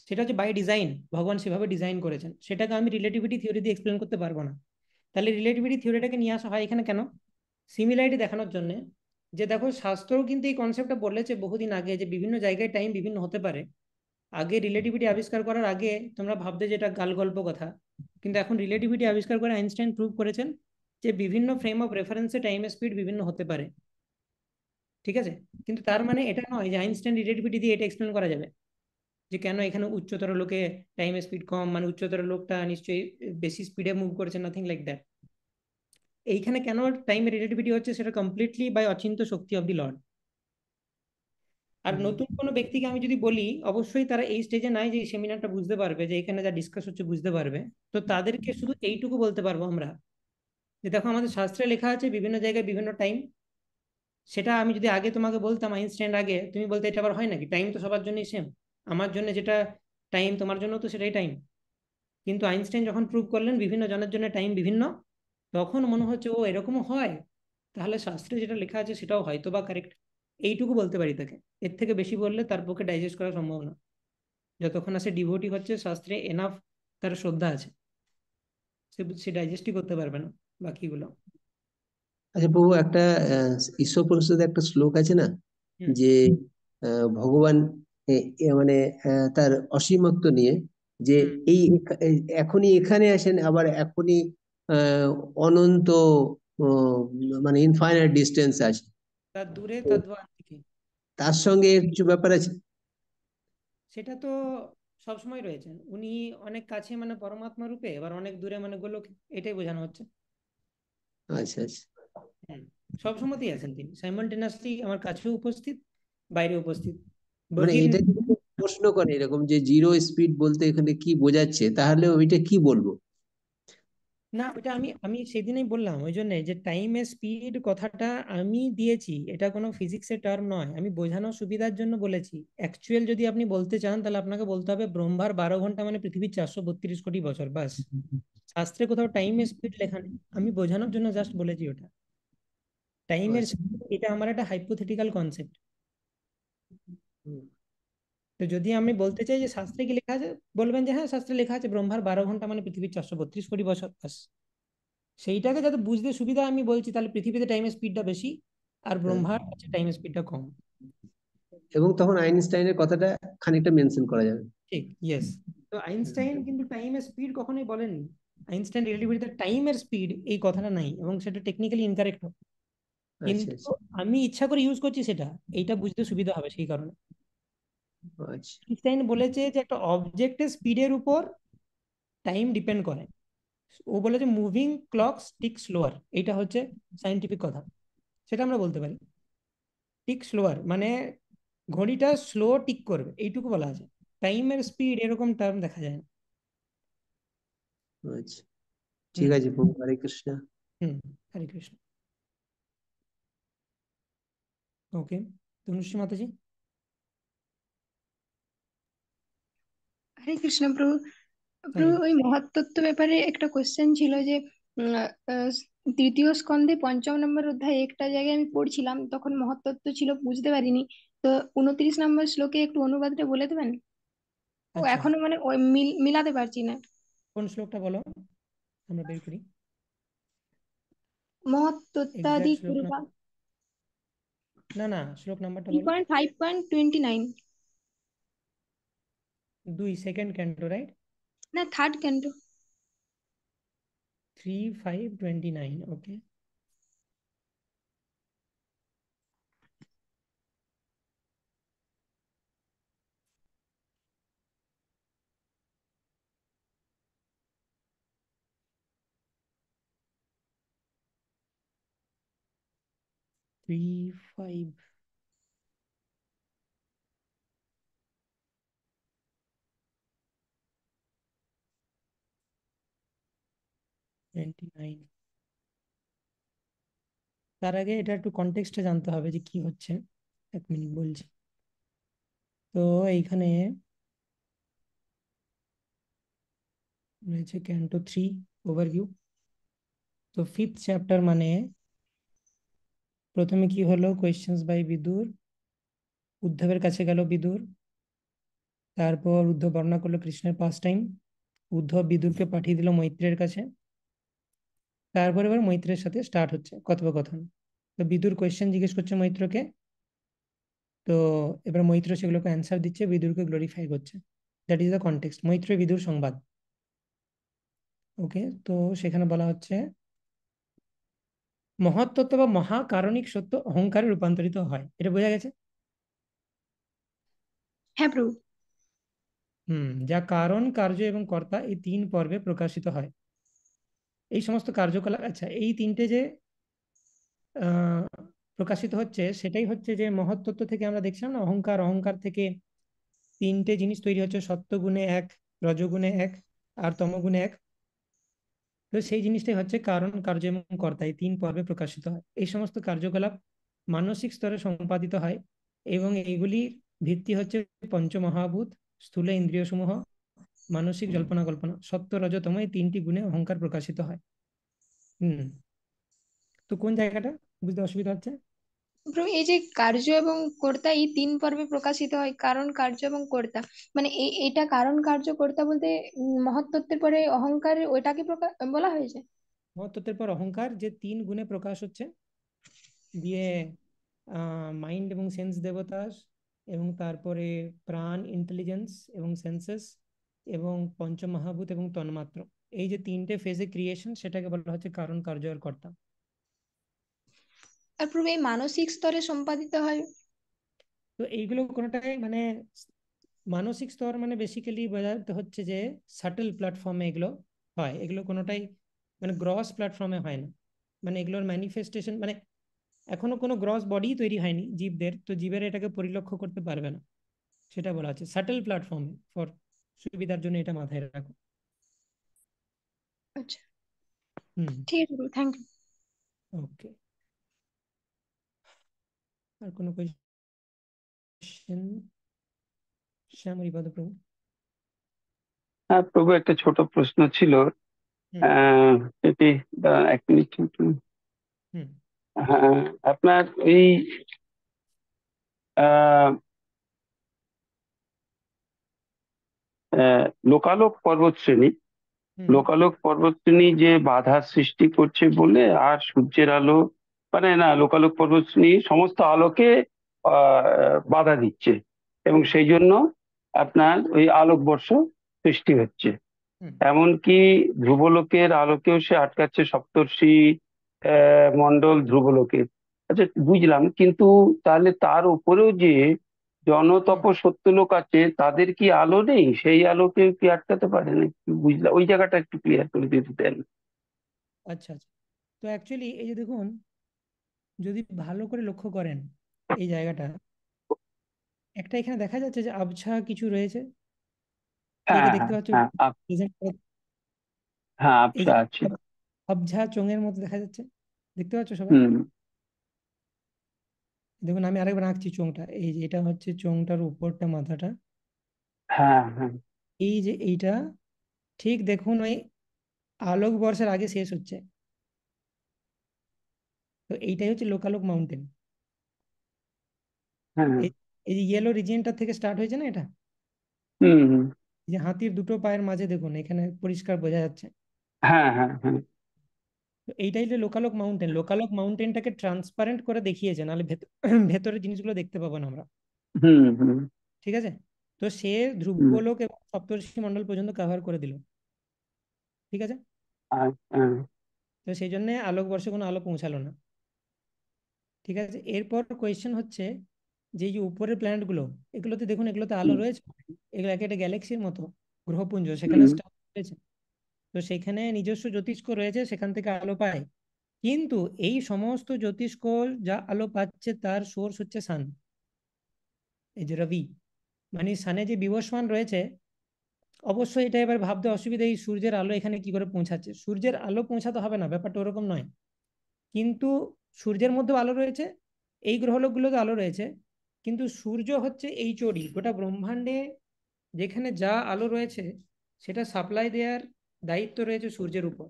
সেটা হচ্ছে বাই ডিজাইন, ভগবান সেভাবে ডিজাইন করেছেন, সেটাকে আমি রিলেটিভিটি থিওরি দিয়ে এক্সপ্লেন করতে পারবো না। তাহলে রিলেটিভিটি থিওরিটাকে নিয়ে আসা হয় এখানে কেন? সিমিলারিটি দেখানোর জন্য। যে দেখো, শাস্ত্রও কিন্তু এই কনসেপ্টটা বলেছে বহুদিন আগে যে বিভিন্ন জায়গায় টাইম বিভিন্ন হতে পারে। আগে রিলেটিভিটি আবিষ্কার করার আগে তোমরা ভাবতে যে এটা গাল গল্প কথা, কিন্তু এখন রিলেটিভিটি আবিষ্কার করে আইনস্টাইন প্রুভ করেছেন যে বিভিন্ন ফ্রেম অফ রেফারেন্সে টাইমের স্পিড বিভিন্ন হতে পারে। ঠিক আছে, কিন্তু তার মানে এটা নয় যে আইনস্টাইন রিলেটিভিটি দিয়ে এটা এক্সপ্লেন করা যাবে যে কেন এখানে উচ্চতর লোকে টাইমের স্পিড কম, মানে উচ্চতর লোকটা নিশ্চয়ই বেশি স্পিডে মুভ করেছে, নাথিং লাইক দ্যাট। এইখানে কেন টাইমের রিলেটিভিটি হচ্ছে সেটা কমপ্লিটলি বাই অচিন্ত শক্তি অফ দি লর্ড। আর নতুন কোনো ব্যক্তিকে আমি যদি বলি, অবশ্যই তারা এই স্টেজে নাই যে এই সেমিনারটা বুঝতে পারবে, যে এখানে যা ডিসকাস হচ্ছে বুঝতে পারবে। তো তাদেরকে শুধু এইটুকু বলতে পারবো আমরা, যে দেখো আমাদের শাস্ত্রে লেখা আছে বিভিন্ন জায়গায় বিভিন্ন টাইম। সেটা আমি যদি আগে তোমাকে বলতাম আইনস্টাইন আগে, তুমি বলতে এটা আবার হয় নাকি, টাইম তো সবার জন্যই সেম, আমার জন্য যেটা টাইম তোমার জন্য তো সেটাই টাইম। কিন্তু আইনস্টাইন যখন প্রুভ করলেন বিভিন্ন জনের জন্য টাইম বিভিন্ন, তখন মনে হচ্ছে ও এরকমও হয়, তাহলে শাস্ত্রে যেটা লেখা আছে সেটাও হয়তো বা কারেক্ট। এইটুকু বলতে পারি তাকে, এর থেকে বেশি বললে তার পক্ষে ডাইজেস্ট করা সম্ভব না। যতক্ষণ না সে ডিভোটি হচ্ছে, শাস্ত্রে এনাফ তার শ্রদ্ধা আছে, সে ডাইজেস্টই করতে পারবে না বাকিগুলো। আচ্ছা প্রভু, একটা ঈশ্বরোপনিষদে একটা শ্লোক আছে না, হুম, যে ভগবান মানে তার অসীমত্ব নিয়ে, যে হুম। এই এখনই এখানে আসেন, আবার এখনই অনন্ত, আহ, মানে ইনফাইনাইট ডিস্টেন্স আছে। তার দূরে তো তদ্বান্তিকে, তার সঙ্গে এর কিছু ব্যাপার আছে? সেটা তো সবসময় রয়েছেন উনি, অনেক কাছে মানে পরমাত্মা রূপে, এবার অনেক দূরে মানে গোলক, এটাই বোঝানো হচ্ছে। আচ্ছা আচ্ছা। হুম, সবসময়তেই আছেন তিনি, সাইমালটেনিয়াসলি আমার কাছেও উপস্থিত, বাইরে উপস্থিত। মানে বহির এটা যদি কেউ প্রশ্ন করে এরকম যে জিরো স্পিড বলতে এখানে কি বোঝাচ্ছে, তাহলে ওইটা কি বলবো? না, ওটা আমি আমি সেদিনই বললাম, ওই জন্য যে টাইমের স্পিড কথাটা আমি দিয়েছি, এটা কোনো ফিজিক্সের টার্ম নয়, আমি বোঝানোর সুবিধার জন্য বলেছি। অ্যাকচুয়াল যদি আপনি বলতে চান তাহলে আপনাকে বলতে হবে ব্রহ্মার 12 ঘন্টা মানে পৃথিবীর 432 কোটি বছর, বাস। শাস্ত্রে কোথাও টাইমের স্পিড লেখা নেই, আমি বোঝানোর জন্য জাস্ট বলেছি ওটা। টাইমের আচ্ছা। স্পিড এটা আমার একটা হাইপোথেটিক্যাল কনসেপ্ট। হুম। তো যদি আমি বলতে চাই যে শাস্ত্রে কি লেখা আছে, বলবেন যে হ্যাঁ শাস্ত্রে লেখা আছে ব্রহ্মার 12 ঘন্টা মানে পৃথিবীর 432 কোটি বছর, বাস। সেইটাকে যাতে বুঝতে সুবিধা আমি বলছি, তাহলে পৃথিবীতে টাইমের স্পিডটা বেশি আর হ্যাঁ। ব্রহ্মার কাছে টাইমের স্পিডটা কম। এবং তখন আইনস্টাইনের কথাটা খানিকটা মেনশন করা যাবে। ঠিক, ইয়েস। তো আইনস্টাইন কিন্তু টাইমের স্পিড কখনোই বলেননি। আইনস্টাইন রিলেটিভিটিতে টাইমের স্পিড এই কথাটা নাই, এবং সেটা টেকনিক্যালি ইনকারেক্ট। আচ্ছা কিন্তু আচ্ছা আমি ইচ্ছা করে ইউজ করছি সেটা, এইটা বুঝতে সুবিধা হবে সেই কারণে। আচ্ছা। আইনস্টাইন বলেছে যে একটা অবজেক্টের স্পিডের উপর টাইম ডিপেন্ড করে। ও বলেছে মুভিং ক্লক টিক স্লোয়ার, এটা হচ্ছে সাইন্টিফিক কথা। সেটা আমরা বলতে পারি টিক স্লোয়ার মানে ঘড়িটা স্লো টিক করবে, এইটুকু বলা আছে। টাইমের স্পিড এরকম টার্ম দেখা যায় না। আচ্ছা, ঠিক হুম, আছে প্রভু, হরে কৃষ্ণ। হুম। হরে কৃষ্ণ। ওকে, তনুশ্রী মাতাজি। হরে কৃষ্ণ প্রভু। হ্যাঁ, প্রভু, ওই মহাতত্ত্ব ব্যাপারে একটা কোশ্চেন ছিল যে উম, আহ, তৃতীয় স্কন্ধে ৫ম নম্বর অধ্যায়ে একটা জায়গায় আমি পড়ছিলাম, তখন মহত্তত্ত্ব ছিল, বুঝতে পারিনি। তো ২৯ নম্বর শ্লোকে একটু অনুবাদটা বলে দেবেন? ও আচ্ছা, এখনো মানে ওই মিলাতে পারছি না। কোন শ্লোকটা বলো, আমরা বের করি মহত্তত্ত্বাদি এক্সাক্ট শ্লোক কুরবা। নাম্বার। না না, শ্লোক নাম্বারটা থ্রি বলো। পয়েন্ট 5.29। 2 second canto, right? না, থার্ড ক্যান্টো। 3:5:29, ওকে। Three, 5. তার আগে এটা একটু কনটেক্সটে জানতে হবে যে কি হচ্ছে। 1 মিনিট বলছি। তো এইখানে রয়েছে ক্যান্টো 3 ওভারভিউ। তো 5th চ্যাপ্টার মানে প্রথমে কি হলো, কোয়েশ্চেন্স বাই বিদুর। উদ্ধবের কাছে গেল বিদুর, তারপর উদ্ধব বর্ণনা করলো কৃষ্ণের পাস টাইম। উদ্ধব বিদুরকে পাঠিয়ে দিল মৈত্রের কাছে। তারপর এবার মৈত্রের সাথে স্টার্ট হচ্ছে কথোপকথন। তো বিদুর কোয়েশ্চেন জিজ্ঞেস করছে মৈত্রকে, তো এবার মৈত্র সেগুলোকে অ্যান্সার দিচ্ছে, বিদুরকে গ্লোরিফাই করছে। That is the context, Maitra Bidur সংবাদ। ওকে, তো সেখানে বলা হচ্ছে মহত্তত্ত্ব বা মহাকারণিক সত্য অহংকারে রূপান্তরিত হয়, এটা বোঝা গেছে? হ্যাঁ প্রভু। যা কারণ, কার্য এবং কর্তা এই 3 পর্বে প্রকাশিত হয়। এই সমস্ত কার্যকলাপ, আচ্ছা, এই 3টে যে আহ প্রকাশিত হচ্ছে, সেটাই হচ্ছে যে মহত্তত্ত্ব থেকে আমরা দেখছিলাম না, অহংকার, অহংকার থেকে 3টে জিনিস তৈরি হচ্ছে, সত্ত্বগুণে 1, রজগুণে 1 আর তমগুণে 1। তো সেই জিনিসটাই হচ্ছে কারণ, কার্য এবং কর্তা, এই 3 পর্বে প্রকাশিত হয়। এই সমস্ত কার্যকলাপ মানসিক স্তরে সম্পাদিত হয় এবং এইগুলির ভিত্তি হচ্ছে পঞ্চমহাভূত, স্থূল ইন্দ্রিয় সমূহ, মানসিক জল্পনা কল্পনা, সত্য রজতম, এই 3টি গুণে অহংকার প্রকাশিত হয়। হুম তো কোন জায়গাটা বুঝতে অসুবিধা হচ্ছে? প্রভু, এই যে কার্য এবং কর্তা এই 3 পর্বে প্রকাশিত হয়, কারণ, কার্য এবং কর্তা, মানে এটা কারণ, কার্য, কর্তা বলতে মহত্তত্ত্বের পরে অহংকার ওইটাকে বলা হয়েছে। মহত্তত্ত্বের পর অহংকার যে 3 গুণে প্রকাশ হচ্ছে, দিয়ে মাইন্ড এবং সেন্স দেবতা, এবং তারপরে প্রাণ, ইন্টেলিজেন্স এবং সেন্সেস, এবং পঞ্চমহাভূত এবং তন্মাত্র, এই যে 3টে ফেজে ক্রিয়েশন, সেটাকে বলা হচ্ছে কারণ, কার্য আর কর্তা। আর প্রভু এই মানসিক স্তরে সম্পাদিত হয়। তো এইগুলো কোনোটাই মানে মানসিক স্তর মানে বেসিক্যালি বোঝাতে হচ্ছে যে সাটেল প্ল্যাটফর্মে এগুলো হয়, এগুলো কোনোটাই মানে গ্রস প্ল্যাটফর্মে হয় না। মানে এগুলোর ম্যানিফেস্টেশন মানে এখনো কোনো গ্রস বডি তৈরি হয়নি জীবদের, তো জীবের এটাকে পরিলক্ষ্য করতে পারবে না, সেটা বলা হচ্ছে সাটেল প্ল্যাটফর্মে। ফর সুবিধার জন্য এটা মাথায় রাখো। আচ্ছা, হুম ঠিক আছে প্রভু, থ্যাংক ইউ। ওকে, আর কোনো কোয়েশ্চেন? শ্যামরিপদ প্রভু। হ্যাঁ প্রভু, একটা ছোট প্রশ্ন ছিল। হুম এটি 1 মিনিট একটু। হুম হ্যাঁ, আপনার এই আহ, লোকালোক পর্বত শ্রেণী, হুম লোকালোক পর্বতশ্রেণী যে বাধা সৃষ্টি করছে বলে, আর সূর্যের আলো, মানে না, লোকালোক পর্বতশ্রেণী সমস্ত আলোকে বাধা দিচ্ছে, এবং সেই জন্য আপনার ওই আলোকবর্ষ সৃষ্টি হচ্ছে। হুম এমনকি ধ্রুবলোকের আলোকেও সে আটকাচ্ছে, সপ্তর্ষি মণ্ডল ধ্রুবলোকে। আচ্ছা বুঝলাম, কিন্তু তাহলে তার উপরেও যে জনতপ হুম সত্যলোক আছে, তাদের কি আলো নেই? সেই আলোকে কি আটকাতে পারে না? বুঝলাম, ওই জায়গাটা একটু ক্লিয়ার করে দিতে দেন। আচ্ছা আচ্ছা, তো অ্যাকচুয়ালি এই যে দেখুন, যদি ভালো করে লক্ষ্য করেন এই জায়গাটা, একটা এখানে দেখা যাচ্ছে যে আবছা কিছু রয়েছে, কে কে হ্যাঁ দেখতে হ্যাঁ পাচ্ছ? হ্যাঁ হ্যাঁ, এই আবসা যে আছে। আবঝা চোঙের মতো দেখা যাচ্ছে, দেখতে পাচ্ছ সবাই? হুম। দেখুন আমি আরেকবার আঁকছি চোঙটা, এই যে এটা হচ্ছে চোঙটার উপরটা, মাথাটা, হ্যাঁ হ্যাঁ। এই যে এইটা, ঠিক দেখুন ওই আলোক বর্ষের আগে শেষ হচ্ছে। তো এইটাই হচ্ছে লোকালোক মাউন্টেন। হ্যাঁ। এই এই যে ইয়েলো রিজিয়নটা থেকে স্টার্ট হয়েছে না, এটা হুম হুম। এই যে হাতির দুটো পায়ের মাঝে দেখুন এখানে পরিষ্কার বোঝা যাচ্ছে। হ্যাঁ হ্যাঁ হ্যাঁ। তো এইটাই যে লোকালোক মাউন্টেন, লোকালোক মাউন্টেনটাকে ট্রান্সপারেন্ট করে দেখিয়েছে, নাহলে ভেতরের জিনিসগুলো দেখতে পাবো না আমরা। হুম হুম। ঠিক আছে, তো সে হুম। ধ্রুবলোক এবং সপ্তর্ষি মণ্ডল পর্যন্ত কভার করে দিল। ঠিক আছে, হ্যাঁ। তো সেই জন্য আলোকবর্ষে কোনো আলো পৌঁছালো না। ঠিক আছে, এরপর কোয়েশ্চেন হচ্ছে যে এই যে উপরের প্ল্যানেটগুলো, এগুলোতে দেখুন এগুলোতে আলো হুম রয়েছে, এগুলো একটা গ্যালাক্সির মতো গ্রহপুঞ্জ, সেখানে হুম। স্টার রয়েছে, তো সেখানে নিজস্ব জ্যোতিষ্ক রয়েছে, সেখান থেকে আলো পায়। কিন্তু এই সমস্ত জ্যোতিষ্ক যা আলো পাচ্ছে তার সোর্স হচ্ছে সান, এই যে রবি, মানে সানে যে বিবস্বান রয়েছে। অবশ্যই এটা এবার ভাবতে অসুবিধা, এই সূর্যের আলো এখানে কি করে পৌঁছাচ্ছে। সূর্যের আলো পৌঁছাতে হবে না, ব্যাপারটা ওরকম নয়। কিন্তু সূর্যের মধ্যেও আলো রয়েছে, এই গ্রহলোকগুলোতে আলো রয়েছে, কিন্তু সূর্য হচ্ছে এই চড়ি গোটা ব্রহ্মাণ্ডে, যেখানে যা আলো রয়েছে সেটা সাপ্লাই দেওয়ার দায়িত্ব রয়েছে সূর্যের উপর।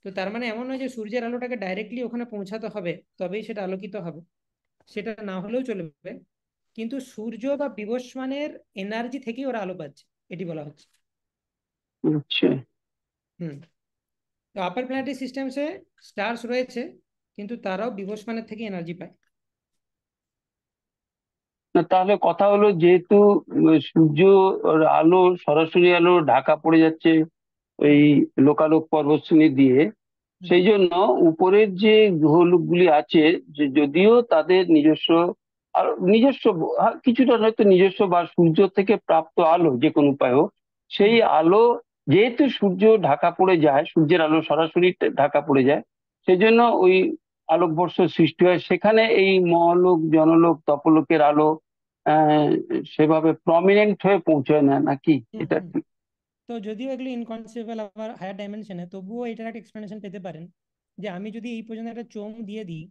তো তার মানে এমন নয় যে সূর্যের আলোটাকে ডাইরেক্টলি ওখানে পৌঁছাতে হবে তবেই সেটা আলোকিত হবে, সেটা না হলেও চলবে। কিন্তু সূর্য বা বিবস্বানের এনার্জি থেকেই ওরা আলো পাচ্ছে, এটি বলা হচ্ছে। আচ্ছা। হুম, তো আপার প্ল্যানেটারি সিস্টেমসে স্টার্স রয়েছে, কিন্তু তারাও বিবস্বানের থেকে এনার্জি পায়। না তাহলে কথা হলো, যেহেতু সূর্য আলো, সরাসরি আলো ঢাকা পড়ে যাচ্ছে ওই লোকালোক পর্বতশ্রেণী দিয়ে, হুম, সেই জন্য উপরের যে গ্রহলোকগুলি আছে, যে যদিও তাদের নিজস্ব আর নিজস্ব কিছুটা হয়তো নিজস্ব বা সূর্য থেকে প্রাপ্ত আলো যে কোনো উপায় হোক, সেই হুম, আলো যেহেতু সূর্য ঢাকা পড়ে যায়, সূর্যের আলো সরাসরি ঢাকা পড়ে যায়, সেই জন্য ওই আলোকবর্ষ সৃষ্টি হয়। সেখানে এই মহালোক, জনলোক, তপলোকের আলো আহ সেভাবে প্রমিনেন্ট হয়ে পৌঁছয় না, নাকি? হুম, এটা হুম। তো যদিও এগুলো ইনকনসিভেবল আবার হায়ার ডাইমেনশনে, তবুও এটার একটা এক্সপ্লেনেশন পেতে পারেন, যে আমি যদি এই পর্যন্ত একটা চোঙ দিয়ে দিই,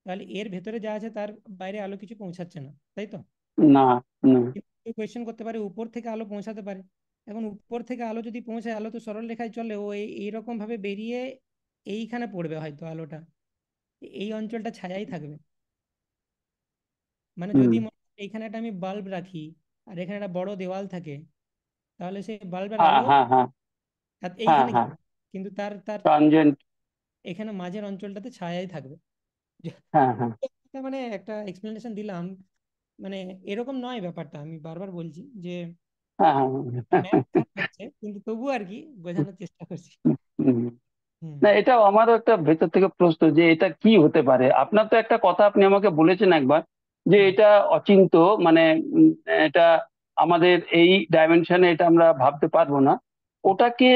তাহলে এর ভেতরে যা আছে তার বাইরে আলো কিছু পৌঁছাচ্ছে না, তাই তো? না। না। কিন্তু কোয়েশ্চেন করতে পারে উপর থেকে আলো পৌঁছাতে পারে। এখন উপর থেকে আলো যদি পৌঁছায়, আলো তো সরল রেখায় চলে, ও এইরকম ভাবে বেরিয়ে এইখানে পড়বে হয়তো আলোটা, এই অঞ্চলটা ছায়াই থাকবে। মানে হুম। যদি এইখানে একটা আমি বাল্ব রাখি আর এখানে একটা বড় দেওয়াল থাকে, তাহলে সেই বাল্বের হ্যাঁ আলো হ্যাঁ হ্যাঁ হ্যাঁ এইখানে হ্যাঁ। গিয়ে, কিন্তু তার তার ট্রানজেন্ট। এখানে মাঝের অঞ্চলটাতে ছায়াই থাকবে। হ্যাঁ হ্যাঁ মানে একটা এক্সপ্লেনেশন দিলাম, মানে এরকম নয় ব্যাপারটা, আমি বারবার বলছি যে হ্যাঁ হ্যাঁ ম্যাথ হ্যাঁ। হচ্ছে, কিন্তু তবু আর কি বোঝানোর চেষ্টা করছি। হুম। হুম, না, এটাও আমারও একটা ভেতর থেকে প্রশ্ন যে এটা কি হতে পারে। আপনার তো একটা কথা আপনি আমাকে বলেছেন একবার, যে হুম, এটা অচিন্ত, মানে উম, এটা আমাদের এই ডাইমেনশনে এটা আমরা ভাবতে পারবো না। হুম। ওটাকে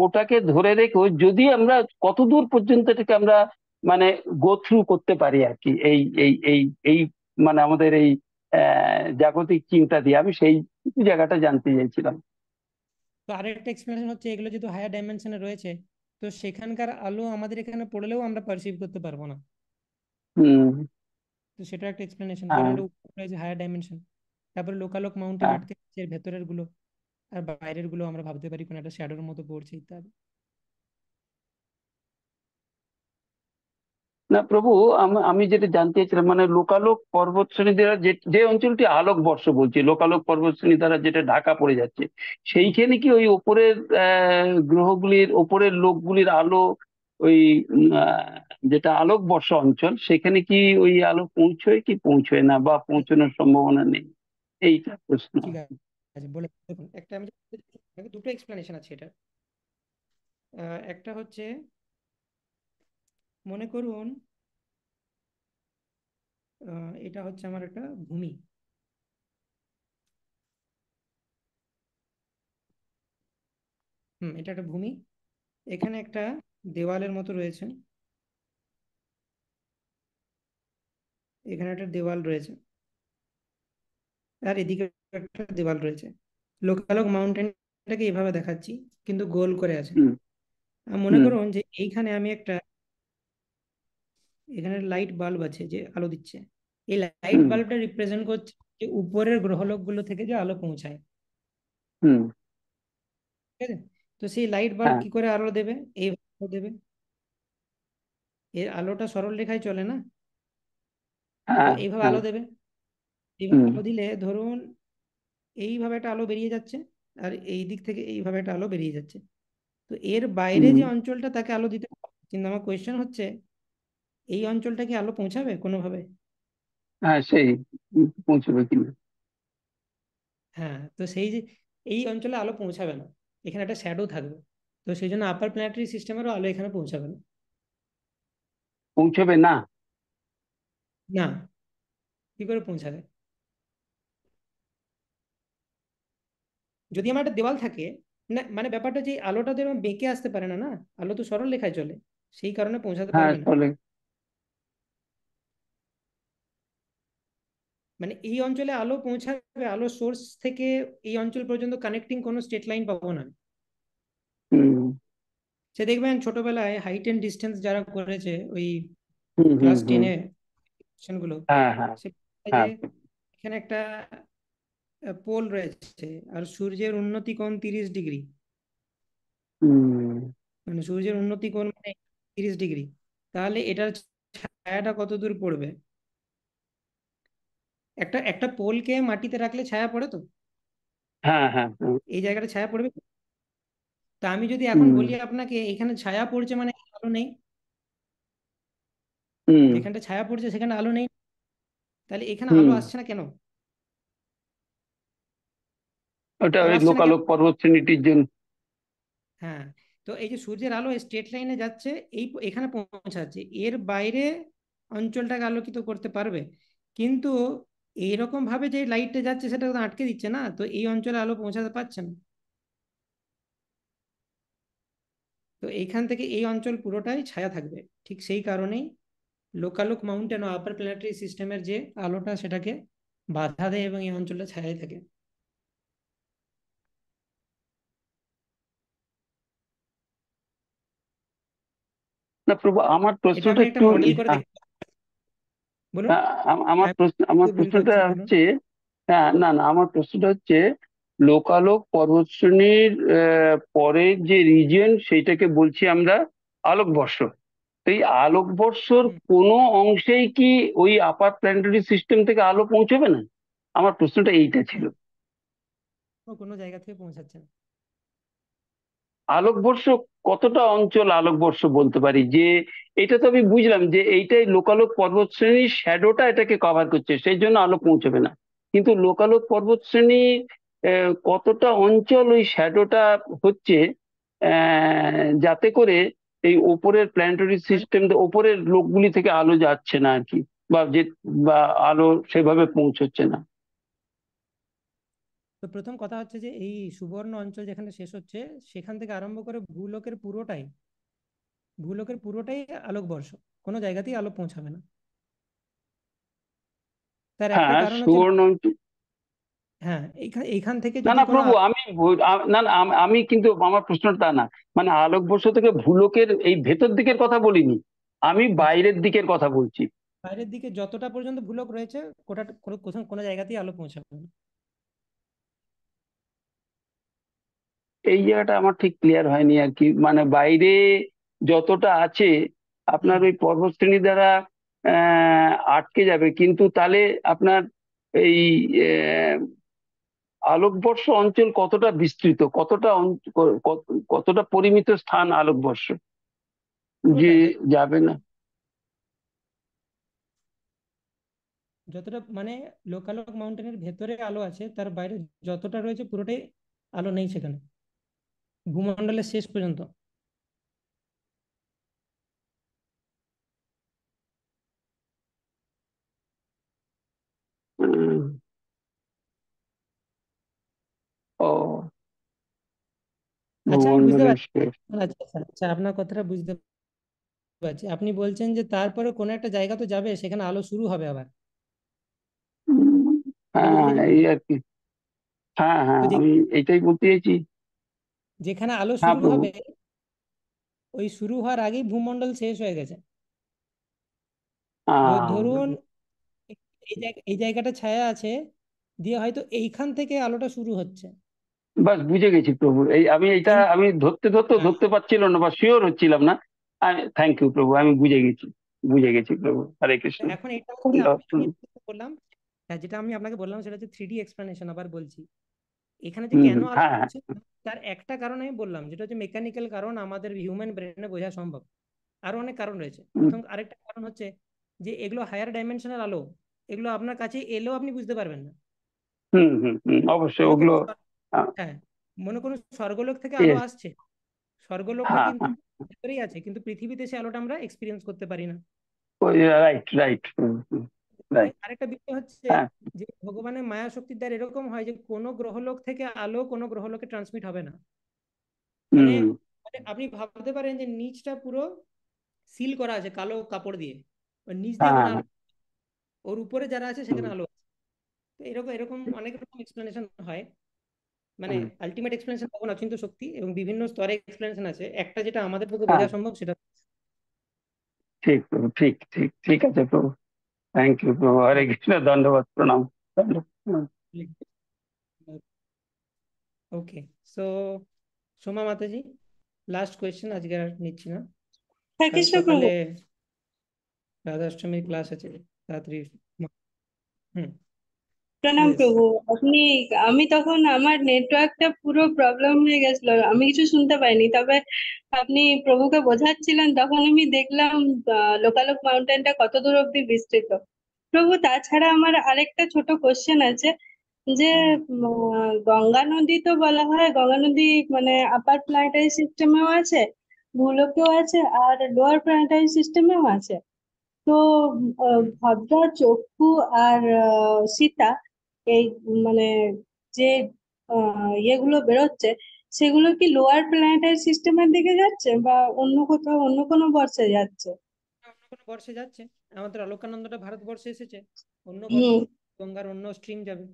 ওটাকে ধরে রেখে যদি আমরা কতদূর পর্যন্ত এটাকে আমরা মানে গো থ্রু করতে পারি আর কি, এই এই এই এই মানে আমাদের এই জাগতিক চিন্তা দিয়ে, আমি সেই জায়গাটা জানতে চাইছিলাম। তো আরেকটা এক্সপ্লেনেশন হচ্ছে, এগুলো যেহেতু হায়ার ডাইমেনশনে রয়েছে, তো সেখানকার আলো আমাদের এখানে পড়লেও আমরা পারসিভ করতে পারবো না। হুম। তো সেটা একটা এক্সপ্লেনেশন, কারণ হ্যাঁ এটা উপরে রয়েছে হায়ার ডাইমেনশন। তারপরে লোকালোক মাউন্টেন হ্যাঁ। আটকে আছে, এর ভেতরের গুলো আর বাইরের গুলো আমরা ভাবতে পারি কোনো একটা শ্যাডোর মতো পড়ছে ইত্যাদি। না প্রভু, আমি যেটা জানতে চাইছিলাম, মানে লোকালোক পর্বতশ্রেণী দ্বারা যে যে অঞ্চলটি আলোক বর্ষ বলছি, লোকালোক পর্বতশ্রেণী দ্বারা যেটা ঢাকা পড়ে যাচ্ছে, হুম। সেইখানে কি ওই ওপরের গ্রহগুলির ওপরের লোকগুলির আলো, ওই যেটা আলোক বর্ষ অঞ্চল, সেখানে কি ওই আলো পৌঁছয় কি পৌঁছয় না, বা পৌঁছানোর সম্ভাবনা নেই? এইটা প্রশ্ন। ঠিক আছে, বলে দেখুন একটা আমি দুটো এক্সপ্লেনেশন আছে এটা। একটা হচ্ছে, মনে করুন এটা হচ্ছে আমার একটা ভূমি। এটা একটা ভূমি, এখানে একটা দেওয়ালের মতো রয়েছে, এখানে একটা দেওয়াল রয়েছে, আর এদিকে একটা দেওয়াল রয়েছে। লোকালক মাউন্টেনটাকে এইভাবে দেখাচ্ছি, কিন্তু গোল করে আছে। হুম আর মনে হুম করুন যে এইখানে আমি একটা, এখানে লাইট বাল্ব আছে যে আলো দিচ্ছে, এই লাইট হুম বাল্বটা রিপ্রেজেন্ট করছে যে উপরের গ্রহলোকগুলো থেকে যে আলো পৌঁছায়। হুম। ঠিক আছে, তো সেই লাইট বাল্ব হ্যাঁ কি করে আলো দেবে, এইভাবে আলো দেবে, এর আলোটা সরল রেখায় চলে না, তো হ্যাঁ এইভাবে হ্যাঁ। আলো দেবে। এইভাবে হুম আলো দিলে ধরুন এইভাবে একটা আলো বেরিয়ে যাচ্ছে, আর এই দিক থেকে এইভাবে একটা আলো বেরিয়ে যাচ্ছে। তো এর বাইরে হুম। যে অঞ্চলটা তাকে আলো দিতে হবে। কিন্তু আমার কোয়েশ্চেন হচ্ছে এই অঞ্চলটা কি আলো পৌঁছাবে কোনোভাবে? হ্যাঁ সেই পৌঁছবে কিনা। হ্যাঁ, তো সেই যে এই অঞ্চলে আলো পৌঁছাবে না, এখানে একটা শ্যাডো থাকবে। তো সেই জন্য আপার প্ল্যানেটারি সিস্টেমেরও আলো এখানে পৌঁছাবে না। পৌঁছবে না। না, কি করে পৌঁছাবে? যদি আমার একটা দেওয়াল থাকে, না মানে ব্যাপারটা যে আলোটা তো এরকম বেঁকে আসতে পারে না, না আলো তো সরল রেখায় চলে, সেই কারণে পৌঁছাতে হ্যাঁ পারবে না। চলে। মানে এই অঞ্চলে আলো পৌঁছাবে, আলো সোর্স থেকে এই অঞ্চল পর্যন্ত কানেক্টিং কোনো স্ট্রেট লাইন পাবো না। হুম সে দেখবেন ছোটবেলায় হাইট এন্ড ডিস্টেন্স যারা করেছে ওই হুম হুম ক্লাস হুম। 10-এ গুলো, হ্যাঁ হ্যাঁ সে যে হ্যাঁ। এখানে একটা পোল রয়েছে আর সূর্যের উন্নতি কোণ 30 ডিগ্রি। হুম। মানে সূর্যের উন্নতি কোণ মানে 30 ডিগ্রি, তাহলে এটার ছায়াটা কত দূর পড়বে? একটা একটা পোলকে মাটিতে রাখলে ছায়া পড়ে তো, হ্যাঁ হ্যাঁ হ্যাঁ। এই জায়গাটা ছায়া পড়বে। তা আমি যদি এখন হুম বলি আপনাকে এখানে ছায়া পড়ছে মানে আলো নেই, হুম যেখানটা ছায়া পড়ছে সেখানে আলো নেই, তাহলে এখানে আলো হুম। আসছে না কেন? ওটা আলো ওই আসছে না কেন? লোকালোক পর্বতশ্রেণীটির জন্য। হ্যাঁ, তো এই যে সূর্যের আলো স্ট্রেট লাইনে যাচ্ছে, এখানে পৌঁছাচ্ছে, এর বাইরে অঞ্চলটাকে আলোকিত করতে পারবে, কিন্তু এইরকম ভাবে যে লাইটটা যাচ্ছে সেটা তো আটকে দিচ্ছে না, তো এই অঞ্চলে আলো পৌঁছাতে পারছে না। তো এইখান থেকে এই অঞ্চল পুরোটাই ছায়া থাকবে। ঠিক সেই কারণেই লোকালোক মাউন্টেন ও আপার প্ল্যানেটারি সিস্টেমের যে আলোটা সেটাকে বাধা দেয় এবং এই অঞ্চলটা ছায়াই থাকে। না প্রভু, আমার এটা প্রশ্নটা আপনি একটা একটু মডেল করে দেখতে বলুন। আমার হ্যাঁ, প্রশ্ন, আমার ভুল প্রশ্নটা করছি বলুন। হচ্ছে, হ্যাঁ না না, আমার প্রশ্নটা হচ্ছে লোকালোক পর্বতশ্রেণীর পরে যে রিজিয়ন সেইটাকে বলছি আমরা আলোকবর্ষ। তো এই আলোকবর্ষর হুম, কোনো অংশেই কি ওই আপার প্ল্যানেটারি সিস্টেম থেকে আলো পৌঁছবে না? আমার প্রশ্নটা এইটা ছিল। হুম, ও কোনো জায়গা থেকে পৌঁছাচ্ছে না। আলোকবর্ষ কতটা অঞ্চল আলোকবর্ষ বলতে পারি যে, এটা তো আমি বুঝলাম যে এইটাই লোকালোক পর্বতশ্রেণীর শ্যাডোটা এটাকে কভার করছে, সেই জন্য আলো পৌঁছবে না। কিন্তু লোকালোক পর্বতশ্রেণী কতটা অঞ্চল ওই শ্যাডোটা হচ্ছে, যাতে করে এই ওপরের প্ল্যানেটারি মানে সিস্টেম, ওপরের লোকগুলি থেকে আলো যাচ্ছে না আর কি, বা যে বা আলো সেভাবে পৌঁছচ্ছে না। তো প্রথম কথা হচ্ছে যে এই সুবর্ণ অঞ্চল যেখানে শেষ হচ্ছে সেখান থেকে আরম্ভ করে ভূলোকের পুরোটাই আলোকবর্ষ, কোনো জায়গাতেই আলো পৌঁছাবে না। তার একটা হ্যাঁ কারণ হচ্ছে, সুবর্ণ অঞ্চল। হ্যাঁ এইখান এইখান থেকে না যদি না কোনো প্রভু, না না, আমি কিন্তু আমার প্রশ্নটা তা না, মানে আলোকবর্ষ থেকে ভূলোকের এই ভেতর দিকের কথা বলিনি, আমি আচ্ছা, বাইরের দিকের কথা বলছি। বাইরের দিকে যতটা পর্যন্ত ভূলোক রয়েছে কোটা কোনো জায়গাতেই আলো পৌঁছাবে না। এই জায়গাটা আমার ঠিক ক্লিয়ার হয়নি আর কি, মানে বাইরে যতটা আছে আপনার হুম, ওই পর্বতশ্রেণী দ্বারা আটকে যাবে, কিন্তু তাহলে আপনার এই আহ, আলোকবর্ষ অঞ্চল কতটা বিস্তৃত, কতটা পরিমিত স্থান আলোকবর্ষ যে পুরোটাই যাবে না? যতটা মানে লোকালক মাউন্টেনের ভেতরে আলো আছে, তার বাইরে যতটা রয়েছে পুরোটাই আলো নেই সেখানে, ভূমণ্ডলের শেষ পর্যন্ত। উম, ও আচ্ছা, বুঝতে ভূমণ্ডলের পারছি। শেষ। আচ্ছা আচ্ছা আচ্ছা, আপনার কথাটা বুঝতে পারছি। আপনি বলছেন যে তারপরে কোনো একটা জায়গা তো যাবে সেখানে আলো শুরু হবে আবার, এটা বলতে হ্যাঁ চাইছেন তো? এই আর কি। হ্যাঁ তো হ্যাঁ, আমি এইটাই বলতে চাইছি। যেখানে আলো হ্যাঁ শুরু প্রভু। হবে ওই শুরু হওয়ার আগেই ভূমণ্ডল শেষ হয়ে গেছে। ধরুন এই জায়গাটা ছায়া আছে, দিয়ে হয়তো এইখান থেকে আলোটা শুরু হচ্ছে, বাস বুঝে গেছি প্রভু, এই আমি এটা কিন্তু আমি ধরতে হ্যাঁ, ধরতে পারছিলাম না বা শিওর হচ্ছিলাম না, থ্যাংক ইউ প্রভু, আমি বুঝে গেছি প্রভু। হরে কৃষ্ণ। এখন এটা খুব হচ্ছে আমি সুন্দর। বললাম, হ্যাঁ, যেটা আমি আপনাকে বললাম সেটা হচ্ছে 3D এক্সপ্লেনেশন। আবার বলছি, এখানে যে হুম কেন হুম, আলো হ্যাঁ হ্যাঁ হচ্ছে তার একটা কারণ আমি বললাম, যেটা হচ্ছে মেকানিক্যাল কারণ, আমাদের হিউম্যান ব্রেনে বোঝা সম্ভব। আরো অনেক কারণ রয়েছে। হুম আরেকটা কারণ হচ্ছে যে এগুলো হায়ার ডাইমেনশনাল আলো, এগুলো আপনার কাছে এলেও আপনি বুঝতে পারবেন না। হুম হুম হুম, অবশ্যই মনে ওগুলো। করুন হ্যাঁ, মনে করুন স্বর্গলোক থেকে আলো Yes, আসছে, স্বর্গলোকটা হ্যাঁ কিন্তু হ্যাঁ, ভেতরেই আছে, কিন্তু পৃথিবীতে সে আলোটা আমরা এক্সপিরিয়েন্স করতে পারি না। Right right right. আরেকটা বিষয় হচ্ছে হ্যাঁ, যে ভগবানের মায়া শক্তির দ্বারা এরকম হয় যে কোনো গ্রহলোক থেকে আলো কোনো গ্রহলোকে ট্রান্সমিট হবে না। মানে হুম, মানে আপনি ভাবতে পারেন যে নিচটা পুরো সিল করা আছে কালো কাপড় দিয়ে, ওর নিচ দিয়ে কোনো হ্যাঁ আলো, ওর উপরে যারা আছে হুম, সেখানে আলো আছে। তো এরকম এরকম অনেক রকম এক্সপ্লেনেশন হয়। মানে হুম, আলটিমেট এক্সপ্লেনেশন তখন অচিন্ত শক্তি, এবং বিভিন্ন স্তরে এক্সপ্লেনেশন আছে, একটা যেটা আমাদের পক্ষে হ্যাঁ, বোঝা সম্ভব সেটা। ঠিক প্রভু, ঠিক ঠিক ঠিক আছে প্রভু। থ্যাংক ইউ প্রভু। হরে কৃষ্ণ, ধন্যবাদ, প্রণাম। ধন্যবাদ। ওকে, সো সোমা মাতাজি, লাস্ট কোয়েশ্চেন, আজকে আর নিচ্ছি না। হরে কাল কৃষ্ণ প্রভু। সকালে রাধাষ্টমীর ক্লাস আছে, তাড়াতাড়ি। হুম, প্রণাম ইয়েস। প্রভু। আমি তখন আমার নেটওয়ার্কটা পুরো প্রবলেম হয়ে গেছিল, আমি কিছু শুনতে পাইনি, তবে আপনি প্রভুকে বোঝাচ্ছিলেন তখন আমি দেখলাম লোকালোক মাউন্টেনটা কত দূর অব্দি বিস্তৃত। প্রভু, তাছাড়া আমার আরেকটা ছোট কোশ্চেন আছে যে গঙ্গা নদী তো বলা হয়, গঙ্গা নদী মানে আপার প্ল্যানেটারি সিস্টেমেও আছে, ভূলোকেও আছে, আর লোয়ার প্ল্যানেটারি সিস্টেমেও আছে। তো ভদ্রা, চক্ষু আর সীতা, এই মানে যে ইয়েগুলো বেরোচ্ছে, সেগুলো কি লোয়ার প্ল্যানেটারি সিস্টেমের দিকে যাচ্ছে বা অন্য কোথাও অন্য কোনো বর্ষে যাচ্ছে? অন্য কোনো বর্ষে যাচ্ছে, আমাদের অলোকানন্দটা ভারতবর্ষে এসেছে, অন্য বর্ষে হুম। গঙ্গার অন্য স্ট্রিম যাবে,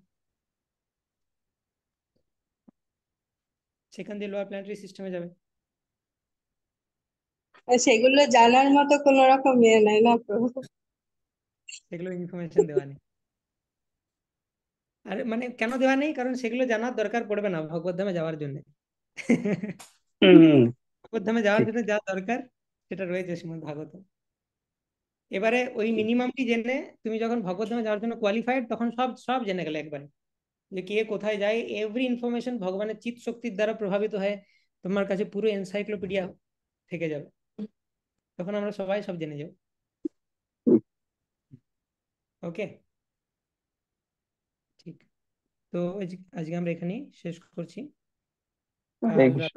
সেখান দিয়ে লোয়ার প্ল্যানেটারি সিস্টেমে যাবে। সেগুলো জানার মতো কোনো রকম ইয়ে নাই না প্রভু? সেগুলো ইনফরমেশন দেওয়া নেই। আর মানে কেন দেওয়া নেই, কারণ সেগুলো জানার দরকার পড়বে না ভগবত ধামে যাওয়ার জন্য। হুম, ভগবত ধামে যাওয়ার ঠিক। জন্য যা দরকার সেটা রয়েছে শ্রীমদ্ ভাগবত। এবারে ওই মিনিমামটি জেনে তুমি যখন ভগবত ধামে যাওয়ার জন্য কোয়ালিফাইড, তখন সব সব জেনে গেলে একবারে, যে কে কোথায় যায়, এভরি ইনফরমেশন ভগবানের চিৎ শক্তির দ্বারা প্রভাবিত হয় তোমার কাছে পুরো এনসাইক্লোপিডিয়া থেকে যাবে, তখন আমরা সবাই সব জেনে যাব। ওকে, ঠিক। তো আজকে আমরা এখানেই শেষ করছি। হরে আর কৃষ্ণ।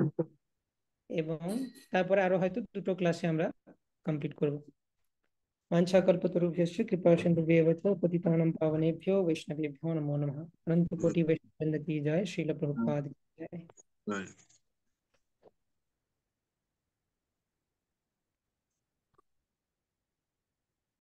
এবং তারপরে আরো হয়তো দুটো ক্লাসে আমরা কমপ্লিট করব। वाञ्छाकल्पतरुभ्यश्च कृपा सिन्धुभ्येव च पतितानां पावनेभ्यो वैष्णवेभ्यो नमो नमः। अनंत कोटि वैष्णव वृंद की जय, श्रील प्रभुपाद की जय। Right.